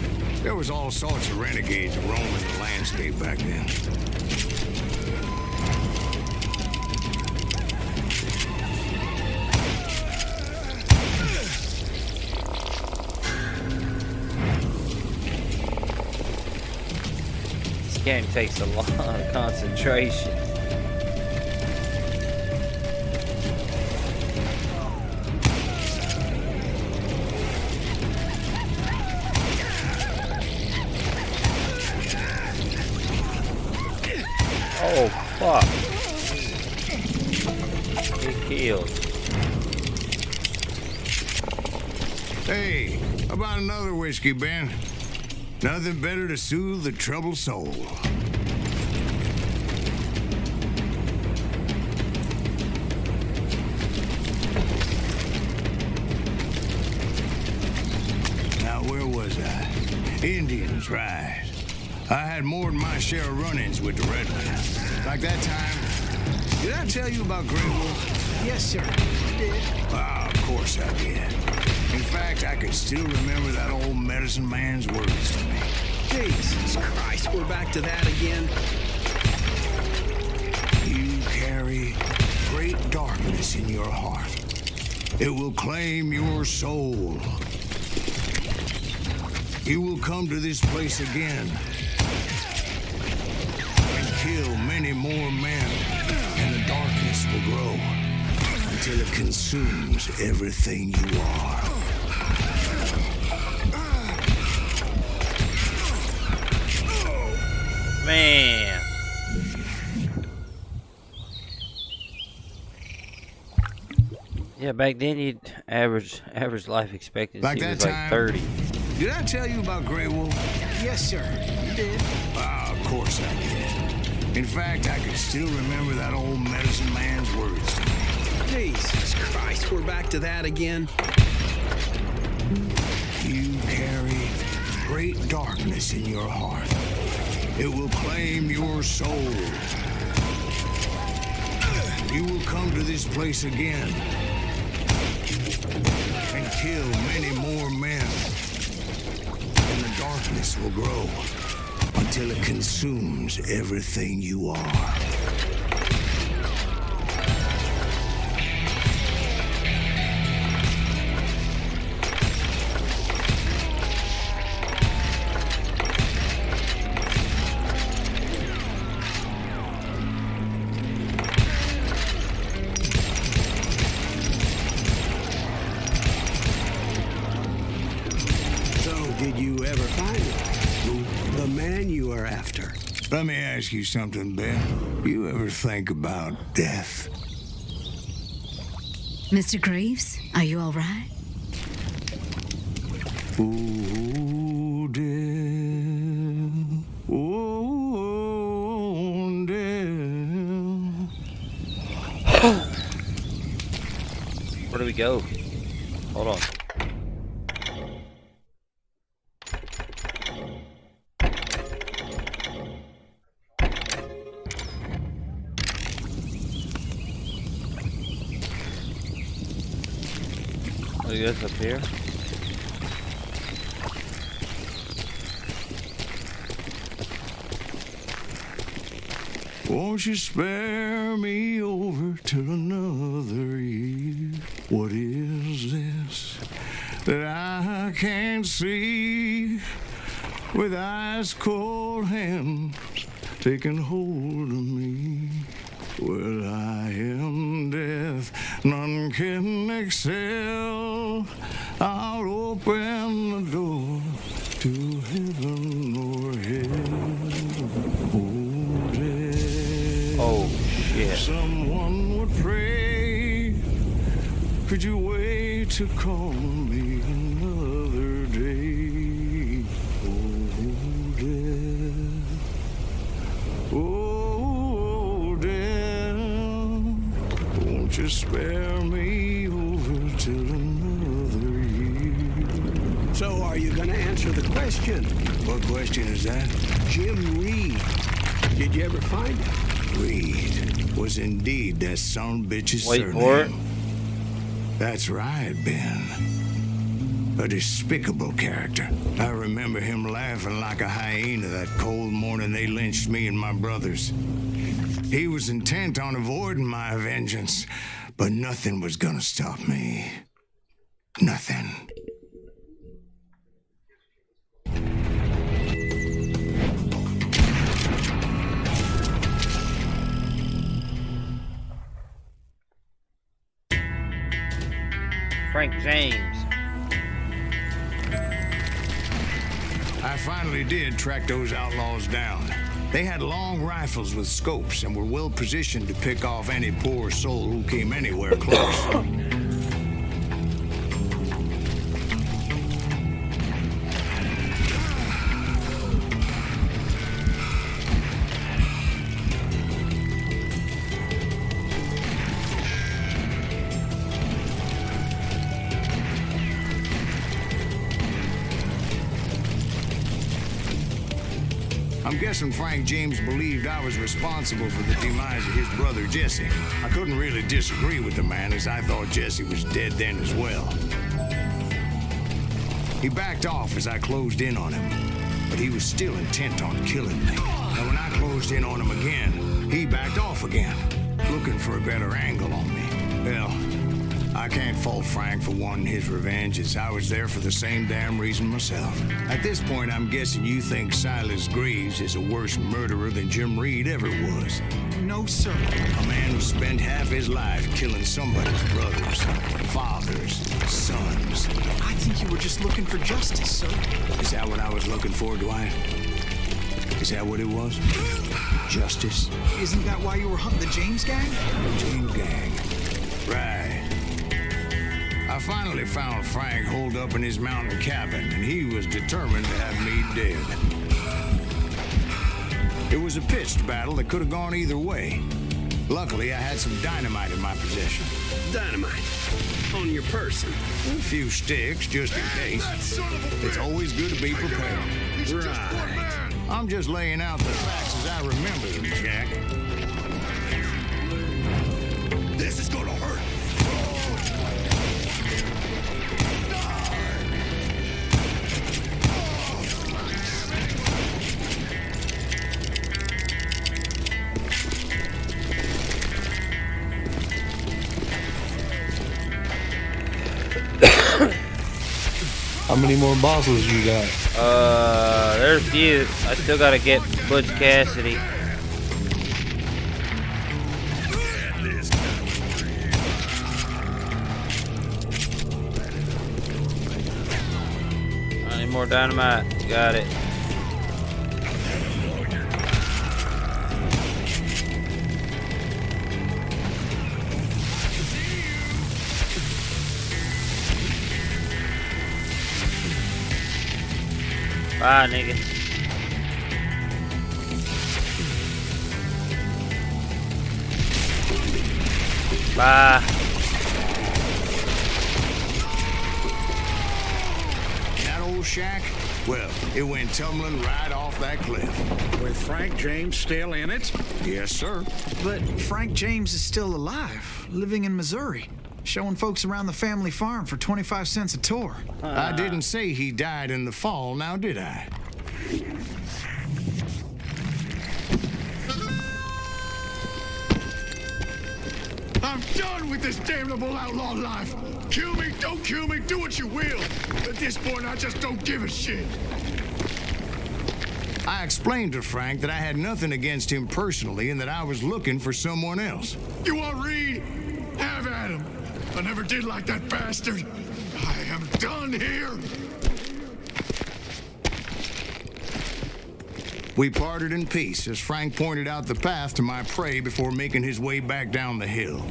there was all sorts of renegades roaming the landscape back then. This game takes a lot of concentration. Oh, fuck. Get killed. Hey, how about another whiskey, Ben? Nothing better to soothe the troubled soul. Now, where was I? Indians, right. I had more than my share of run-ins with the redlands. Like that time, did I tell you about Grey Wolf? Yes, sir. You did. Ah, of course I did. In fact, I can still remember that old medicine man's words to me. Jesus Christ, we're back to that again. You carry great darkness in your heart. It will claim your soul. You will come to this place again and kill many more men, and the darkness will grow until it consumes everything you are. Man. Yeah, back then you'd average life expectancy Like that was like time? 30. Did I tell you about Grey Wolf? Yes, sir. You did. Ah, of course I did. In fact, I can still remember that old medicine man's words to me. Jesus Christ, we're back to that again. You carry great darkness in your heart. It will claim your soul. You will come to this place again and kill many more men. And the darkness will grow until it consumes everything you are. Did you ever find it? The man you are after. Let me ask you something, Ben. You ever think about death? Mr. Greaves, are you all right? Oh, death. Oh, death. Where do we go? Hold on. I guess up here. Won't you spare me over till another year? What is this that I can't see? With ice cold hands taking hold of me. Well, I am death, none can excel. I'll open the door to heaven or hell. Oh, death. Oh, shit. Someone would pray. Could you wait to call me another day? Oh, death. Oh, death. Won't you spare me over till another year? So are you going to answer the question? What question is that? Jim Reed. Did you ever find him? Reed was indeed that son of a bitch's Wait surname. for it. That's right, Ben. A despicable character. I remember him laughing like a hyena that cold morning they lynched me and my brothers. He was intent on avoiding my vengeance, but nothing was gonna stop me. Nothing. Frank James. I finally did track those outlaws down. They had long rifles with scopes and were well positioned to pick off any poor soul who came anywhere close. I'm guessing Frank James believed I was responsible for the demise of his brother Jesse. I couldn't really disagree with the man, as I thought Jesse was dead then as well. He backed off as I closed in on him, but he was still intent on killing me. And when I closed in on him again, he backed off again, looking for a better angle on me. Well, I can't fault Frank for wanting his revenge, as I was there for the same damn reason myself. At this point, I'm guessing you think Silas Greaves is a worse murderer than Jim Reed ever was. No, sir. A man who spent half his life killing somebody's brothers, fathers, sons. I think you were just looking for justice, sir. Is that what I was looking for, Dwight? Is that what it was? Justice? Isn't that why you were hunting the James gang? James gang. Right. I finally found Frank holed up in his mountain cabin, and he was determined to have me dead. It was a pitched battle that could have gone either way. Luckily, I had some dynamite in my possession. Dynamite? On your person? A few sticks, just in case. It's always good to be prepared. Right. I'm just laying out the facts as I remember them, Jack. This is gonna hurt. How many more bosses you got? There's a few. I still gotta get Butch Cassidy. I need more dynamite. Got it. Bye, nigga. Bye. That old shack? Well, it went tumbling right off that cliff. With Frank James still in it? Yes, sir. But Frank James is still alive, living in Missouri. showing folks around the family farm for 25 cents a tour. I didn't say he died in the fall, now did I? I'm done with this damnable outlaw life. Kill me, don't kill me, do what you will. At this point, I just don't give a shit. I explained to Frank that I had nothing against him personally and that I was looking for someone else. You want Reed? Have at him. I never did like that bastard. I am done here. We parted in peace as Frank pointed out the path to my prey before making his way back down the hill.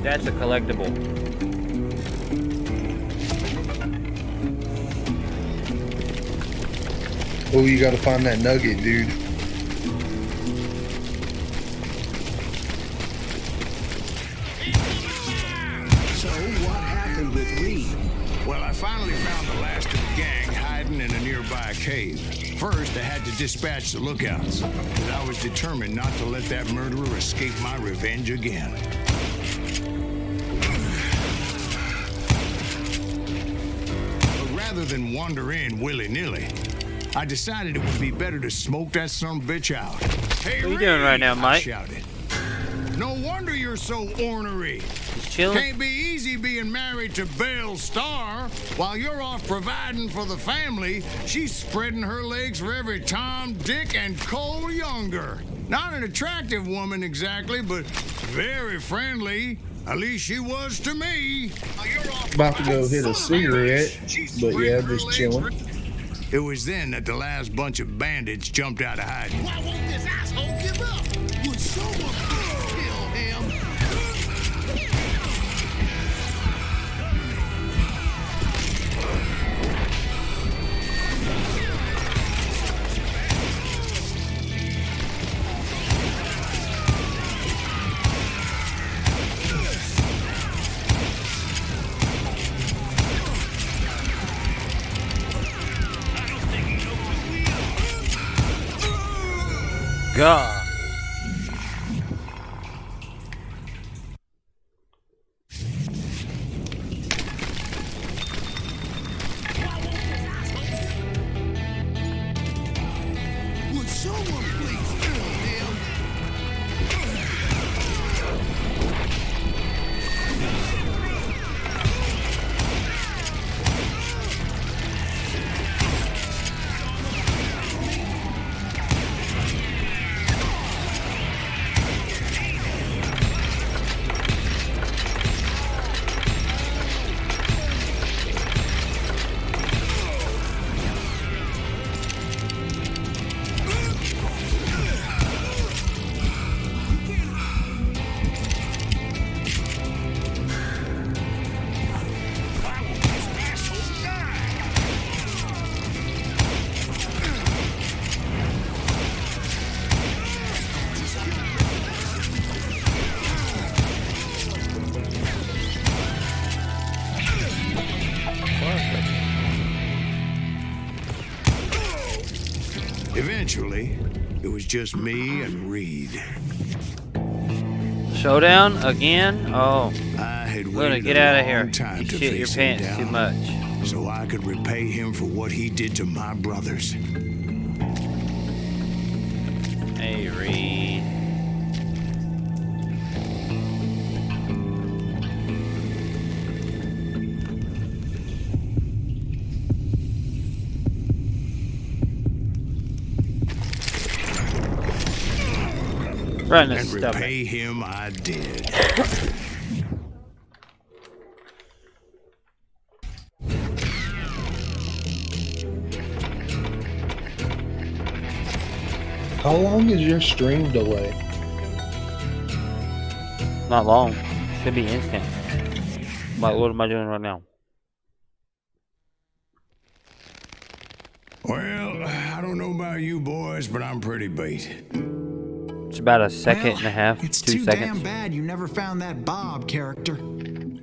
That's a collectible. Oh, you gotta find that nugget, dude. So what happened with Reed? Well, I finally found the last of the gang hiding in a nearby cave. First, I had to dispatch the lookouts, but I was determined not to let that murderer escape my revenge again. But rather than wander in willy-nilly, I decided it would be better to smoke that son-of-a-bitch out. Hey, what are you doing right now, Mike? I shouted. No wonder you're so ornery. Just chilling. Can't be easy being married to Belle Starr. While you're off providing for the family, she's spreading her legs for every Tom, Dick, and Cole Younger. Not an attractive woman exactly, but very friendly. At least she was to me. About to go hit a cigarette, but yeah, just chilling. It was then that the last bunch of bandits jumped out of hiding. Why won't this asshole give up? Would someone please kill him? God. Would someone please kill him? Eventually, it was just me and Reed. Showdown again? Oh, I had I'm gonna waited get a out of long here. time You to shit your face him pants too down, much. so I could repay him for what he did to my brothers. Hey, Reed. Right in the And stomach. repay him I did. How long is your stream delay? Not long. Should be instant. Like, what am I doing right now? Well, I don't know about you boys, but I'm pretty beat. It's about a second and a half, It's 2 too seconds. damn bad you never found that Bob character.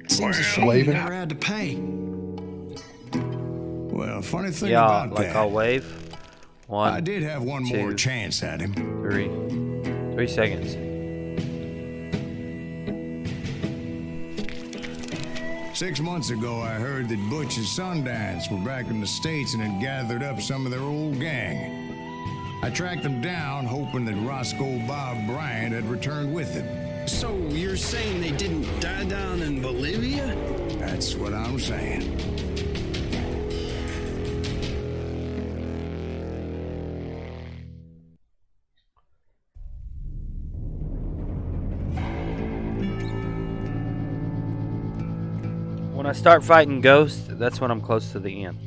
Seems a shame you Waving. never had to pay. Well, funny thing Yeah, about like that, I'll wave. 1, I did have one more 2, chance at him. 3 seconds. 6 months ago, I heard that Butch and Sundance were back in the States and had gathered up some of their old gang. I tracked them down, hoping that Roscoe Bob Bryant had returned with them. So you're saying they didn't die down in Bolivia? That's what I'm saying. When I start fighting ghosts, that's when I'm close to the end.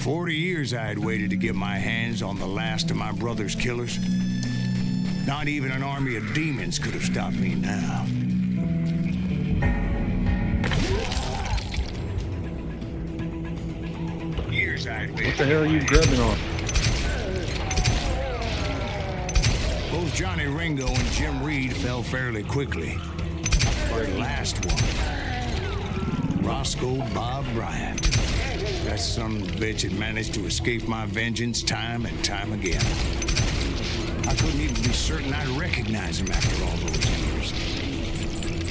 For 40 years I had waited to get my hands on the last of my brother's killers. Not even an army of demons could have stopped me now. Years I had been. What the hell are you grubbing on? Both Johnny Ringo and Jim Reed fell fairly quickly. But the last one, Roscoe Bob Bryant. That son of a bitch had managed to escape my vengeance time and time again. I couldn't even be certain I'd recognize him after all those years.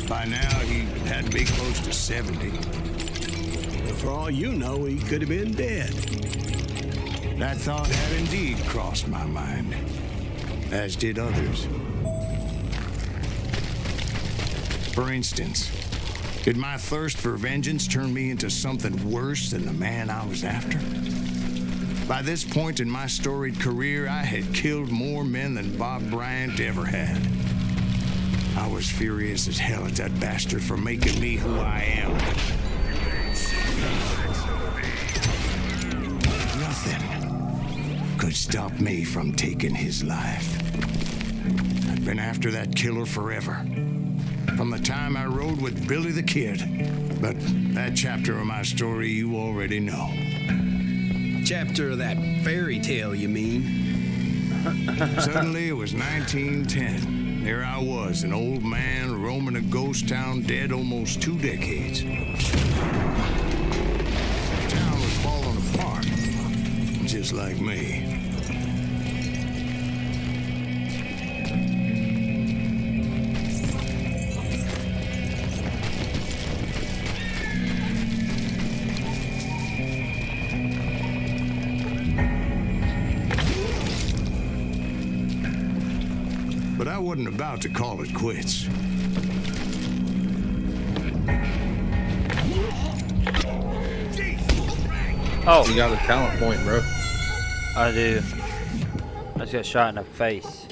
By now, he had to be close to 70. But for all you know, he could have been dead. That thought had indeed crossed my mind, as did others. For instance, did my thirst for vengeance turn me into something worse than the man I was after? By this point in my storied career, I had killed more men than Bob Bryant ever had. I was furious as hell at that bastard for making me who I am. Nothing could stop me from taking his life. I'd been after that killer forever. From the time I rode with Billy the Kid. But that chapter of my story you already know. Chapter of that fairy tale, you mean? Suddenly it was 1910. There I was, an old man roaming a ghost town dead almost 2 decades. The town was falling apart, just like me. But I wasn't about to call it quits. Oh, you got a talent point, bro. I do. I just got shot in the face.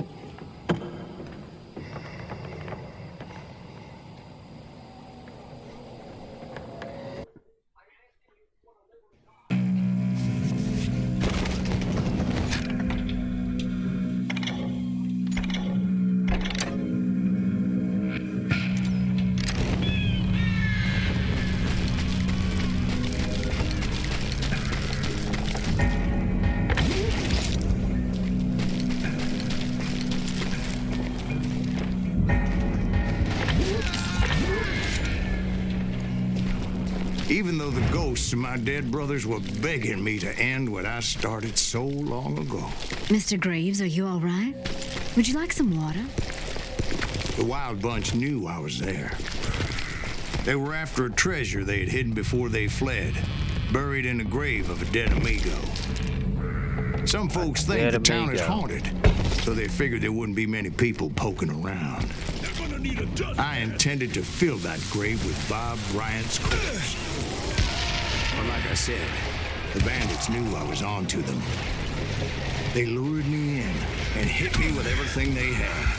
Even though the ghosts of my dead brothers were begging me to end what I started so long ago. Mr. Graves, are you all right? Would you like some water? The Wild Bunch knew I was there. They were after a treasure they had hidden before they fled, buried in the grave of a dead amigo. Some folks think the town is haunted, so they figured there wouldn't be many people poking around. I intended to fill that grave with Bob Bryant's corpse. But like I said, the bandits knew I was on to them. They lured me in and hit me with everything they had.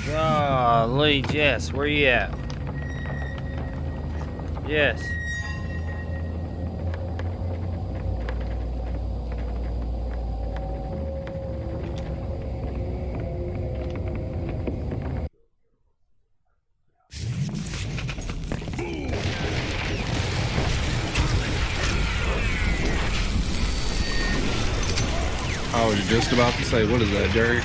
Golly, Jess, where you at? Yes. I was just about to say, what is that, Jerry?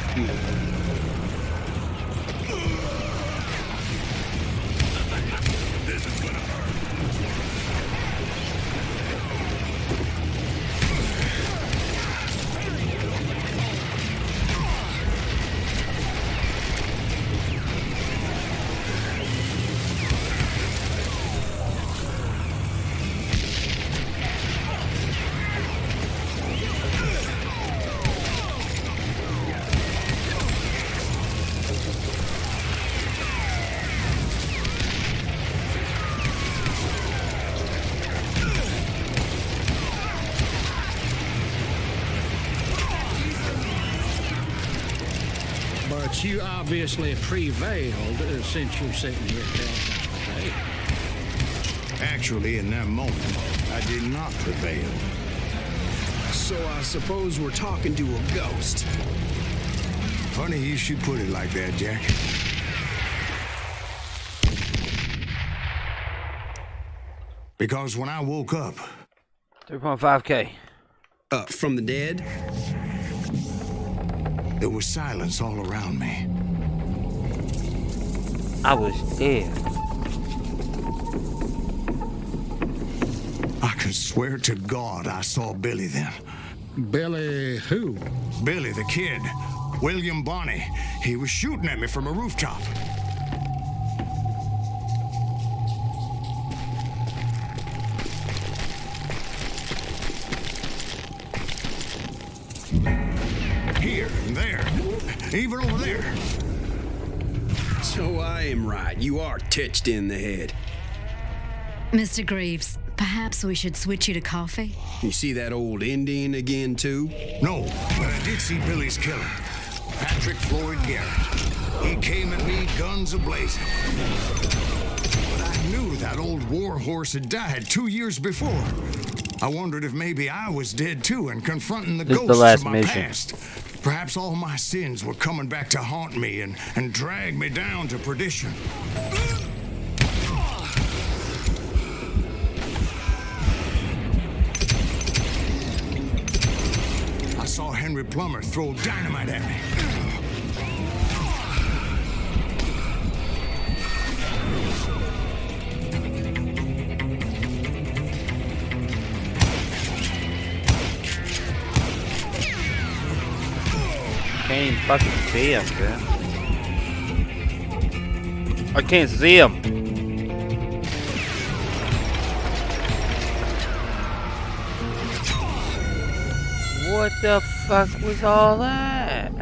But you obviously prevailed since you're sitting here telling us today. Actually, in that moment, I did not prevail. So I suppose we're talking to a ghost. Funny you should put it like that, Jack. Because when I woke up... 3.5K. From the dead? There was silence all around me. I was dead. I can swear to God I saw Billy then. Billy who? Billy the kid. William Bonney. He was shooting at me from a rooftop. Here and there. Even over there. So I am right. You are touched in the head. Mr. Greaves, perhaps we should switch you to coffee? You see that old Indian again, too? No, but I did see Billy's killer, Patrick Floyd Garrett. He came at me guns a-blazing. But I knew that old war horse had died 2 years before. I wondered if maybe I was dead too and confronting the ghosts of my past. Perhaps all my sins were coming back to haunt me and drag me down to perdition. I saw Henry Plummer throw dynamite at me. Can't even fucking see him, man. I can't see him. What the fuck was all that? I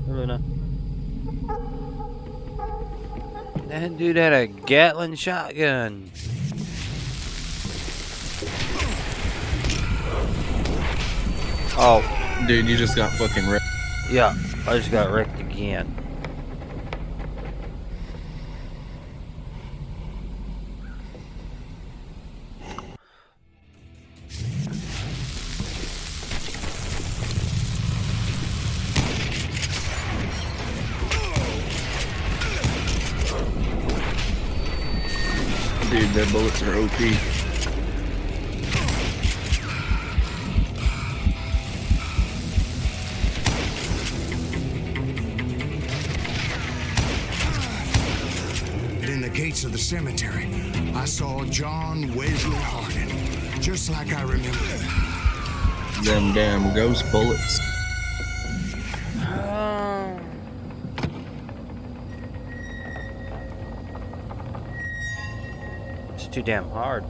don't know. That dude had a Gatling shotgun. Oh. Dude, you just got fucking wrecked. Yeah, I just got wrecked again. Dude, their bullets are OP. Gates of the cemetery, I saw John Wesley Hardin, just like I remember. Them damn ghost bullets. It's too damn hard.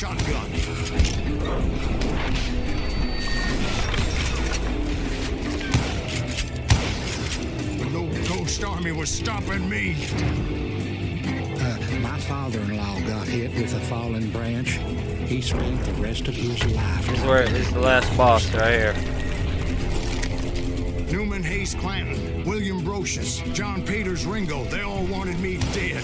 shotgun. But no ghost army was stopping me. My father-in-law got hit with a fallen branch. He spent the rest of his life. This is where it's the last boss right here. Newman Hayes Clanton, William Brocious, John Peters Ringo, they all wanted me dead.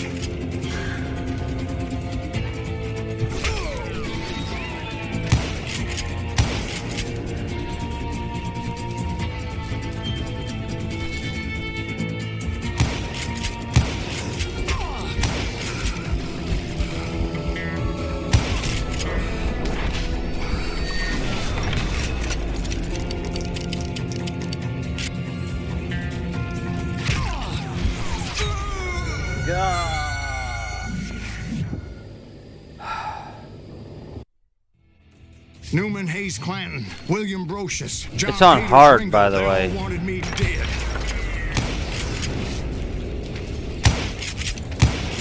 Newman Hayes Clanton, William Brocious, John It's on Peters hard, Ringo, by the they way. all wanted me dead.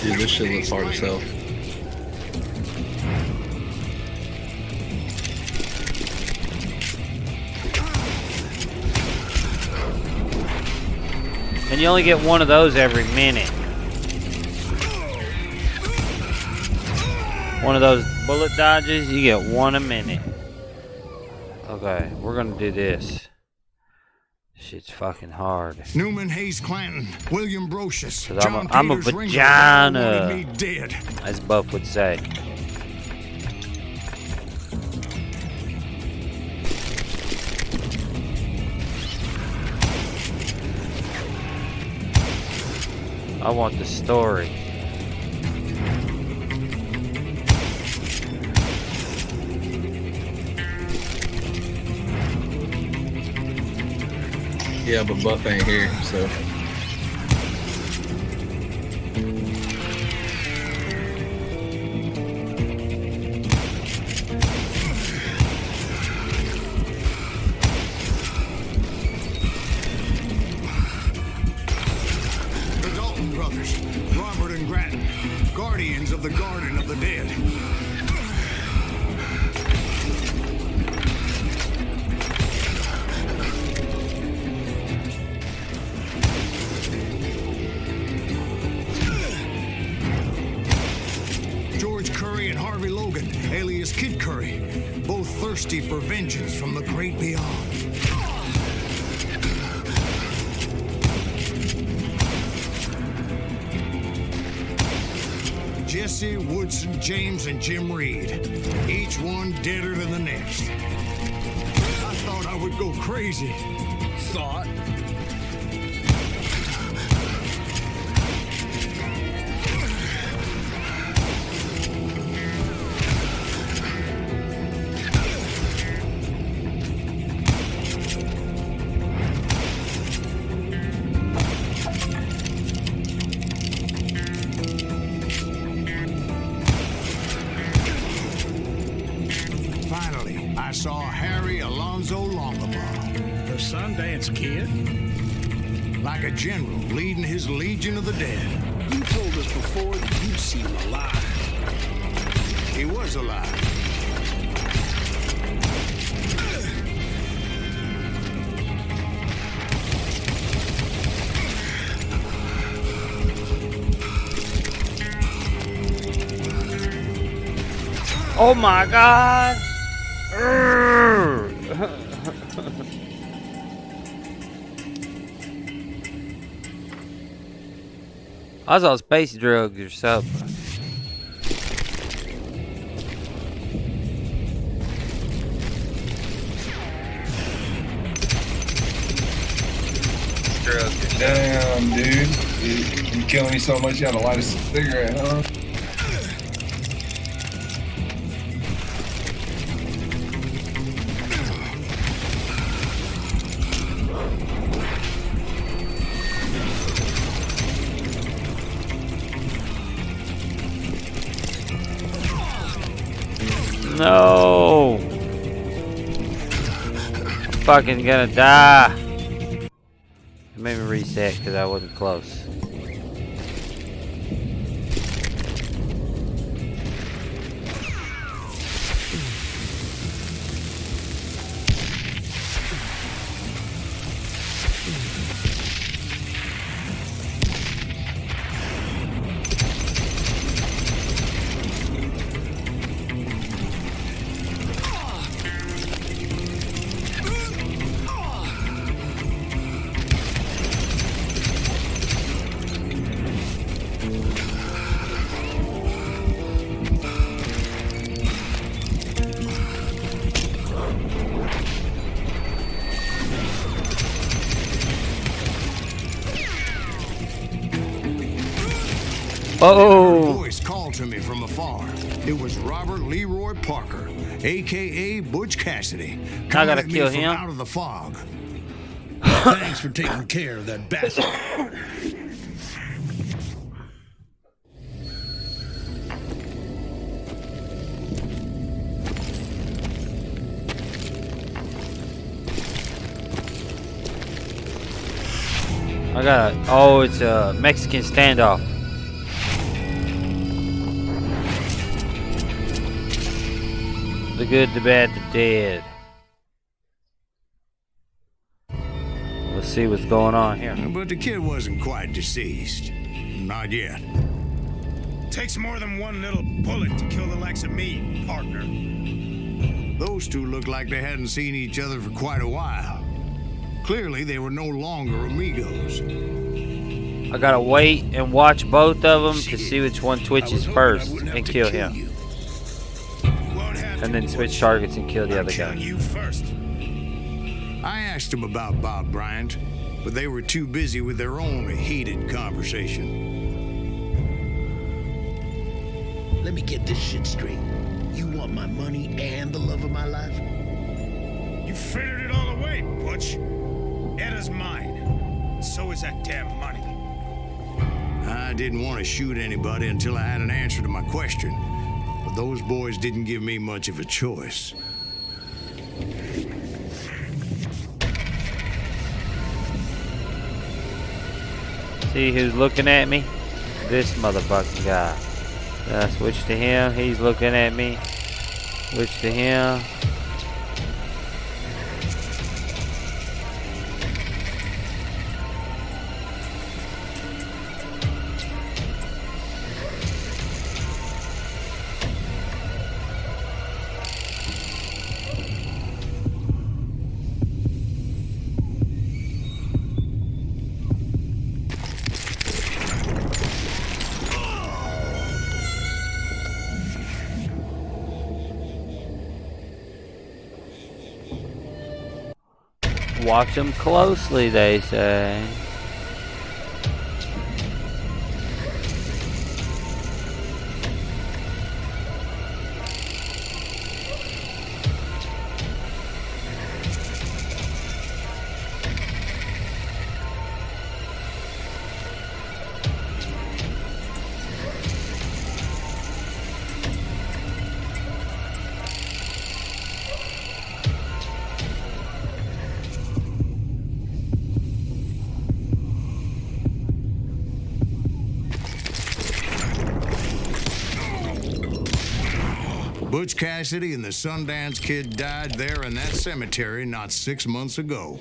Dude, this shit looks hard as hell. And you only get one of those every minute. One of those bullet dodges, you get one a minute. Okay, we're gonna do this. Shit's fucking hard. Newman Hayes Clanton, William Brocious, 'Cause John I'm a Peters Ringo, they all vagina, wanted me dead. as Buff would say. I want the story. Yeah, but Buff ain't here, so. The Dalton brothers, Robert and Grattan, guardians of the Garden of the Dead. George Curry and Harvey Logan, alias Kid Curry, both thirsty for vengeance from the great beyond. Jesse, Woodson, James, and Jim Reed. Each one deader than the next. I thought I would go crazy. Thought? Finally, I saw Harry Alonzo Longabaugh. The Sundance Kid? Like a general leading his Legion of the Dead. You told us before that you'd seen him alive. He was alive. Oh my god! I was on space drugs or something. Damn, dude. You killing me so much you had to light a cigarette, huh? No! I'm fucking gonna die. It made me reset because I wasn't close. Boom. A voice called to me from afar. It was Robert Leroy Parker, a.k.a. Butch Cassidy. I gotta at me kill from him. out of the fog. Thanks for taking care of that bastard. I got a, oh, it's a Mexican standoff. The good, the bad, the dead. Let's see what's going on here. But the kid wasn't quite deceased. Not yet. Takes more than one little bullet to kill the likes of me, partner. Those two looked like they hadn't seen each other for quite a while. Clearly, they were no longer amigos. I gotta wait and watch both of them to see which one twitches first and kill him. And then switch targets and kill the other guy. You first. I asked them about Bob Bryant, but they were too busy with their own heated conversation. Let me get this shit straight. You want my money and the love of my life? You frittered it all away, Butch. Eda's mine. So is that damn money. I didn't want to shoot anybody until I had an answer to my question, but those boys didn't give me much of a choice. See who's looking at me? This motherfucking guy. Switch to him. He's looking at me. Switch to him. Watch them closely, they say. Butch Cassidy and the Sundance Kid died there in that cemetery not 6 months ago.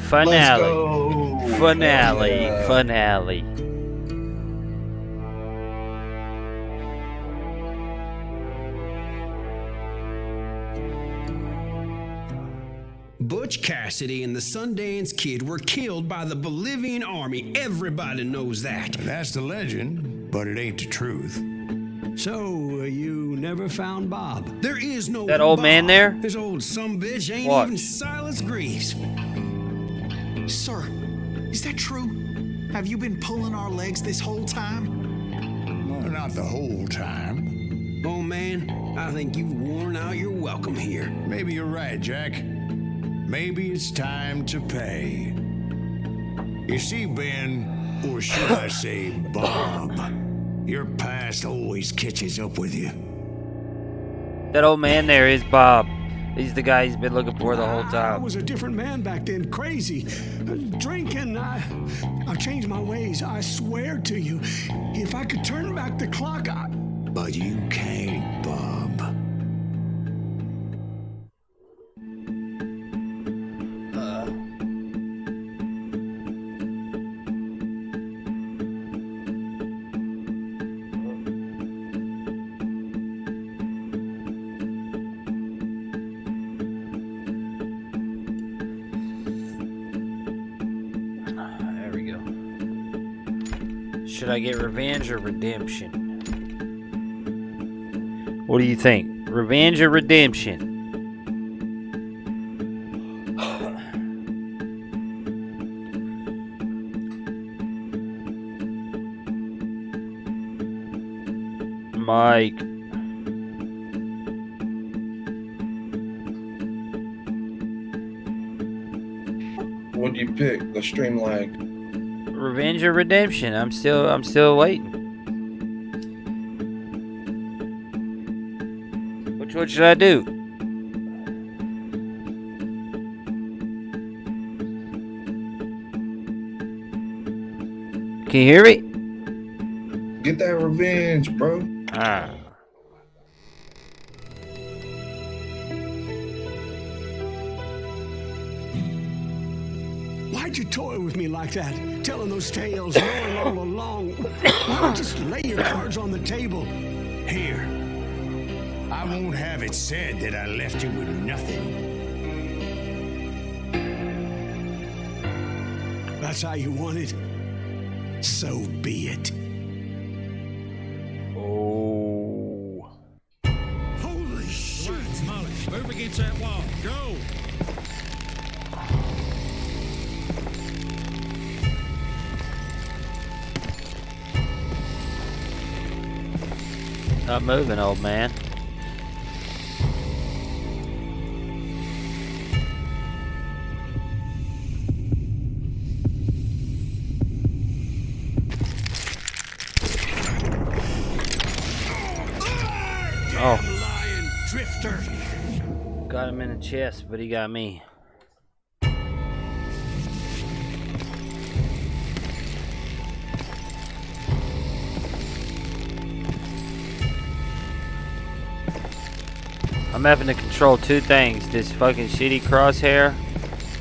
Finale. Butch Cassidy and the Sundance Kid were killed by the Bolivian army. Everybody knows that. That's the legend, but it ain't the truth. So, you never found Bob? There is no That old Bob. man there? This old sumbitch ain't What? even Silas Greaves. Sir, is that true? Have you been pulling our legs this whole time? Well, not the whole time. Oh, man, I think you've worn out your welcome here. Maybe you're right, Jack. Maybe it's time to pay. You see, Ben, or should I say Bob, your past always catches up with you. That old man there is Bob. He's the guy he's been looking for the whole I time. was a different man back then, crazy. Drinking, I've changed my ways, I swear to you. If I could turn back the clock, But you can't, Bob. Should I get revenge or redemption? What do you think? Revenge or redemption? Mike. What do you pick? The stream lag. Revenge or redemption? I'm still waiting. Which one should I do? Can you hear me? Get that revenge, bro. Ah. Why'd you toy with me like that? Telling those tales, knowing all along. Why don't you just lay your cards on the table? Here. I won't have it said that I left you with nothing. That's how you want it. So be it. Oh. Holy shit! Molly, move against that wall. Go! Not moving, old man. Oh. Lion drifter. Got him in the chest, but he got me. I'm having to control two things. This fucking shitty crosshair,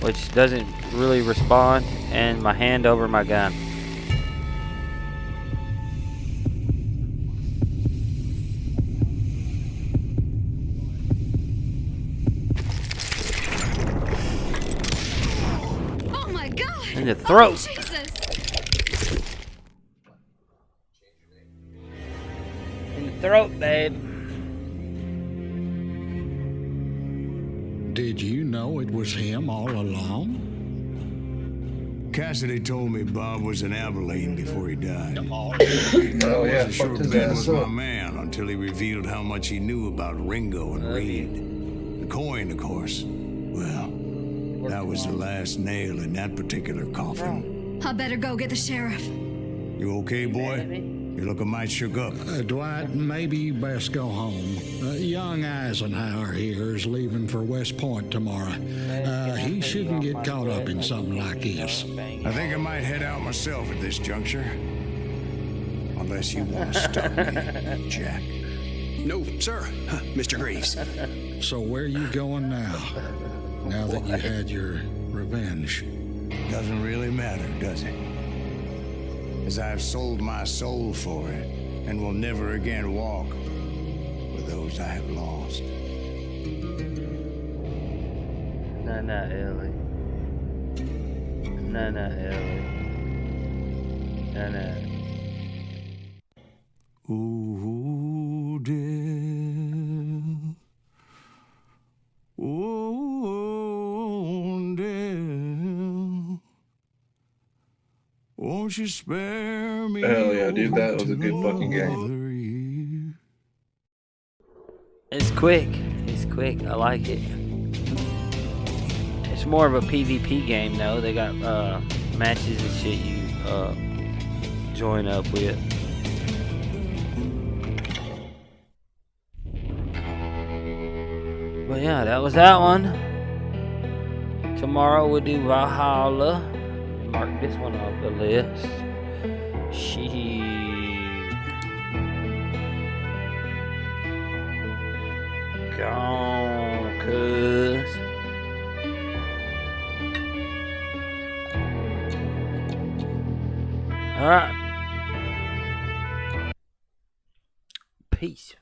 which doesn't really respond, and my hand over my gun. Oh my God! In the throat. Oh, Jesus! In the throat, babe. Did you know it was him all along? Cassidy told me Bob was in Abilene before he died. Oh I yeah, wasn't sure fucked his Ben ass was my up. man until he revealed how much he knew about Ringo and Reed. The coin, of course. Well, that was the last nail in that particular coffin. I better go get the sheriff. You okay, boy? You look a mite shook up. Dwight, maybe you best go home. Young Eisenhower here is leaving for West Point tomorrow. He shouldn't get caught up in something like this. I think I might head out myself at this juncture. Unless you want to stop me, Jack. No, sir, Mr. Greaves. So where are you going now? Now that you had your revenge? Doesn't really matter, does it? As I've sold my soul for it, and will never again walk with those I have lost. Nah, Ellie. Nah, Ellie. Nah. Ooh, dear. Ooh, dear. Won't you spare me? Hell yeah, dude, that was a good fucking game. It's quick. It's quick. I like it. It's more of a PvP game though. They got matches and shit you join up with. But yeah, that was that one. Tomorrow we'll do Valhalla. Mark this one off the list. Gone, cuz. Alright. Peace.